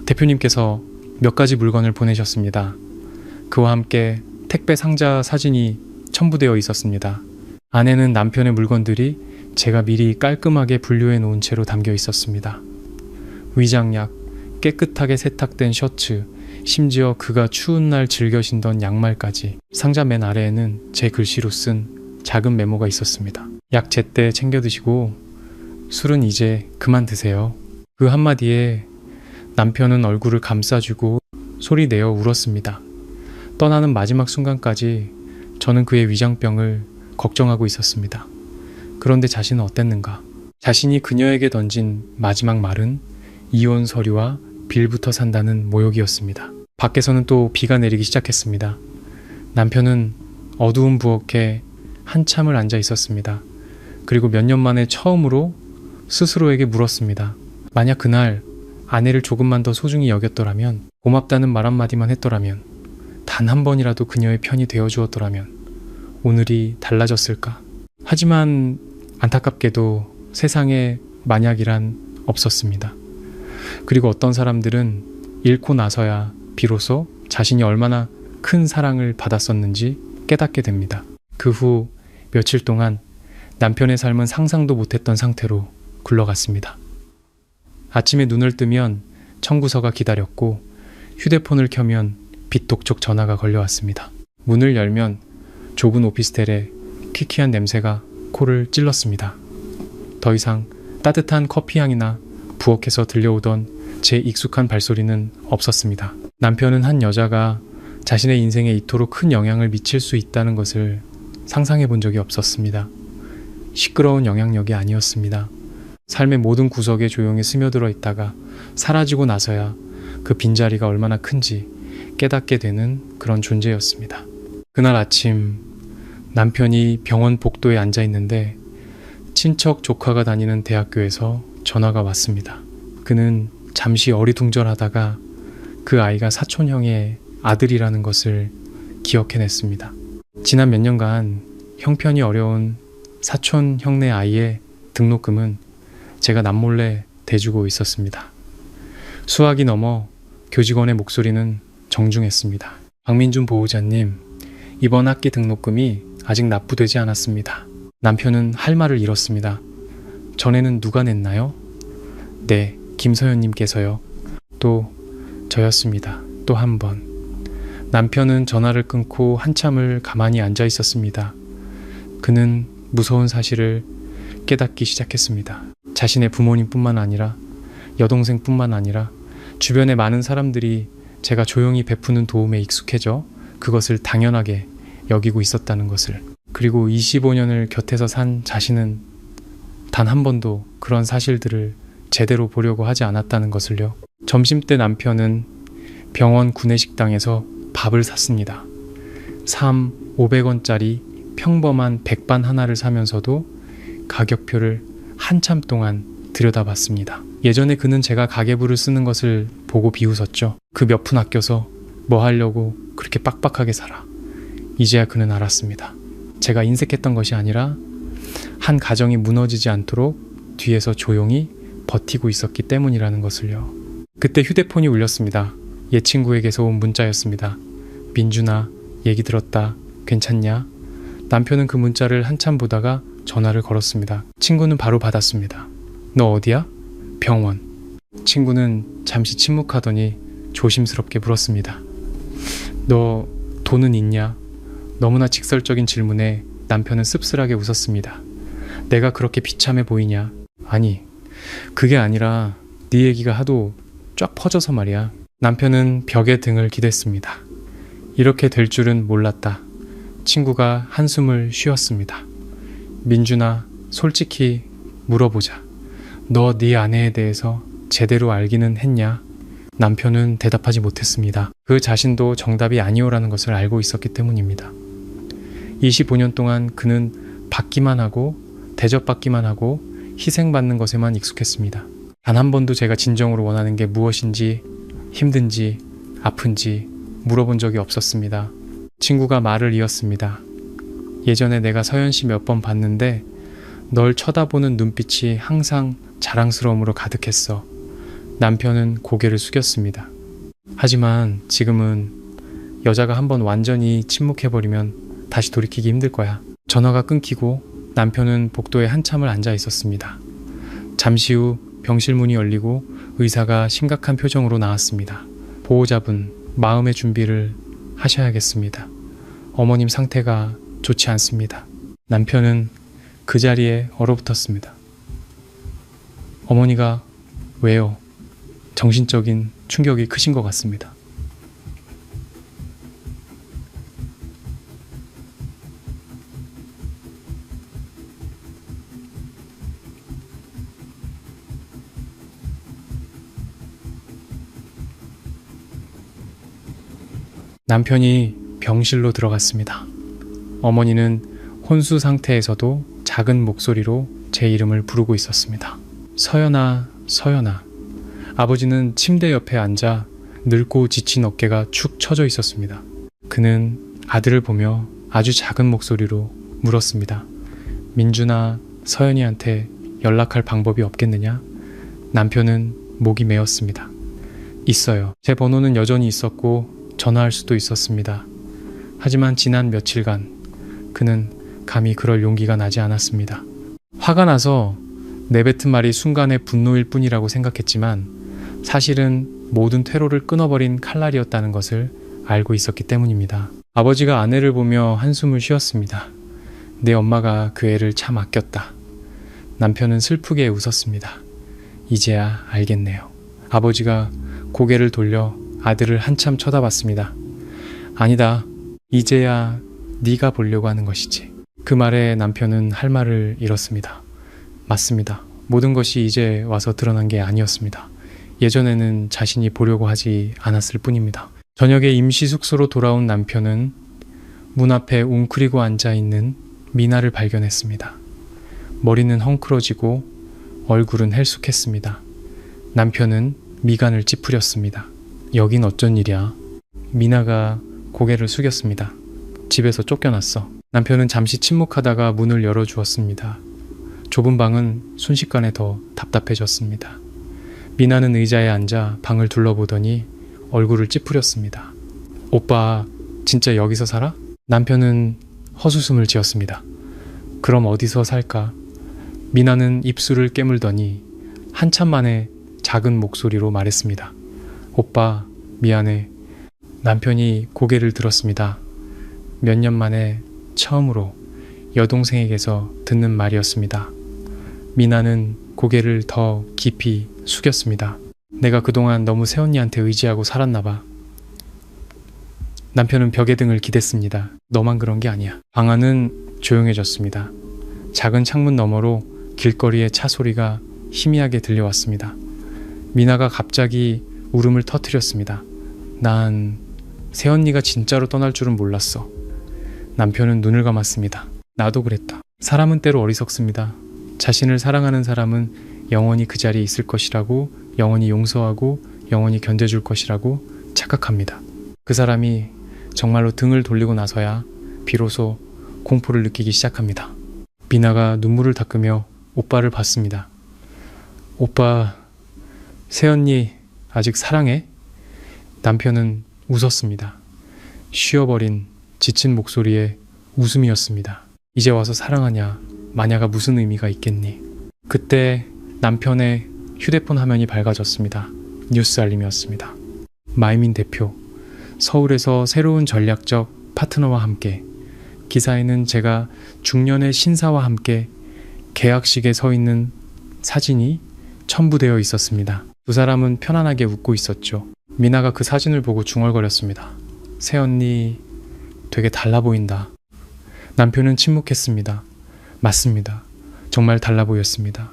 대표님께서 몇 가지 물건을 보내셨습니다. 그와 함께 택배 상자 사진이 첨부되어 있었습니다. 안에는 남편의 물건들이 제가 미리 깔끔하게 분류해 놓은 채로 담겨 있었습니다. 위장약, 깨끗하게 세탁된 셔츠, 심지어 그가 추운 날 즐겨 신던 양말까지. 상자 맨 아래에는 제 글씨로 쓴 작은 메모가 있었습니다. 약 제때 챙겨 드시고 술은 이제 그만 드세요. 그 한마디에 남편은 얼굴을 감싸주고 소리 내어 울었습니다. 떠나는 마지막 순간까지 저는 그의 위장병을 걱정하고 있었습니다. 그런데 자신은 어땠는가? 자신이 그녀에게 던진 마지막 말은 이혼 서류와 빌부터 산다는 모욕이었습니다. 밖에서는 또 비가 내리기 시작했습니다. 남편은 어두운 부엌에 한참을 앉아 있었습니다. 그리고 몇 년 만에 처음으로 스스로에게 물었습니다. 만약 그날 아내를 조금만 더 소중히 여겼더라면, 고맙다는 말 한마디만 했더라면, 단 한 번이라도 그녀의 편이 되어주었더라면 오늘이 달라졌을까? 하지만 안타깝게도 세상에 만약이란 없었습니다. 그리고 어떤 사람들은 잃고 나서야 비로소 자신이 얼마나 큰 사랑을 받았었는지 깨닫게 됩니다. 그 후 며칠 동안 남편의 삶은 상상도 못했던 상태로 굴러갔습니다. 아침에 눈을 뜨면 청구서가 기다렸고 휴대폰을 켜면 빚독촉 전화가 걸려왔습니다. 문을 열면 좁은 오피스텔에 키키한 냄새가 코를 찔렀습니다. 더 이상 따뜻한 커피향이나 부엌에서 들려오던 제 익숙한 발소리는 없었습니다. 남편은 한 여자가 자신의 인생에 이토록 큰 영향을 미칠 수 있다는 것을 상상해 본 적이 없었습니다. 시끄러운 영향력이 아니었습니다. 삶의 모든 구석에 조용히 스며들어 있다가 사라지고 나서야 그 빈자리가 얼마나 큰지 깨닫게 되는 그런 존재였습니다. 그날 아침 남편이 병원 복도에 앉아 있는데 친척 조카가 다니는 대학교에서 전화가 왔습니다. 그는 잠시 어리둥절하다가 그 아이가 사촌형의 아들이라는 것을 기억해냈습니다. 지난 몇 년간 형편이 어려운 사촌 형네 아이의 등록금은 제가 남몰래 대주고 있었습니다. 수학이 넘어 교직원의 목소리는 정중했습니다. 박민준 보호자님, 이번 학기 등록금이 아직 납부되지 않았습니다. 남편은 할 말을 잃었습니다. 전에는 누가 냈나요? 네, 김서연님께서요. 또 저였습니다. 또 한 번. 남편은 전화를 끊고 한참을 가만히 앉아 있었습니다. 그는 무서운 사실을 깨닫기 시작했습니다. 자신의 부모님뿐만 아니라 여동생뿐만 아니라 주변의 많은 사람들이 제가 조용히 베푸는 도움에 익숙해져 그것을 당연하게 여기고 있었다는 것을, 그리고 25년을 곁에서 산 자신은 단 한 번도 그런 사실들을 제대로 보려고 하지 않았다는 것을요. 점심때 남편은 병원 구내식당에서 밥을 샀습니다. 500원짜리 평범한 백반 하나를 사면서도 가격표를 한참 동안 들여다봤습니다. 예전에 그는 제가 가계부를 쓰는 것을 보고 비웃었죠. 그 몇 푼 아껴서 뭐 하려고 그렇게 빡빡하게 살아. 이제야 그는 알았습니다. 제가 인색했던 것이 아니라 한 가정이 무너지지 않도록 뒤에서 조용히 버티고 있었기 때문이라는 것을요. 그때 휴대폰이 울렸습니다. 옛 친구에게서 온 문자였습니다. 민준아, 얘기 들었다. 괜찮냐? 남편은 그 문자를 한참 보다가 전화를 걸었습니다. 친구는 바로 받았습니다. 너 어디야? 병원. 친구는 잠시 침묵하더니 조심스럽게 물었습니다. 너 돈은 있냐? 너무나 직설적인 질문에 남편은 씁쓸하게 웃었습니다. 내가 그렇게 비참해 보이냐? 아니, 그게 아니라 네 얘기가 하도 쫙 퍼져서 말이야. 남편은 벽에 등을 기댔습니다. 이렇게 될 줄은 몰랐다. 친구가 한숨을 쉬었습니다. 민준아, 솔직히 물어보자. 너 네 아내에 대해서 제대로 알기는 했냐? 남편은 대답하지 못했습니다. 그 자신도 정답이 아니오라는 것을 알고 있었기 때문입니다. 25년 동안 그는 받기만 하고 대접받기만 하고 희생받는 것에만 익숙했습니다. 단 한 번도 제가 진정으로 원하는 게 무엇인지, 힘든지, 아픈지 물어본 적이 없었습니다. 친구가 말을 이었습니다. 예전에 내가 서연 씨 몇 번 봤는데 널 쳐다보는 눈빛이 항상 자랑스러움으로 가득했어. 남편은 고개를 숙였습니다. 하지만 지금은 여자가 한번 완전히 침묵해버리면 다시 돌이키기 힘들 거야. 전화가 끊기고 남편은 복도에 한참을 앉아 있었습니다. 잠시 후 병실 문이 열리고 의사가 심각한 표정으로 나왔습니다. 보호자분, 마음의 준비를 하셔야겠습니다. 어머님 상태가 좋지 않습니다. 남편은 그 자리에 얼어붙었습니다. 어머니가 왜요? 정신적인 충격이 크신 것 같습니다. 남편이 병실로 들어갔습니다. 어머니는 혼수 상태에서도 작은 목소리로 제 이름을 부르고 있었습니다. 서연아, 서연아. 아버지는 침대 옆에 앉아 늙고 지친 어깨가 축 처져 있었습니다. 그는 아들을 보며 아주 작은 목소리로 물었습니다. 민준아, 서연이한테 연락할 방법이 없겠느냐? 남편은 목이 메었습니다. 있어요. 제 번호는 여전히 있었고 전화할 수도 있었습니다. 하지만 지난 며칠간 그는 감히 그럴 용기가 나지 않았습니다. 화가 나서 내뱉은 말이 순간의 분노일 뿐이라고 생각했지만 사실은 모든 퇴로를 끊어버린 칼날이었다는 것을 알고 있었기 때문입니다. 아버지가 아내를 보며 한숨을 쉬었습니다. 내 엄마가 그 애를 참 아꼈다. 남편은 슬프게 웃었습니다. 이제야 알겠네요. 아버지가 고개를 돌려 아들을 한참 쳐다봤습니다. 아니다. 이제야 네가 보려고 하는 것이지. 그 말에 남편은 할 말을 잃었습니다. 맞습니다. 모든 것이 이제 와서 드러난 게 아니었습니다. 예전에는 자신이 보려고 하지 않았을 뿐입니다. 저녁에 임시 숙소로 돌아온 남편은 문 앞에 웅크리고 앉아있는 미나를 발견했습니다. 머리는 헝클어지고 얼굴은 헬쑥했습니다. 남편은 미간을 찌푸렸습니다. 여긴 어쩐 일이야? 미나가 고개를 숙였습니다. 집에서 쫓겨났어. 남편은 잠시 침묵하다가 문을 열어주었습니다. 좁은 방은 순식간에 더 답답해졌습니다. 미나는 의자에 앉아 방을 둘러보더니 얼굴을 찌푸렸습니다. 오빠 진짜 여기서 살아? 남편은 헛웃음을 지었습니다. 그럼 어디서 살까? 미나는 입술을 깨물더니 한참 만에 작은 목소리로 말했습니다. 오빠 미안해. 남편이 고개를 들었습니다. 몇 년 만에 처음으로 여동생에게서 듣는 말이었습니다. 미나는 고개를 더 깊이 숙였습니다. 내가 그동안 너무 새언니한테 의지하고 살았나 봐. 남편은 벽에 등을 기댔습니다. 너만 그런 게 아니야. 방 안은 조용해졌습니다. 작은 창문 너머로 길거리의 차 소리가 희미하게 들려왔습니다. 미나가 갑자기 울음을 터뜨렸습니다. 난 새언니가 진짜로 떠날 줄은 몰랐어. 남편은 눈을 감았습니다. 나도 그랬다. 사람은 때로 어리석습니다. 자신을 사랑하는 사람은 영원히 그 자리에 있을 것이라고, 영원히 용서하고 영원히 견뎌줄 것이라고 착각합니다. 그 사람이 정말로 등을 돌리고 나서야 비로소 공포를 느끼기 시작합니다. 미나가 눈물을 닦으며 오빠를 봤습니다. 오빠, 새언니 아직 사랑해? 남편은 웃었습니다. 쉬어버린 지친 목소리에 웃음이었습니다. 이제 와서 사랑하냐, 마냐가 무슨 의미가 있겠니? 그때 남편의 휴대폰 화면이 밝아졌습니다. 뉴스 알림이었습니다. 마이민 대표, 서울에서 새로운 전략적 파트너와 함께. 기사에는 제가 중년의 신사와 함께 계약식에 서 있는 사진이 첨부되어 있었습니다. 두 사람은 편안하게 웃고 있었죠. 미나가 그 사진을 보고 중얼거렸습니다. 새언니 되게 달라 보인다. 남편은 침묵했습니다. 맞습니다. 정말 달라 보였습니다.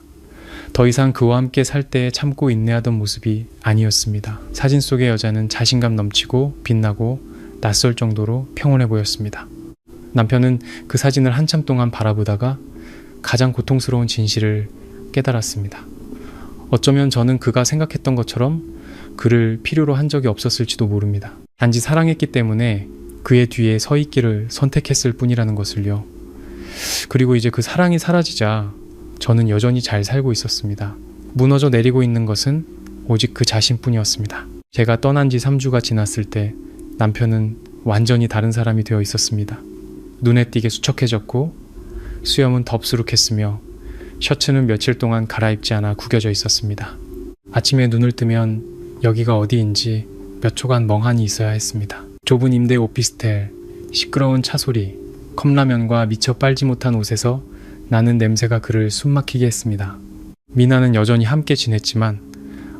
더 이상 그와 함께 살 때 참고 인내하던 모습이 아니었습니다. 사진 속의 여자는 자신감 넘치고 빛나고 낯설 정도로 평온해 보였습니다. 남편은 그 사진을 한참 동안 바라보다가 가장 고통스러운 진실을 깨달았습니다. 어쩌면 저는 그가 생각했던 것처럼 그를 필요로 한 적이 없었을지도 모릅니다. 단지 사랑했기 때문에 그의 뒤에 서 있기를 선택했을 뿐이라는 것을요. 그리고 이제 그 사랑이 사라지자 저는 여전히 잘 살고 있었습니다. 무너져 내리고 있는 것은 오직 그 자신뿐이었습니다. 제가 떠난 지 3주가 지났을 때 남편은 완전히 다른 사람이 되어 있었습니다. 눈에 띄게 수척해졌고 수염은 덥수룩했으며 셔츠는 며칠 동안 갈아입지 않아 구겨져 있었습니다. 아침에 눈을 뜨면 여기가 어디인지 몇 초간 멍하니 있어야 했습니다. 좁은 임대 오피스텔, 시끄러운 차 소리, 컵라면과 미처 빨지 못한 옷에서 나는 냄새가 그를 숨막히게 했습니다. 미나는 여전히 함께 지냈지만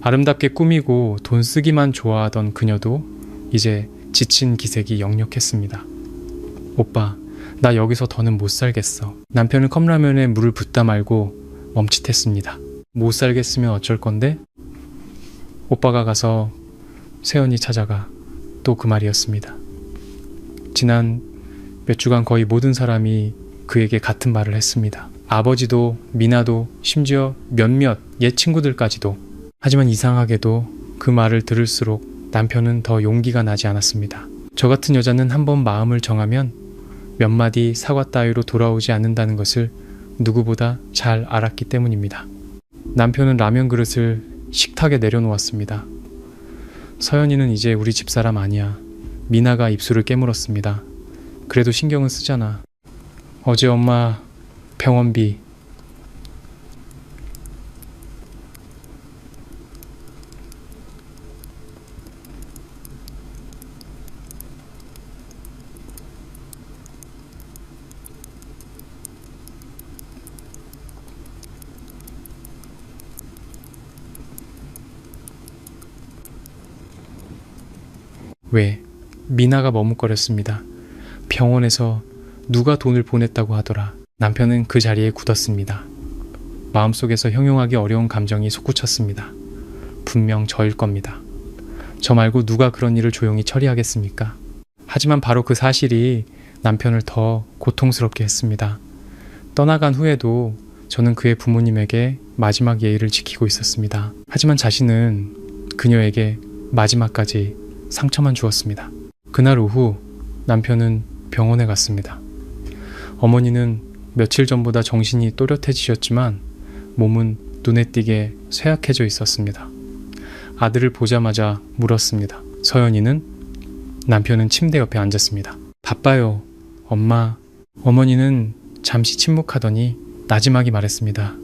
아름답게 꾸미고 돈 쓰기만 좋아하던 그녀도 이제 지친 기색이 역력했습니다. 오빠, 나 여기서 더는 못 살겠어. 남편은 컵라면에 물을 붓다 말고 멈칫했습니다. 못 살겠으면 어쩔 건데? 오빠가 가서 새언니 찾아가. 또 그 말이었습니다. 지난 몇 주간 거의 모든 사람이 그에게 같은 말을 했습니다. 아버지도 미나도 심지어 몇몇 옛 친구들까지도. 하지만 이상하게도 그 말을 들을수록 남편은 더 용기가 나지 않았습니다. 저 같은 여자는 한번 마음을 정하면 몇 마디 사과 따위로 돌아오지 않는다는 것을 누구보다 잘 알았기 때문입니다. 남편은 라면 그릇을 식탁에 내려놓았습니다. 서연이는 이제 우리 집사람 아니야. 미나가 입술을 깨물었습니다. 그래도 신경은 쓰잖아. 어제 엄마 병원비. 왜? 미나가 머뭇거렸습니다. 병원에서 누가 돈을 보냈다고 하더라. 남편은 그 자리에 굳었습니다. 마음속에서 형용하기 어려운 감정이 솟구쳤습니다. 분명 저일 겁니다. 저 말고 누가 그런 일을 조용히 처리하겠습니까? 하지만 바로 그 사실이 남편을 더 고통스럽게 했습니다. 떠나간 후에도 저는 그의 부모님에게 마지막 예의를 지키고 있었습니다. 하지만 자신은 그녀에게 마지막까지 상처만 주었습니다. 그날 오후 남편은 병원에 갔습니다. 어머니는 며칠 전보다 정신이 또렷해지셨지만 몸은 눈에 띄게 쇠약해져 있었습니다. 아들을 보자마자 물었습니다. 서연이는? 남편은 침대 옆에 앉았습니다. 바빠요, 엄마. 어머니는 잠시 침묵하더니 나지막이 말했습니다.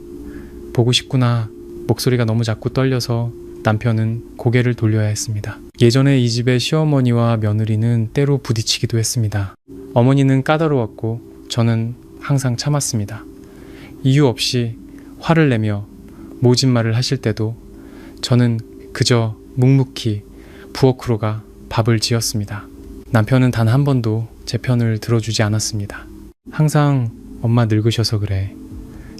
보고 싶구나. 목소리가 너무 작고 떨려서 남편은 고개를 돌려야 했습니다. 예전에 이 집의 시어머니와 며느리는 때로 부딪히기도 했습니다. 어머니는 까다로웠고 저는 항상 참았습니다. 이유 없이 화를 내며 모진 말을 하실 때도 저는 그저 묵묵히 부엌으로 가 밥을 지었습니다. 남편은 단 한 번도 제 편을 들어주지 않았습니다. 항상 엄마 늙으셔서 그래.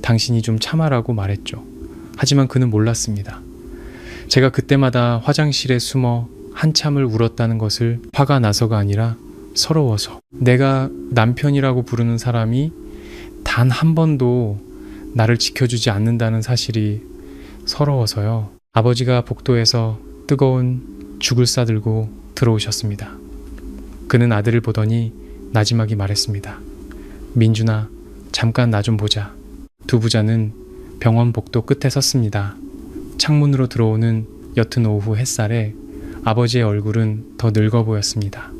당신이 좀 참아라고 말했죠. 하지만 그는 몰랐습니다. 제가 그때마다 화장실에 숨어 한참을 울었다는 것을 화가 나서가 아니라 서러워서. 내가 남편이라고 부르는 사람이 단 한 번도 나를 지켜주지 않는다는 사실이 서러워서요. 아버지가 복도에서 뜨거운 죽을 싸들고 들어오셨습니다. 그는 아들을 보더니 나지막이 말했습니다. 민준아, 잠깐 나 좀 보자. 두 부자는 병원 복도 끝에 섰습니다. 창문으로 들어오는 옅은 오후 햇살에 아버지의 얼굴은 더 늙어 보였습니다.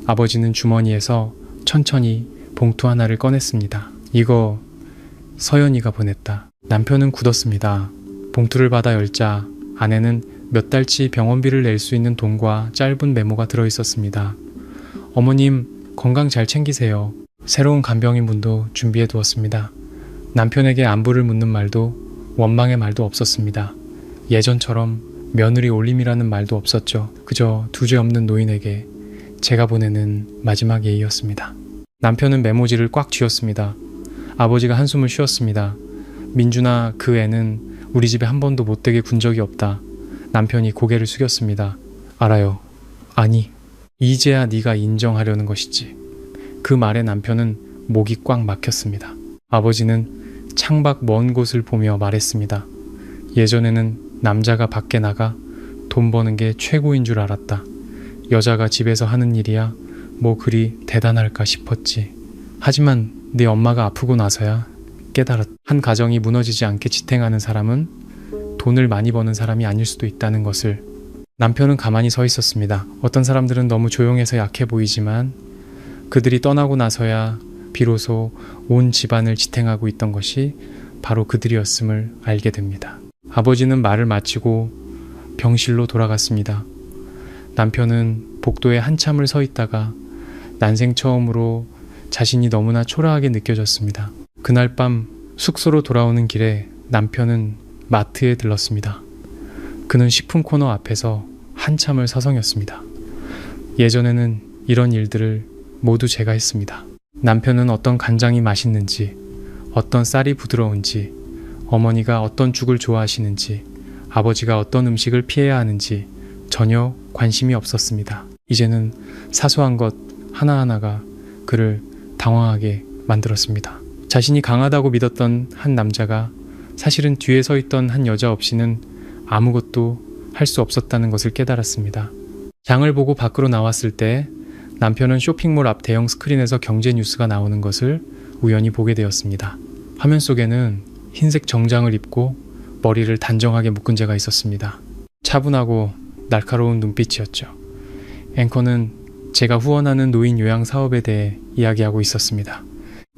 아버지는 주머니에서 천천히 봉투 하나를 꺼냈습니다. 이거 서연이가 보냈다. 남편은 굳었습니다. 봉투를 받아 열자 안에는 몇 달치 병원비를 낼 수 있는 돈과 짧은 메모가 들어있었습니다. 어머님, 건강 잘 챙기세요. 새로운 간병인분도 준비해 두었습니다. 남편에게 안부를 묻는 말도 원망의 말도 없었습니다. 예전처럼 며느리 올림이라는 말도 없었죠. 그저 두죄 없는 노인에게 제가 보내는 마지막 예의였습니다. 남편은 메모지를 꽉 쥐었습니다. 아버지가 한숨을 쉬었습니다. 민준아, 그 애는 우리 집에 한 번도 못되게 군 적이 없다. 남편이 고개를 숙였습니다. 알아요. 아니, 이제야 네가 인정하려는 것이지. 그 말에 남편은 목이 꽉 막혔습니다. 아버지는 창밖 먼 곳을 보며 말했습니다. 예전에는 남자가 밖에 나가 돈 버는 게 최고인 줄 알았다. 여자가 집에서 하는 일이야 뭐 그리 대단할까 싶었지. 하지만 네 엄마가 아프고 나서야 깨달았다. 한 가정이 무너지지 않게 지탱하는 사람은 돈을 많이 버는 사람이 아닐 수도 있다는 것을. 남편은 가만히 서 있었습니다. 어떤 사람들은 너무 조용해서 약해 보이지만 그들이 떠나고 나서야 비로소 온 집안을 지탱하고 있던 것이 바로 그들이었음을 알게 됩니다. 아버지는 말을 마치고 병실로 돌아갔습니다. 남편은 복도에 한참을 서 있다가 난생 처음으로 자신이 너무나 초라하게 느껴졌습니다. 그날 밤 숙소로 돌아오는 길에 남편은 마트에 들렀습니다. 그는 식품 코너 앞에서 한참을 서성였습니다. 예전에는 이런 일들을 모두 제가 했습니다. 남편은 어떤 간장이 맛있는지, 어떤 쌀이 부드러운지, 어머니가 어떤 죽을 좋아하시는지, 아버지가 어떤 음식을 피해야 하는지 전혀 관심이 없었습니다. 이제는 사소한 것 하나하나가 그를 당황하게 만들었습니다. 자신이 강하다고 믿었던 한 남자가 사실은 뒤에 서 있던 한 여자 없이는 아무것도 할 수 없었다는 것을 깨달았습니다. 장을 보고 밖으로 나왔을 때 남편은 쇼핑몰 앞 대형 스크린에서 경제 뉴스가 나오는 것을 우연히 보게 되었습니다. 화면 속에는 흰색 정장을 입고 머리를 단정하게 묶은 자가 있었습니다. 차분하고 날카로운 눈빛이었죠. 앵커는 제가 후원하는 노인 요양 사업에 대해 이야기하고 있었습니다.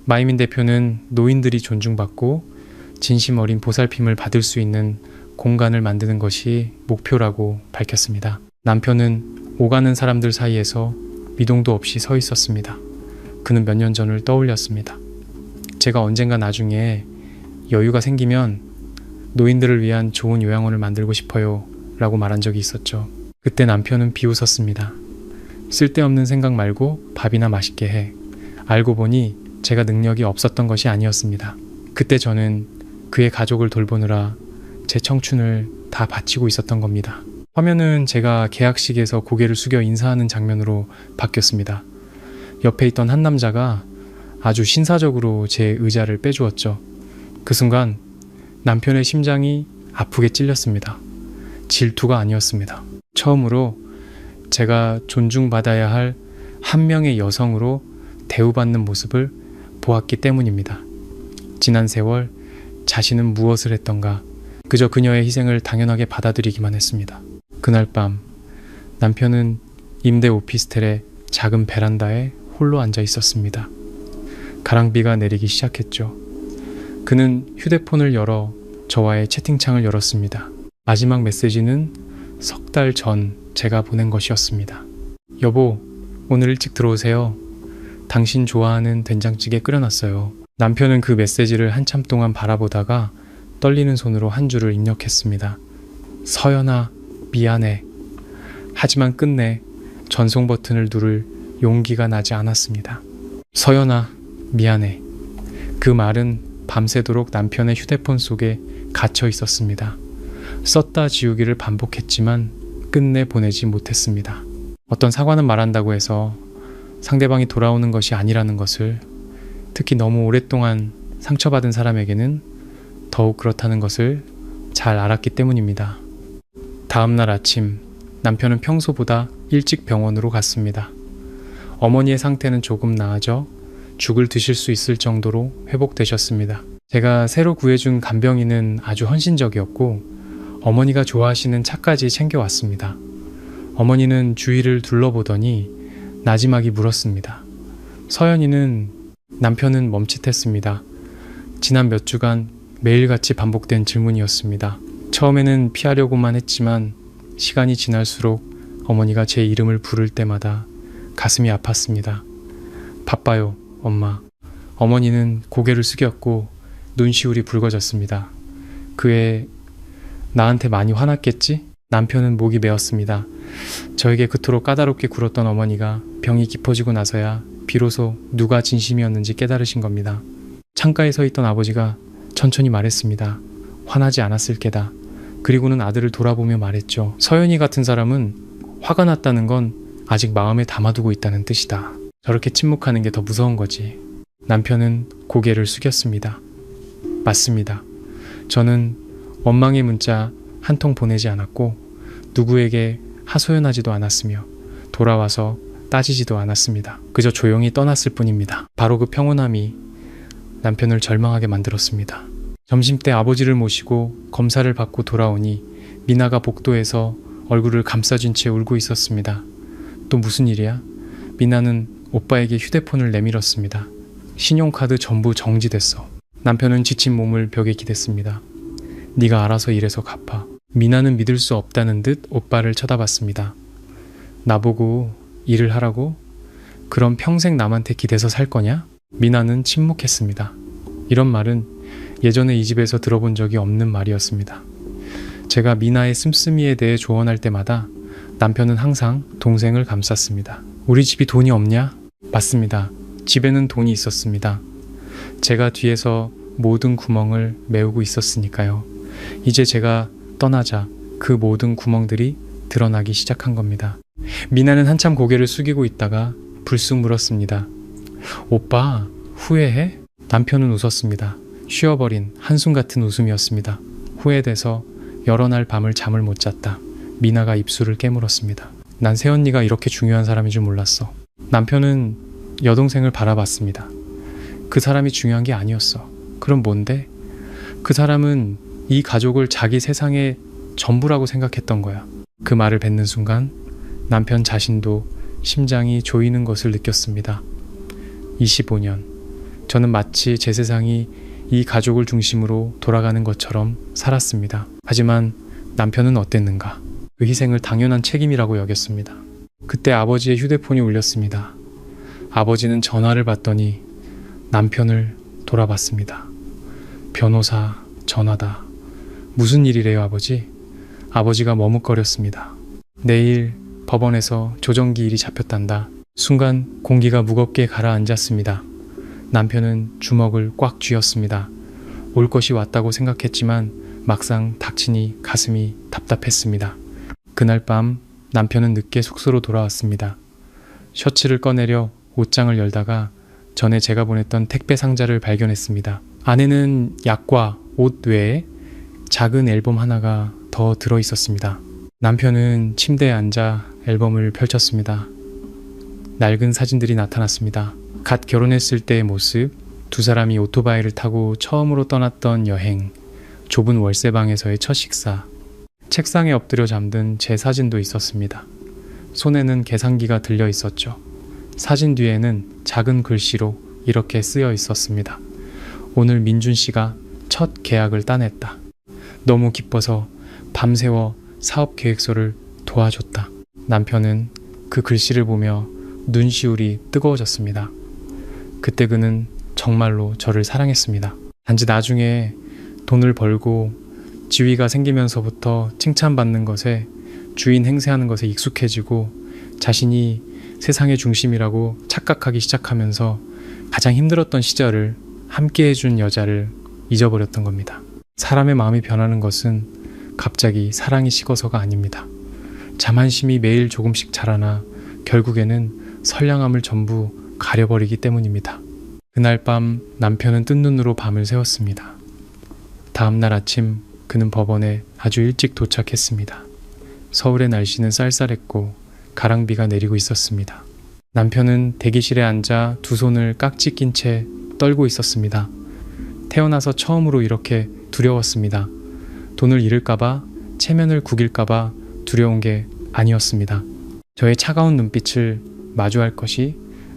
마이민 대표는 노인들이 존중받고 진심 어린 보살핌을 받을 수 있는 공간을 만드는 것이 목표라고 밝혔습니다. 남편은 오가는 사람들 사이에서 미동도 없이 서 있었습니다. 그는 몇 년 전을 떠올렸습니다. 제가 언젠가 나중에 여유가 생기면 노인들을 위한 좋은 요양원을 만들고 싶어요 라고 말한 적이 있었죠. 그때 남편은 비웃었습니다. 쓸데없는 생각 말고 밥이나 맛있게 해. 알고 보니 제가 능력이 없었던 것이 아니었습니다. 그때 저는 그의 가족을 돌보느라 제 청춘을 다 바치고 있었던 겁니다. 화면은 제가 계약식에서 고개를 숙여 인사하는 장면으로 바뀌었습니다. 옆에 있던 한 남자가 아주 신사적으로 제 의자를 빼주었죠. 그 순간 남편의 심장이 아프게 찔렸습니다. 질투가 아니었습니다. 처음으로 제가 존중받아야 할 한 명의 여성으로 대우받는 모습을 보았기 때문입니다. 지난 세월 자신은 무엇을 했던가 그저 그녀의 희생을 당연하게 받아들이기만 했습니다. 그날 밤 남편은 임대 오피스텔의 작은 베란다에 홀로 앉아 있었습니다. 가랑비가 내리기 시작했죠. 그는 휴대폰을 열어 저와의 채팅창을 열었습니다. 마지막 메시지는 석 달 전 제가 보낸 것이었습니다. 여보, 오늘 일찍 들어오세요. 당신 좋아하는 된장찌개 끓여놨어요. 남편은 그 메시지를 한참 동안 바라보다가 떨리는 손으로 한 줄을 입력했습니다. 서연아, 미안해. 하지만 끝내 전송 버튼을 누를 용기가 나지 않았습니다. 서연아, 미안해. 그 말은 밤새도록 남편의 휴대폰 속에 갇혀 있었습니다. 썼다 지우기를 반복했지만 끝내 보내지 못했습니다. 어떤 사과는 말한다고 해서 상대방이 돌아오는 것이 아니라는 것을, 특히 너무 오랫동안 상처받은 사람에게는 더욱 그렇다는 것을 잘 알았기 때문입니다. 다음 날 아침 남편은 평소보다 일찍 병원으로 갔습니다. 어머니의 상태는 조금 나아져 죽을 드실 수 있을 정도로 회복되셨습니다. 제가 새로 구해준 간병인은 아주 헌신적이었고 어머니가 좋아하시는 차까지 챙겨왔습니다. 어머니는 주위를 둘러보더니 나지막이 물었습니다. 서연이는 남편은 멈칫했습니다. 지난 몇 주간 매일같이 반복된 질문이었습니다. 처음에는 피하려고만 했지만 시간이 지날수록 어머니가 제 이름을 부를 때마다 가슴이 아팠습니다. 바빠요, 엄마. 어머니는 고개를 숙였고 눈시울이 붉어졌습니다. 그애 나한테 많이 화났겠지? 남편은 목이 메었습니다. 저에게 그토록 까다롭게 굴었던 어머니가 병이 깊어지고 나서야 비로소 누가 진심이었는지 깨달으신 겁니다. 창가에 서 있던 아버지가 천천히 말했습니다. 화나지 않았을 게다. 그리고는 아들을 돌아보며 말했죠. 서연이 같은 사람은 화가 났다는 건 아직 마음에 담아두고 있다는 뜻이다. 저렇게 침묵하는 게 더 무서운 거지. 남편은 고개를 숙였습니다. 맞습니다. 저는 원망의 문자 한 통 보내지 않았고 누구에게 하소연하지도 않았으며 돌아와서 따지지도 않았습니다. 그저 조용히 떠났을 뿐입니다. 바로 그 평온함이 남편을 절망하게 만들었습니다. 점심때 아버지를 모시고 검사를 받고 돌아오니 미나가 복도에서 얼굴을 감싸준 채 울고 있었습니다. 또 무슨 일이야? 미나는 오빠에게 휴대폰을 내밀었습니다. 신용카드 전부 정지됐어. 남편은 지친 몸을 벽에 기댔습니다. 네가 알아서 일해서 갚아. 미나는 믿을 수 없다는 듯 오빠를 쳐다봤습니다. 나보고 일을 하라고? 그럼 평생 남한테 기대서 살 거냐? 미나는 침묵했습니다. 이런 말은 예전에 이 집에서 들어본 적이 없는 말이었습니다. 제가 미나의 씀씀이에 대해 조언할 때마다 남편은 항상 동생을 감쌌습니다. 우리 집이 돈이 없냐? 맞습니다. 집에는 돈이 있었습니다. 제가 뒤에서 모든 구멍을 메우고 있었으니까요. 이제 제가 떠나자 그 모든 구멍들이 드러나기 시작한 겁니다. 미나는 한참 고개를 숙이고 있다가 불쑥 물었습니다. 오빠, 후회해? 남편은 웃었습니다. 쉬어버린 한숨 같은 웃음이었습니다. 후회돼서 여러 날 밤을 잠을 못 잤다. 미나가 입술을 깨물었습니다. 난 새언니가 이렇게 중요한 사람인 줄 몰랐어. 남편은 여동생을 바라봤습니다. 그 사람이 중요한 게 아니었어. 그럼 뭔데? 그 사람은 이 가족을 자기 세상의 전부라고 생각했던 거야. 그 말을 뱉는 순간 남편 자신도 심장이 조이는 것을 느꼈습니다. 25년. 저는 마치 제 세상이 이 가족을 중심으로 돌아가는 것처럼 살았습니다. 하지만 남편은 어땠는가? 그 희생을 당연한 책임이라고 여겼습니다. 그때 아버지의 휴대폰이 울렸습니다. 아버지는 전화를 받더니 남편을 돌아봤습니다. 변호사 전화다. 무슨 일이래요, 아버지? 아버지가 머뭇거렸습니다. 내일 법원에서 조정기 일이 잡혔단다. 순간 공기가 무겁게 가라앉았습니다. 남편은 주먹을 꽉 쥐었습니다. 올 것이 왔다고 생각했지만 막상 닥치니 가슴이 답답했습니다. 그날 밤 남편은 늦게 숙소로 돌아왔습니다. 셔츠를 꺼내려 옷장을 열다가 전에 제가 보냈던 택배 상자를 발견했습니다. 안에는 약과 옷 외에 작은 앨범 하나가 더 들어있었습니다. 남편은 침대에 앉아 앨범을 펼쳤습니다. 낡은 사진들이 나타났습니다. 갓 결혼했을 때의 모습, 두 사람이 오토바이를 타고 처음으로 떠났던 여행, 좁은 월세방에서의 첫 식사, 책상에 엎드려 잠든 제 사진도 있었습니다. 손에는 계산기가 들려 있었죠. 사진 뒤에는 작은 글씨로 이렇게 쓰여 있었습니다. 오늘 민준 씨가 첫 계약을 따냈다. 너무 기뻐서 밤새워 사업 계획서를 도와줬다. 남편은 그 글씨를 보며 눈시울이 뜨거워졌습니다. 그때 그는 정말로 저를 사랑했습니다. 단지 나중에 돈을 벌고 지위가 생기면서부터 칭찬받는 것에, 주인 행세하는 것에 익숙해지고 자신이 세상의 중심이라고 착각하기 시작하면서 가장 힘들었던 시절을 함께 해준 여자를 잊어버렸던 겁니다. 사람의 마음이 변하는 것은 갑자기 사랑이 식어서가 아닙니다. 자만심이 매일 조금씩 자라나 결국에는 선량함을 전부 가려버리기 때문입니다. 그날 밤 남편은 뜬 눈으로 밤을 새웠습니다. 다음날 아침 그는 법원에 아주 일찍 도착했습니다. 서울의 날씨는 쌀쌀했고 가랑비가 내리고 있었습니다. 남편은 대기실에 앉아 두 손을 깍지 낀 채 떨고 있었습니다. 태어나서 처음으로 이렇게 두려웠습니다. 돈을 잃을까봐, 체면을 구길까봐 두려운 게 아니었습니다. 저의 차가운 눈빛을 마주할 것이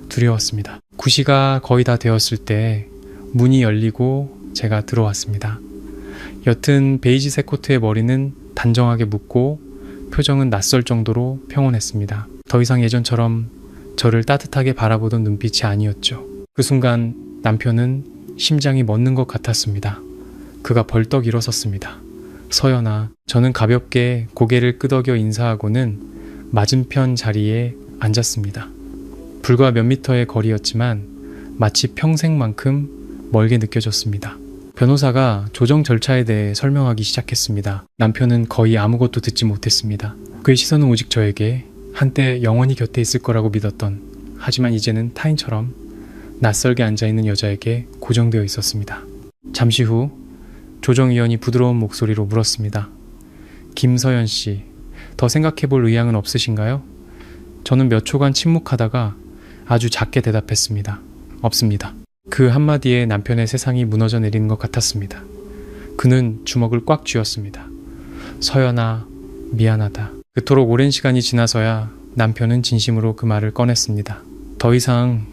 두려웠습니다. 9시가 거의 다 되었을 때 문이 열리고 제가 들어왔습니다. 옅은 베이지색 코트의 머리는 단정하게 묶고 표정은 낯설 정도로 평온했습니다. 더 이상 예전처럼 저를 따뜻하게 바라보던 눈빛이 아니었죠. 그 순간 남편은 심장이 멎는 것 같았습니다. 그가 벌떡 일어섰습니다. 서연아. 저는 가볍게 고개를 끄덕여 인사하고는 맞은편 자리에 앉았습니다. 불과 몇 미터의 거리였지만 마치 평생만큼 멀게 느껴졌습니다. 변호사가 조정 절차에 대해 설명하기 시작했습니다. 남편은 거의 아무것도 듣지 못했습니다. 그의 시선은 오직 저에게, 한때 영원히 곁에 있을 거라고 믿었던, 하지만 이제는 타인처럼 낯설게 앉아있는 여자에게 고정되어 있었습니다. 잠시 후 조정위원이 부드러운 목소리로 물었습니다. 김서연 씨, 더 생각해볼 의향은 없으신가요? 저는 몇 초간 침묵하다가 아주 작게 대답했습니다. 없습니다. 그 한마디에 남편의 세상이 무너져 내리는 것 같았습니다. 그는 주먹을 꽉 쥐었습니다. 서연아, 미안하다. 그토록 오랜 시간이 지나서야 남편은 진심으로 그 말을 꺼냈습니다. 더 이상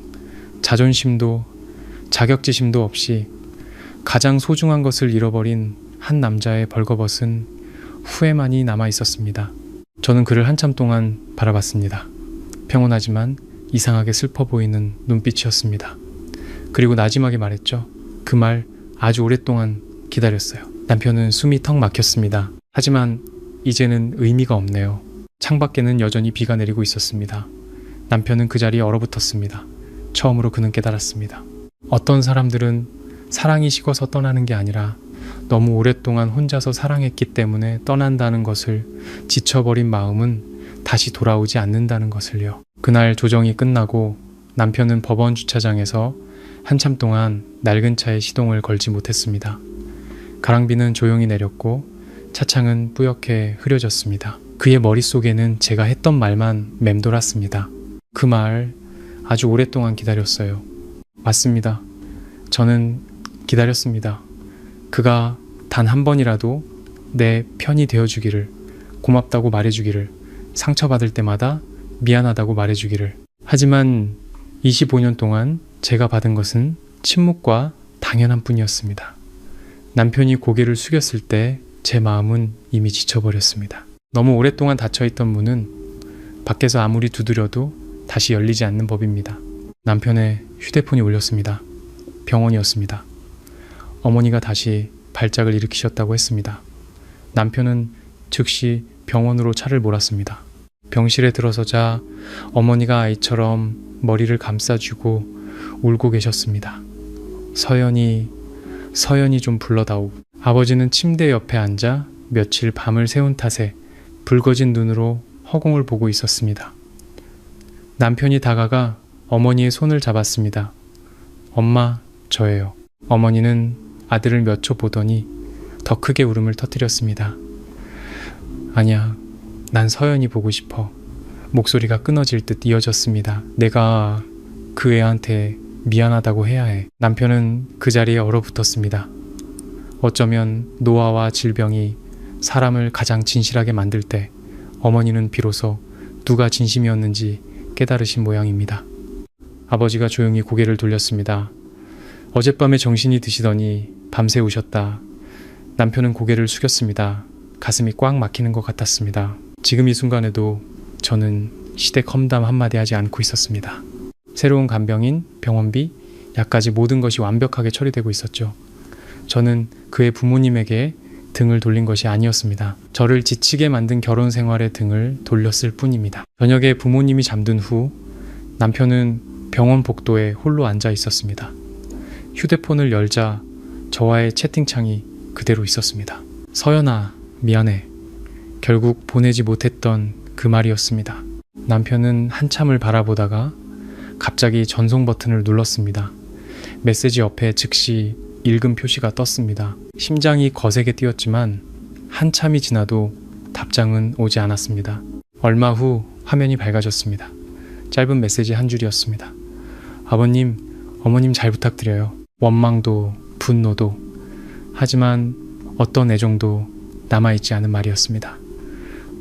자존심도 자격지심도 없이 가장 소중한 것을 잃어버린 한 남자의 벌거벗은 후회만이 남아 있었습니다. 저는 그를 한참 동안 바라봤습니다. 평온하지만 이상하게 슬퍼 보이는 눈빛이었습니다. 그리고 나지막에 말했죠. 그 말 아주 오랫동안 기다렸어요. 남편은 숨이 턱 막혔습니다. 하지만 이제는 의미가 없네요. 창밖에는 여전히 비가 내리고 있었습니다. 남편은 그 자리에 얼어붙었습니다. 처음으로 그는 깨달았습니다. 어떤 사람들은 사랑이 식어서 떠나는 게 아니라 너무 오랫동안 혼자서 사랑했기 때문에 떠난다는 것을 지쳐버린 마음은 다시 돌아오지 않는다는 것을요. 그날 조정이 끝나고 남편은 법원 주차장에서 한참 동안 낡은 차에 시동을 걸지 못했습니다. 가랑비는 조용히 내렸고 차창은 뿌옇게 흐려졌습니다. 그의 머릿속에는 제가 했던 말만 맴돌았습니다. 그 말 아주 오랫동안 기다렸어요. 맞습니다. 저는 기다렸습니다. 그가 단 한 번이라도 내 편이 되어주기를, 고맙다고 말해주기를, 상처받을 때마다 미안하다고 말해주기를. 하지만 25년 동안 제가 받은 것은 침묵과 당연한 뿐이었습니다. 남편이 고개를 숙였을 때 제 마음은 이미 지쳐버렸습니다. 너무 오랫동안 닫혀있던 문은 밖에서 아무리 두드려도 다시 열리지 않는 법입니다. 남편의 휴대폰이 울렸습니다. 병원이었습니다. 어머니가 다시 발작을 일으키셨다고 했습니다. 남편은 즉시 병원으로 차를 몰았습니다. 병실에 들어서자 어머니가 아이처럼 머리를 감싸주고 울고 계셨습니다. 서연이 좀 불러다오. 아버지는 침대 옆에 앉아 며칠 밤을 새운 탓에 붉어진 눈으로 허공을 보고 있었습니다. 남편이 다가가 어머니의 손을 잡았습니다. 엄마, 저예요. 어머니는 아들을 몇 초 보더니 더 크게 울음을 터뜨렸습니다. 아니야, 난 서연이 보고 싶어. 목소리가 끊어질 듯 이어졌습니다. 내가 그 애한테 미안하다고 해야 해. 남편은 그 자리에 얼어붙었습니다. 어쩌면 노화와 질병이 사람을 가장 진실하게 만들 때 어머니는 비로소 누가 진심이었는지 깨달으신 모양입니다. 아버지가 조용히 고개를 돌렸습니다. 어젯밤에 정신이 드시더니 밤새 우셨다. 남편은 고개를 숙였습니다. 가슴이 꽉 막히는 것 같았습니다. 지금 이 순간에도 저는 시댁 험담 한마디 하지 않고 있었습니다. 새로운 간병인, 병원비, 약까지 모든 것이 완벽하게 처리되고 있었죠. 저는 그의 부모님에게 등을 돌린 것이 아니었습니다. 저를 지치게 만든 결혼 생활에 등을 돌렸을 뿐입니다. 저녁에 부모님이 잠든 후 남편은 병원 복도에 홀로 앉아 있었습니다. 휴대폰을 열자 저와의 채팅창이 그대로 있었습니다. 서연아, 미안해. 결국 보내지 못했던 그 말이었습니다. 남편은 한참을 바라보다가 갑자기 전송 버튼을 눌렀습니다. 메시지 옆에 즉시 읽음 표시가 떴습니다. 심장이 거세게 뛰었지만 한참이 지나도 답장은 오지 않았습니다. 얼마 후 화면이 밝아졌습니다. 짧은 메시지 한 줄이었습니다. 아버님, 어머님 잘 부탁드려요. 원망도 분노도 하지만 어떤 애정도 남아있지 않은 말이었습니다.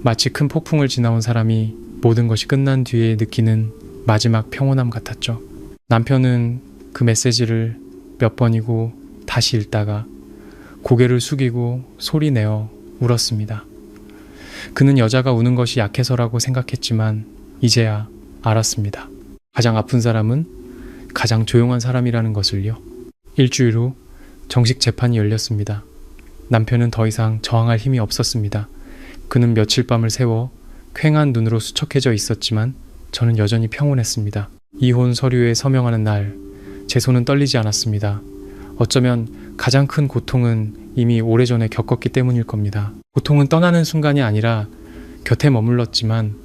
마치 큰 폭풍을 지나온 사람이 모든 것이 끝난 뒤에 느끼는 마지막 평온함 같았죠. 남편은 그 메시지를 몇 번이고 다시 읽다가 고개를 숙이고 소리내어 울었습니다. 그는 여자가 우는 것이 약해서라고 생각했지만 이제야 알았습니다. 가장 아픈 사람은 가장 조용한 사람이라는 것을요. 일주일 후 정식 재판이 열렸습니다. 남편은 더 이상 저항할 힘이 없었습니다. 그는 며칠 밤을 새워 퀭한 눈으로 수척해져 있었지만 저는 여전히 평온했습니다. 이혼 서류에 서명하는 날, 제 손은 떨리지 않았습니다. 어쩌면 가장 큰 고통은 이미 오래전에 겪었기 때문일 겁니다. 고통은 떠나는 순간이 아니라 곁에 머물렀지만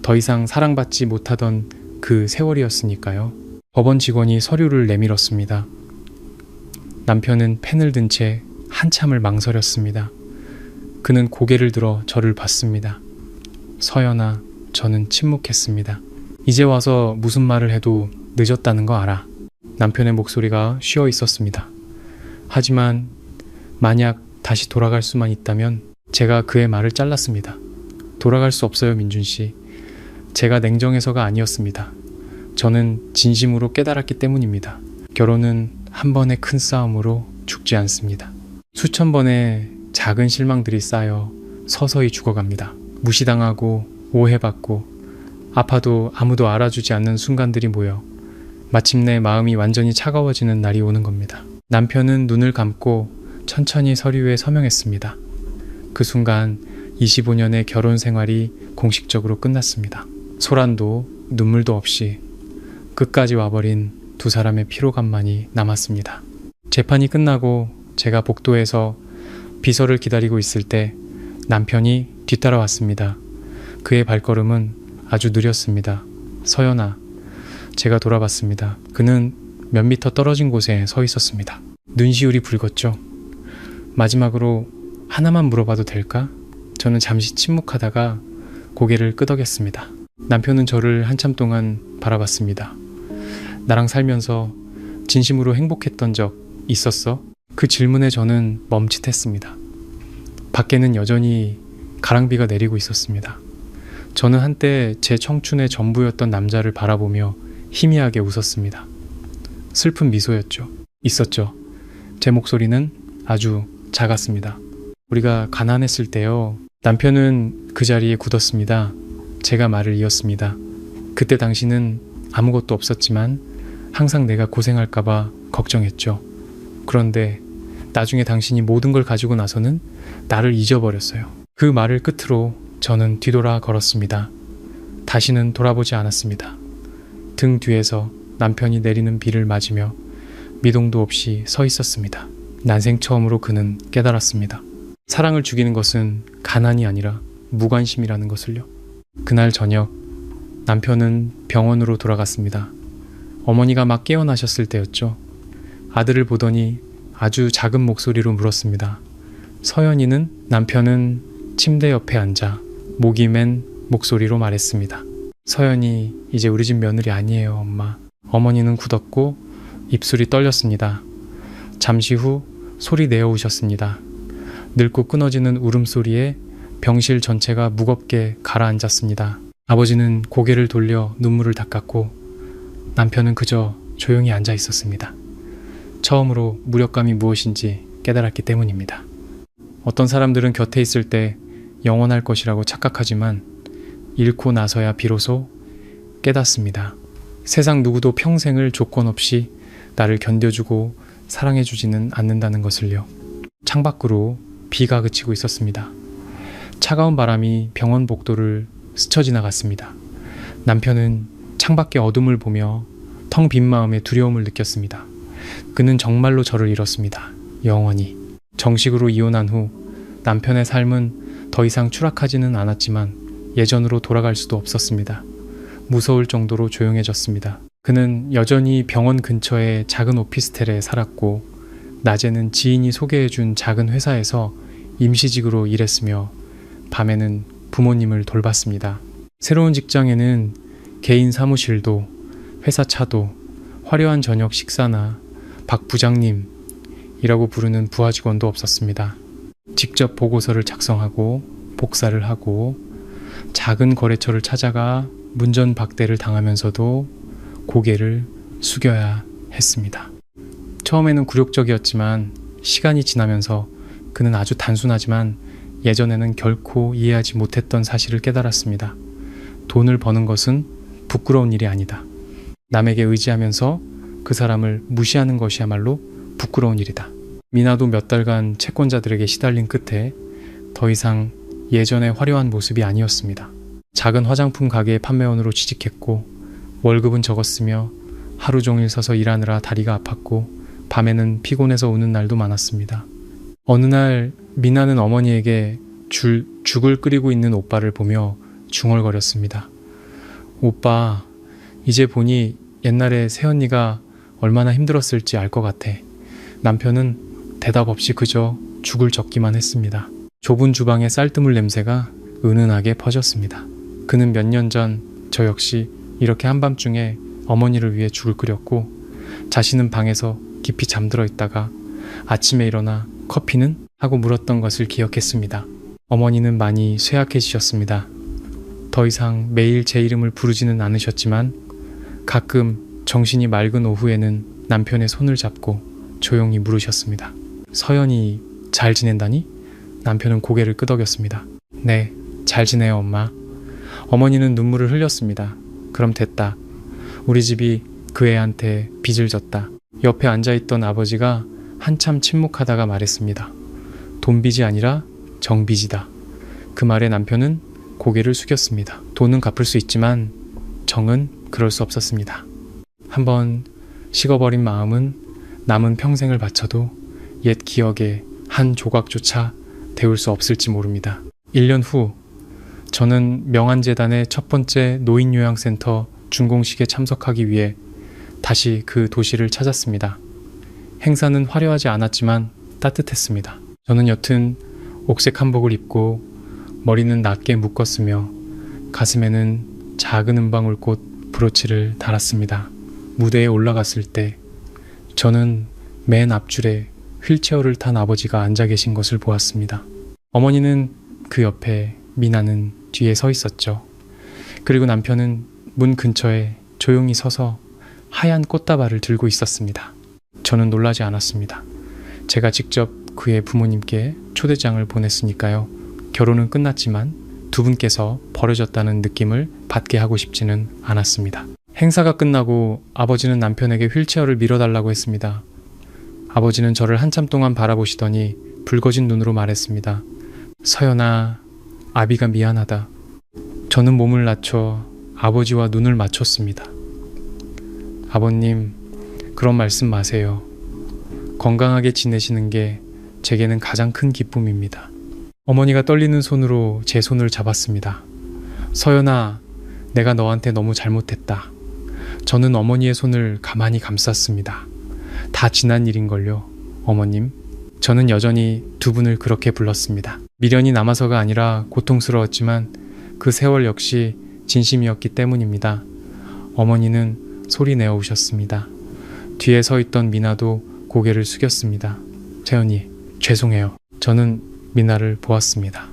더 이상 사랑받지 못하던 그 세월이었으니까요. 법원 직원이 서류를 내밀었습니다. 남편은 펜을 든 채 한참을 망설였습니다. 그는 고개를 들어 저를 봤습니다. 서연아, 저는 침묵했습니다. 이제 와서 무슨 말을 해도 늦었다는 거 알아. 남편의 목소리가 쉬어 있었습니다. 하지만 만약 다시 돌아갈 수만 있다면 제가 그의 말을 잘랐습니다. 돌아갈 수 없어요, 민준 씨. 제가 냉정해서가 아니었습니다. 저는 진심으로 깨달았기 때문입니다. 결혼은 한 번의 큰 싸움으로 죽지 않습니다. 수천 번의 작은 실망들이 쌓여 서서히 죽어갑니다. 무시당하고 오해받고 아파도 아무도 알아주지 않는 순간들이 모여 마침내 마음이 완전히 차가워지는 날이 오는 겁니다. 남편은 눈을 감고 천천히 서류에 서명했습니다. 그 순간 25년의 결혼 생활이 공식적으로 끝났습니다. 소란도 눈물도 없이 끝까지 와버린 두 사람의 피로감만이 남았습니다. 재판이 끝나고 제가 복도에서 비서를 기다리고 있을 때 남편이 뒤따라왔습니다. 그의 발걸음은 아주 느렸습니다. 서연아, 제가 돌아봤습니다. 그는 몇 미터 떨어진 곳에 서 있었습니다. 눈시울이 붉었죠. 마지막으로 하나만 물어봐도 될까? 저는 잠시 침묵하다가 고개를 끄덕였습니다. 남편은 저를 한참 동안 바라봤습니다. 나랑 살면서 진심으로 행복했던 적 있었어? 그 질문에 저는 멈칫했습니다. 밖에는 여전히 가랑비가 내리고 있었습니다. 저는 한때 제 청춘의 전부였던 남자를 바라보며 희미하게 웃었습니다. 슬픈 미소였죠. 있었죠. 제 목소리는 아주 작았습니다. 우리가 가난했을 때요. 남편은 그 자리에 굳었습니다. 제가 말을 이었습니다. 그때 당신은 아무것도 없었지만 항상 내가 고생할까봐 걱정했죠. 그런데 나중에 당신이 모든 걸 가지고 나서는 나를 잊어버렸어요. 그 말을 끝으로 저는 뒤돌아 걸었습니다. 다시는 돌아보지 않았습니다. 등 뒤에서 남편이 내리는 비를 맞으며 미동도 없이 서 있었습니다. 난생 처음으로 그는 깨달았습니다. 사랑을 죽이는 것은 가난이 아니라 무관심이라는 것을요. 그날 저녁 남편은 병원으로 돌아갔습니다. 어머니가 막 깨어나셨을 때였죠. 아들을 보더니 아주 작은 목소리로 물었습니다. 서연이는? 남편은 침대 옆에 앉아 목이 맨 목소리로 말했습니다. 서연이 이제 우리 집 며느리 아니에요, 엄마. 어머니는 굳었고 입술이 떨렸습니다. 잠시 후 소리 내어우셨습니다. 늙고 끊어지는 울음소리에 병실 전체가 무겁게 가라앉았습니다. 아버지는 고개를 돌려 눈물을 닦았고 남편은 그저 조용히 앉아 있었습니다. 처음으로 무력감이 무엇인지 깨달았기 때문입니다. 어떤 사람들은 곁에 있을 때 영원할 것이라고 착각하지만 잃고 나서야 비로소 깨닫습니다. 세상 누구도 평생을 조건 없이 나를 견뎌주고 사랑해주지는 않는다는 것을요. 창밖으로 비가 그치고 있었습니다. 차가운 바람이 병원 복도를 스쳐 지나갔습니다. 남편은 창밖의 어둠을 보며 텅 빈 마음에 두려움을 느꼈습니다. 그는 정말로 저를 잃었습니다. 영원히. 정식으로 이혼한 후 남편의 삶은 더 이상 추락하지는 않았지만 예전으로 돌아갈 수도 없었습니다. 무서울 정도로 조용해졌습니다. 그는 여전히 병원 근처의 작은 오피스텔에 살았고 낮에는 지인이 소개해준 작은 회사에서 임시직으로 일했으며 밤에는 부모님을 돌봤습니다. 새로운 직장에는 개인 사무실도 회사 차도 화려한 저녁 식사나 박 부장님이라고 부르는 부하 직원도 없었습니다. 직접 보고서를 작성하고 복사를 하고 작은 거래처를 찾아가 문전박대를 당하면서도 고개를 숙여야 했습니다. 처음에는 굴욕적이었지만 시간이 지나면서 그는 아주 단순하지만 예전에는 결코 이해하지 못했던 사실을 깨달았습니다. 돈을 버는 것은 부끄러운 일이 아니다. 남에게 의지하면서 그 사람을 무시하는 것이야말로 부끄러운 일이다. 미나도 몇 달간 채권자들에게 시달린 끝에 더 이상 예전의 화려한 모습이 아니었습니다. 작은 화장품 가게의 판매원으로 취직했고 월급은 적었으며 하루 종일 서서 일하느라 다리가 아팠고 밤에는 피곤해서 우는 날도 많았습니다. 어느 날 미나는 어머니에게 죽을 끓이고 있는 오빠를 보며 중얼거렸습니다. 오빠, 이제 보니 옛날에 새언니가 얼마나 힘들었을지 알 것 같아. 남편은 대답 없이 그저 죽을 적기만 했습니다. 좁은 주방의 쌀뜨물 냄새가 은은하게 퍼졌습니다. 그는 몇 년 전 저 역시 이렇게 한밤중에 어머니를 위해 죽을 끓였고 자신은 방에서 깊이 잠들어 있다가 아침에 일어나 커피는? 하고 물었던 것을 기억했습니다. 어머니는 많이 쇠약해지셨습니다. 더 이상 매일 제 이름을 부르지는 않으셨지만 가끔 정신이 맑은 오후에는 남편의 손을 잡고 조용히 물으셨습니다. 서연이 잘 지낸다니? 남편은 고개를 끄덕였습니다. 네, 잘 지내요, 엄마. 어머니는 눈물을 흘렸습니다. 그럼 됐다. 우리 집이 그 애한테 빚을 졌다. 옆에 앉아있던 아버지가 한참 침묵하다가 말했습니다. 돈빚이 아니라 정빚이다. 그 말에 남편은 고개를 숙였습니다. 돈은 갚을 수 있지만 정은 그럴 수 없었습니다. 한번 식어버린 마음은 남은 평생을 바쳐도 옛 기억의 한 조각조차 데울 수 없을지 모릅니다. 1년 후 저는 명안재단의 첫 번째 노인요양센터 준공식에 참석하기 위해 다시 그 도시를 찾았습니다. 행사는 화려하지 않았지만 따뜻했습니다. 저는 옅은 옥색 한복을 입고 머리는 낮게 묶었으며 가슴에는 작은 은방울꽃 브로치를 달았습니다. 무대에 올라갔을 때 저는 맨 앞줄에 휠체어를 탄 아버지가 앉아 계신 것을 보았습니다. 어머니는 그 옆에, 미나는 뒤에 서 있었죠. 그리고 남편은 문 근처에 조용히 서서 하얀 꽃다발을 들고 있었습니다. 저는 놀라지 않았습니다. 제가 직접 그의 부모님께 초대장을 보냈으니까요. 결혼은 끝났지만 두 분께서 버려졌다는 느낌을 받게 하고 싶지는 않았습니다. 행사가 끝나고 아버지는 남편에게 휠체어를 밀어달라고 했습니다. 아버지는 저를 한참 동안 바라보시더니 붉어진 눈으로 말했습니다. 서연아, 아비가 미안하다. 저는 몸을 낮춰 아버지와 눈을 맞췄습니다. 아버님, 그런 말씀 마세요. 건강하게 지내시는 게 제게는 가장 큰 기쁨입니다. 어머니가 떨리는 손으로 제 손을 잡았습니다. 서연아, 내가 너한테 너무 잘못했다. 저는 어머니의 손을 가만히 감쌌습니다. 다 지난 일인걸요, 어머님. 저는 여전히 두 분을 그렇게 불렀습니다. 미련이 남아서가 아니라 고통스러웠지만 그 세월 역시 진심이었기 때문입니다. 어머니는 소리 내어 우셨습니다. 뒤에 서 있던 미나도 고개를 숙였습니다. 재현이, 죄송해요. 저는 미나를 보았습니다.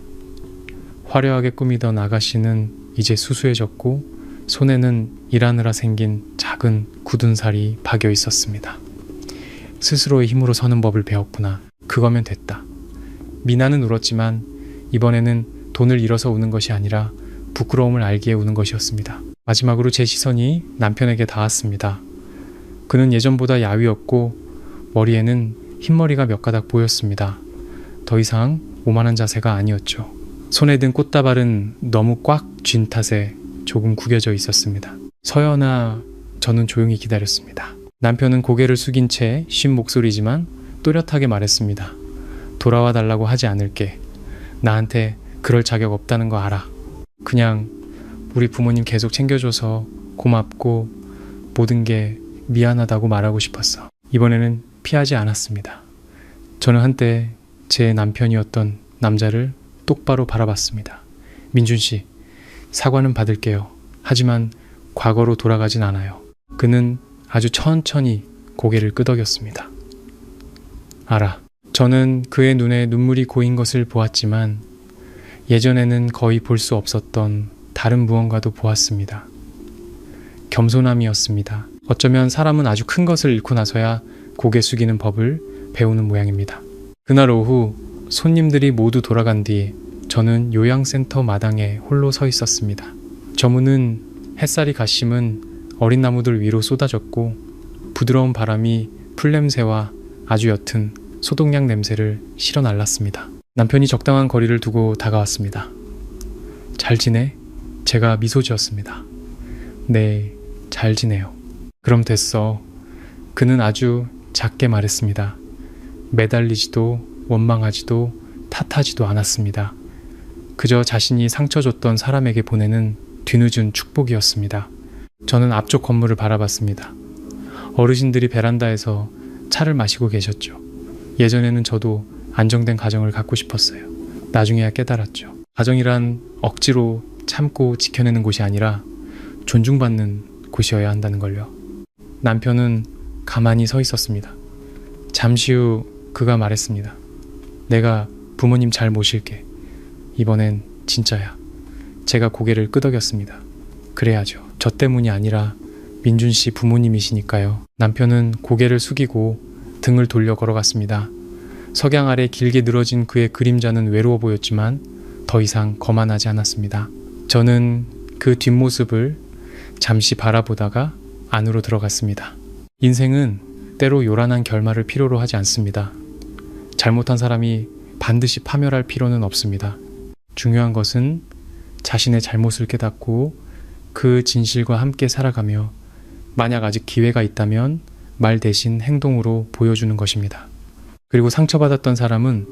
화려하게 꾸미던 아가씨는 이제 수수해졌고 손에는 일하느라 생긴 작은 굳은 살이 박여 있었습니다. 스스로의 힘으로 서는 법을 배웠구나. 그거면 됐다. 미나는 울었지만 이번에는 돈을 잃어서 우는 것이 아니라 부끄러움을 알기에 우는 것이었습니다. 마지막으로 제 시선이 남편에게 닿았습니다. 그는 예전보다 야위었고 머리에는 흰머리가 몇 가닥 보였습니다. 더 이상 오만한 자세가 아니었죠. 손에 든 꽃다발은 너무 꽉 쥔 탓에 조금 구겨져 있었습니다. 서연아, 저는 조용히 기다렸습니다. 남편은 고개를 숙인 채 쉰 목소리지만 또렷하게 말했습니다. 돌아와 달라고 하지 않을게. 나한테 그럴 자격 없다는 거 알아. 그냥 우리 부모님 계속 챙겨줘서 고맙고 모든 게 미안하다고 말하고 싶었어. 이번에는 피하지 않았습니다. 저는 한때 제 남편이었던 남자를 똑바로 바라봤습니다. 민준 씨, 사과는 받을게요. 하지만 과거로 돌아가진 않아요. 그는 아주 천천히 고개를 끄덕였습니다. 알아. 저는 그의 눈에 눈물이 고인 것을 보았지만 예전에는 거의 볼 수 없었던 다른 무언가도 보았습니다. 겸손함이었습니다. 어쩌면 사람은 아주 큰 것을 잃고 나서야 고개 숙이는 법을 배우는 모양입니다. 그날 오후 손님들이 모두 돌아간 뒤 저는 요양센터 마당에 홀로 서 있었습니다. 저문은 햇살이 갓심은 어린 나무들 위로 쏟아졌고 부드러운 바람이 풀냄새와 아주 옅은 소독약 냄새를 실어 날랐습니다. 남편이 적당한 거리를 두고 다가왔습니다. 잘 지내? 제가 미소 지었습니다. 네, 잘 지내요. 그럼 됐어. 그는 아주 작게 말했습니다. 매달리지도 원망하지도 탓하지도 않았습니다. 그저 자신이 상처 줬던 사람에게 보내는 뒤늦은 축복이었습니다. 저는 앞쪽 건물을 바라봤습니다. 어르신들이 베란다에서 차를 마시고 계셨죠. 예전에는 저도 안정된 가정을 갖고 싶었어요. 나중에야 깨달았죠. 가정이란 억지로 참고 지켜내는 곳이 아니라 존중받는 곳이어야 한다는 걸요. 남편은 가만히 서 있었습니다. 잠시 후 그가 말했습니다. 내가 부모님 잘 모실게. 이번엔 진짜야. 제가 고개를 끄덕였습니다. 그래야죠. 저 때문이 아니라 민준 씨 부모님이시니까요. 남편은 고개를 숙이고 등을 돌려 걸어갔습니다. 석양 아래 길게 늘어진 그의 그림자는 외로워 보였지만 더 이상 거만하지 않았습니다. 저는 그 뒷모습을 잠시 바라보다가 안으로 들어갔습니다. 인생은 때로 요란한 결말을 필요로 하지 않습니다. 잘못한 사람이 반드시 파멸할 필요는 없습니다. 중요한 것은 자신의 잘못을 깨닫고 그 진실과 함께 살아가며 만약 아직 기회가 있다면 말 대신 행동으로 보여주는 것입니다. 그리고 상처받았던 사람은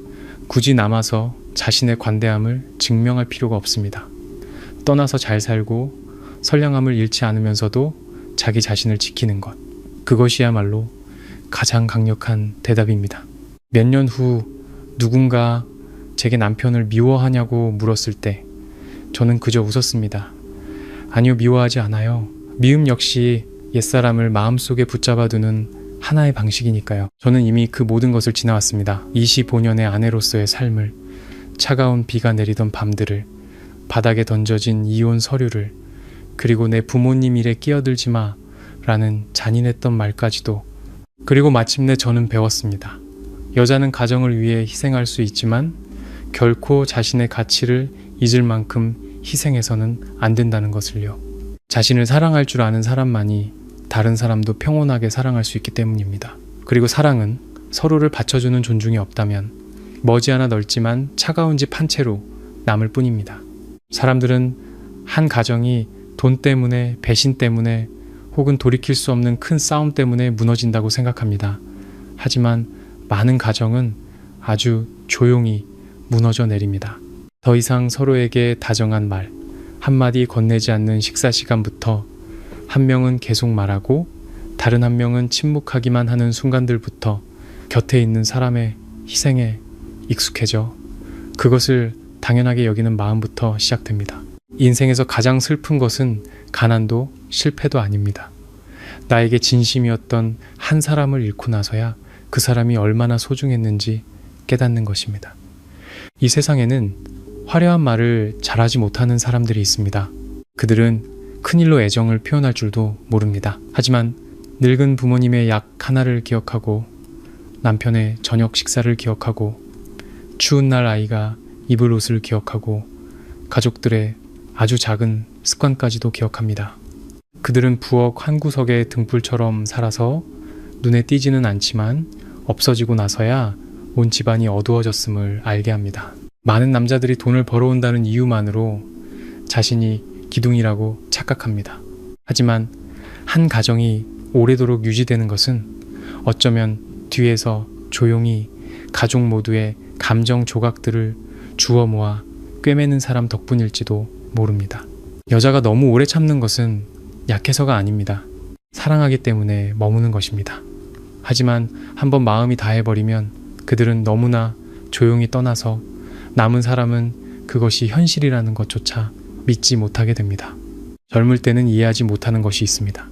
굳이 남아서 자신의 관대함을 증명할 필요가 없습니다. 떠나서 잘 살고 선량함을 잃지 않으면서도 자기 자신을 지키는 것. 그것이야말로 가장 강력한 대답입니다. 몇 년 후 누군가 제게 남편을 미워하냐고 물었을 때 저는 그저 웃었습니다. 아니요, 미워하지 않아요. 미움 역시 옛사람을 마음속에 붙잡아두는 하나의 방식이니까요. 저는 이미 그 모든 것을 지나왔습니다. 25년의 아내로서의 삶을, 차가운 비가 내리던 밤들을, 바닥에 던져진 이혼 서류를, 그리고 내 부모님 일에 끼어들지 마 라는 잔인했던 말까지도. 그리고 마침내 저는 배웠습니다. 여자는 가정을 위해 희생할 수 있지만 결코 자신의 가치를 잊을 만큼 희생해서는 안 된다는 것을요. 자신을 사랑할 줄 아는 사람만이 다른 사람도 평온하게 사랑할 수 있기 때문입니다. 그리고 사랑은 서로를 받쳐주는 존중이 없다면 머지않아 넓지만 차가운 집 한 채로 남을 뿐입니다. 사람들은 한 가정이 돈 때문에, 배신 때문에, 혹은 돌이킬 수 없는 큰 싸움 때문에 무너진다고 생각합니다. 하지만 많은 가정은 아주 조용히 무너져 내립니다. 더 이상 서로에게 다정한 말 한마디 건네지 않는 식사 시간부터, 한 명은 계속 말하고 다른 한 명은 침묵하기만 하는 순간들부터 곁에 있는 사람의 희생에 익숙해져 그것을 당연하게 여기는 마음부터 시작됩니다. 인생에서 가장 슬픈 것은 가난도 실패도 아닙니다. 나에게 진심이었던 한 사람을 잃고 나서야 그 사람이 얼마나 소중했는지 깨닫는 것입니다. 이 세상에는 화려한 말을 잘하지 못하는 사람들이 있습니다. 그들은 큰일로 애정을 표현할 줄도 모릅니다. 하지만 늙은 부모님의 약 하나를 기억하고, 남편의 저녁 식사를 기억하고, 추운 날 아이가 입을 옷을 기억하고, 가족들의 아주 작은 습관까지도 기억합니다. 그들은 부엌 한 구석의 등불처럼 살아서 눈에 띄지는 않지만 없어지고 나서야 온 집안이 어두워졌음을 알게 합니다. 많은 남자들이 돈을 벌어온다는 이유만으로 자신이 기둥이라고 착각합니다. 하지만 한 가정이 오래도록 유지되는 것은 어쩌면 뒤에서 조용히 가족 모두의 감정 조각들을 주워 모아 꿰매는 사람 덕분일지도 모릅니다. 여자가 너무 오래 참는 것은 약해서가 아닙니다. 사랑하기 때문에 머무는 것입니다. 하지만 한번 마음이 다해버리면 그들은 너무나 조용히 떠나서 남은 사람은 그것이 현실이라는 것조차 믿지 못하게 됩니다. 젊을 때는 이해하지 못하는 것이 있습니다.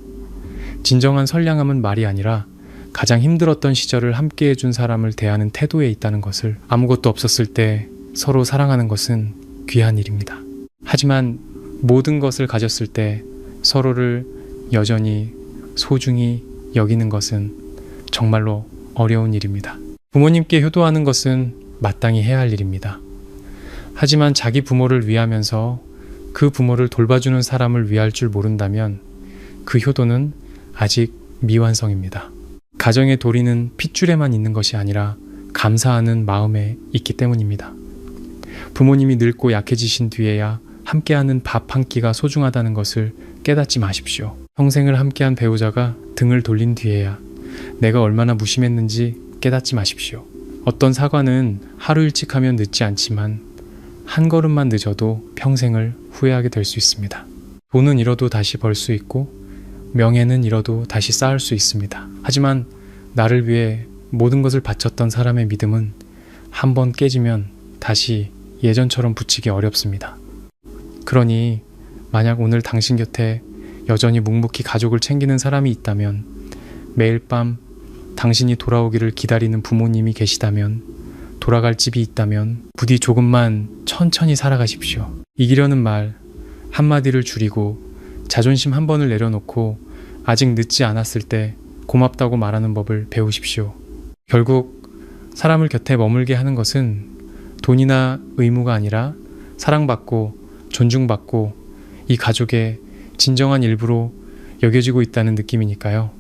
진정한 선량함은 말이 아니라 가장 힘들었던 시절을 함께 해준 사람을 대하는 태도에 있다는 것을, 아무것도 없었을 때 서로 사랑하는 것은 귀한 일입니다. 하지만 모든 것을 가졌을 때 서로를 여전히 소중히 여기는 것은 정말로 어려운 일입니다. 부모님께 효도하는 것은 마땅히 해야 할 일입니다. 하지만 자기 부모를 위하면서 그 부모를 돌봐주는 사람을 위할 줄 모른다면 그 효도는 아직 미완성입니다. 가정의 도리는 핏줄에만 있는 것이 아니라 감사하는 마음에 있기 때문입니다. 부모님이 늙고 약해지신 뒤에야 함께하는 밥 한 끼가 소중하다는 것을 깨닫지 마십시오. 평생을 함께한 배우자가 등을 돌린 뒤에야 내가 얼마나 무심했는지 깨닫지 마십시오. 어떤 사과는 하루 일찍 하면 늦지 않지만 한 걸음만 늦어도 평생을 후회하게 될 수 있습니다. 돈은 잃어도 다시 벌 수 있고 명예는 잃어도 다시 쌓을 수 있습니다. 하지만 나를 위해 모든 것을 바쳤던 사람의 믿음은 한번 깨지면 다시 예전처럼 붙이기 어렵습니다. 그러니 만약 오늘 당신 곁에 여전히 묵묵히 가족을 챙기는 사람이 있다면, 매일 밤 당신이 돌아오기를 기다리는 부모님이 계시다면, 돌아갈 집이 있다면 부디 조금만 천천히 살아가십시오. 이기려는 말 한마디를 줄이고 자존심 한 번을 내려놓고 아직 늦지 않았을 때 고맙다고 말하는 법을 배우십시오. 결국 사람을 곁에 머물게 하는 것은 돈이나 의무가 아니라 사랑받고 존중받고 이 가족의 진정한 일부로 여겨지고 있다는 느낌이니까요.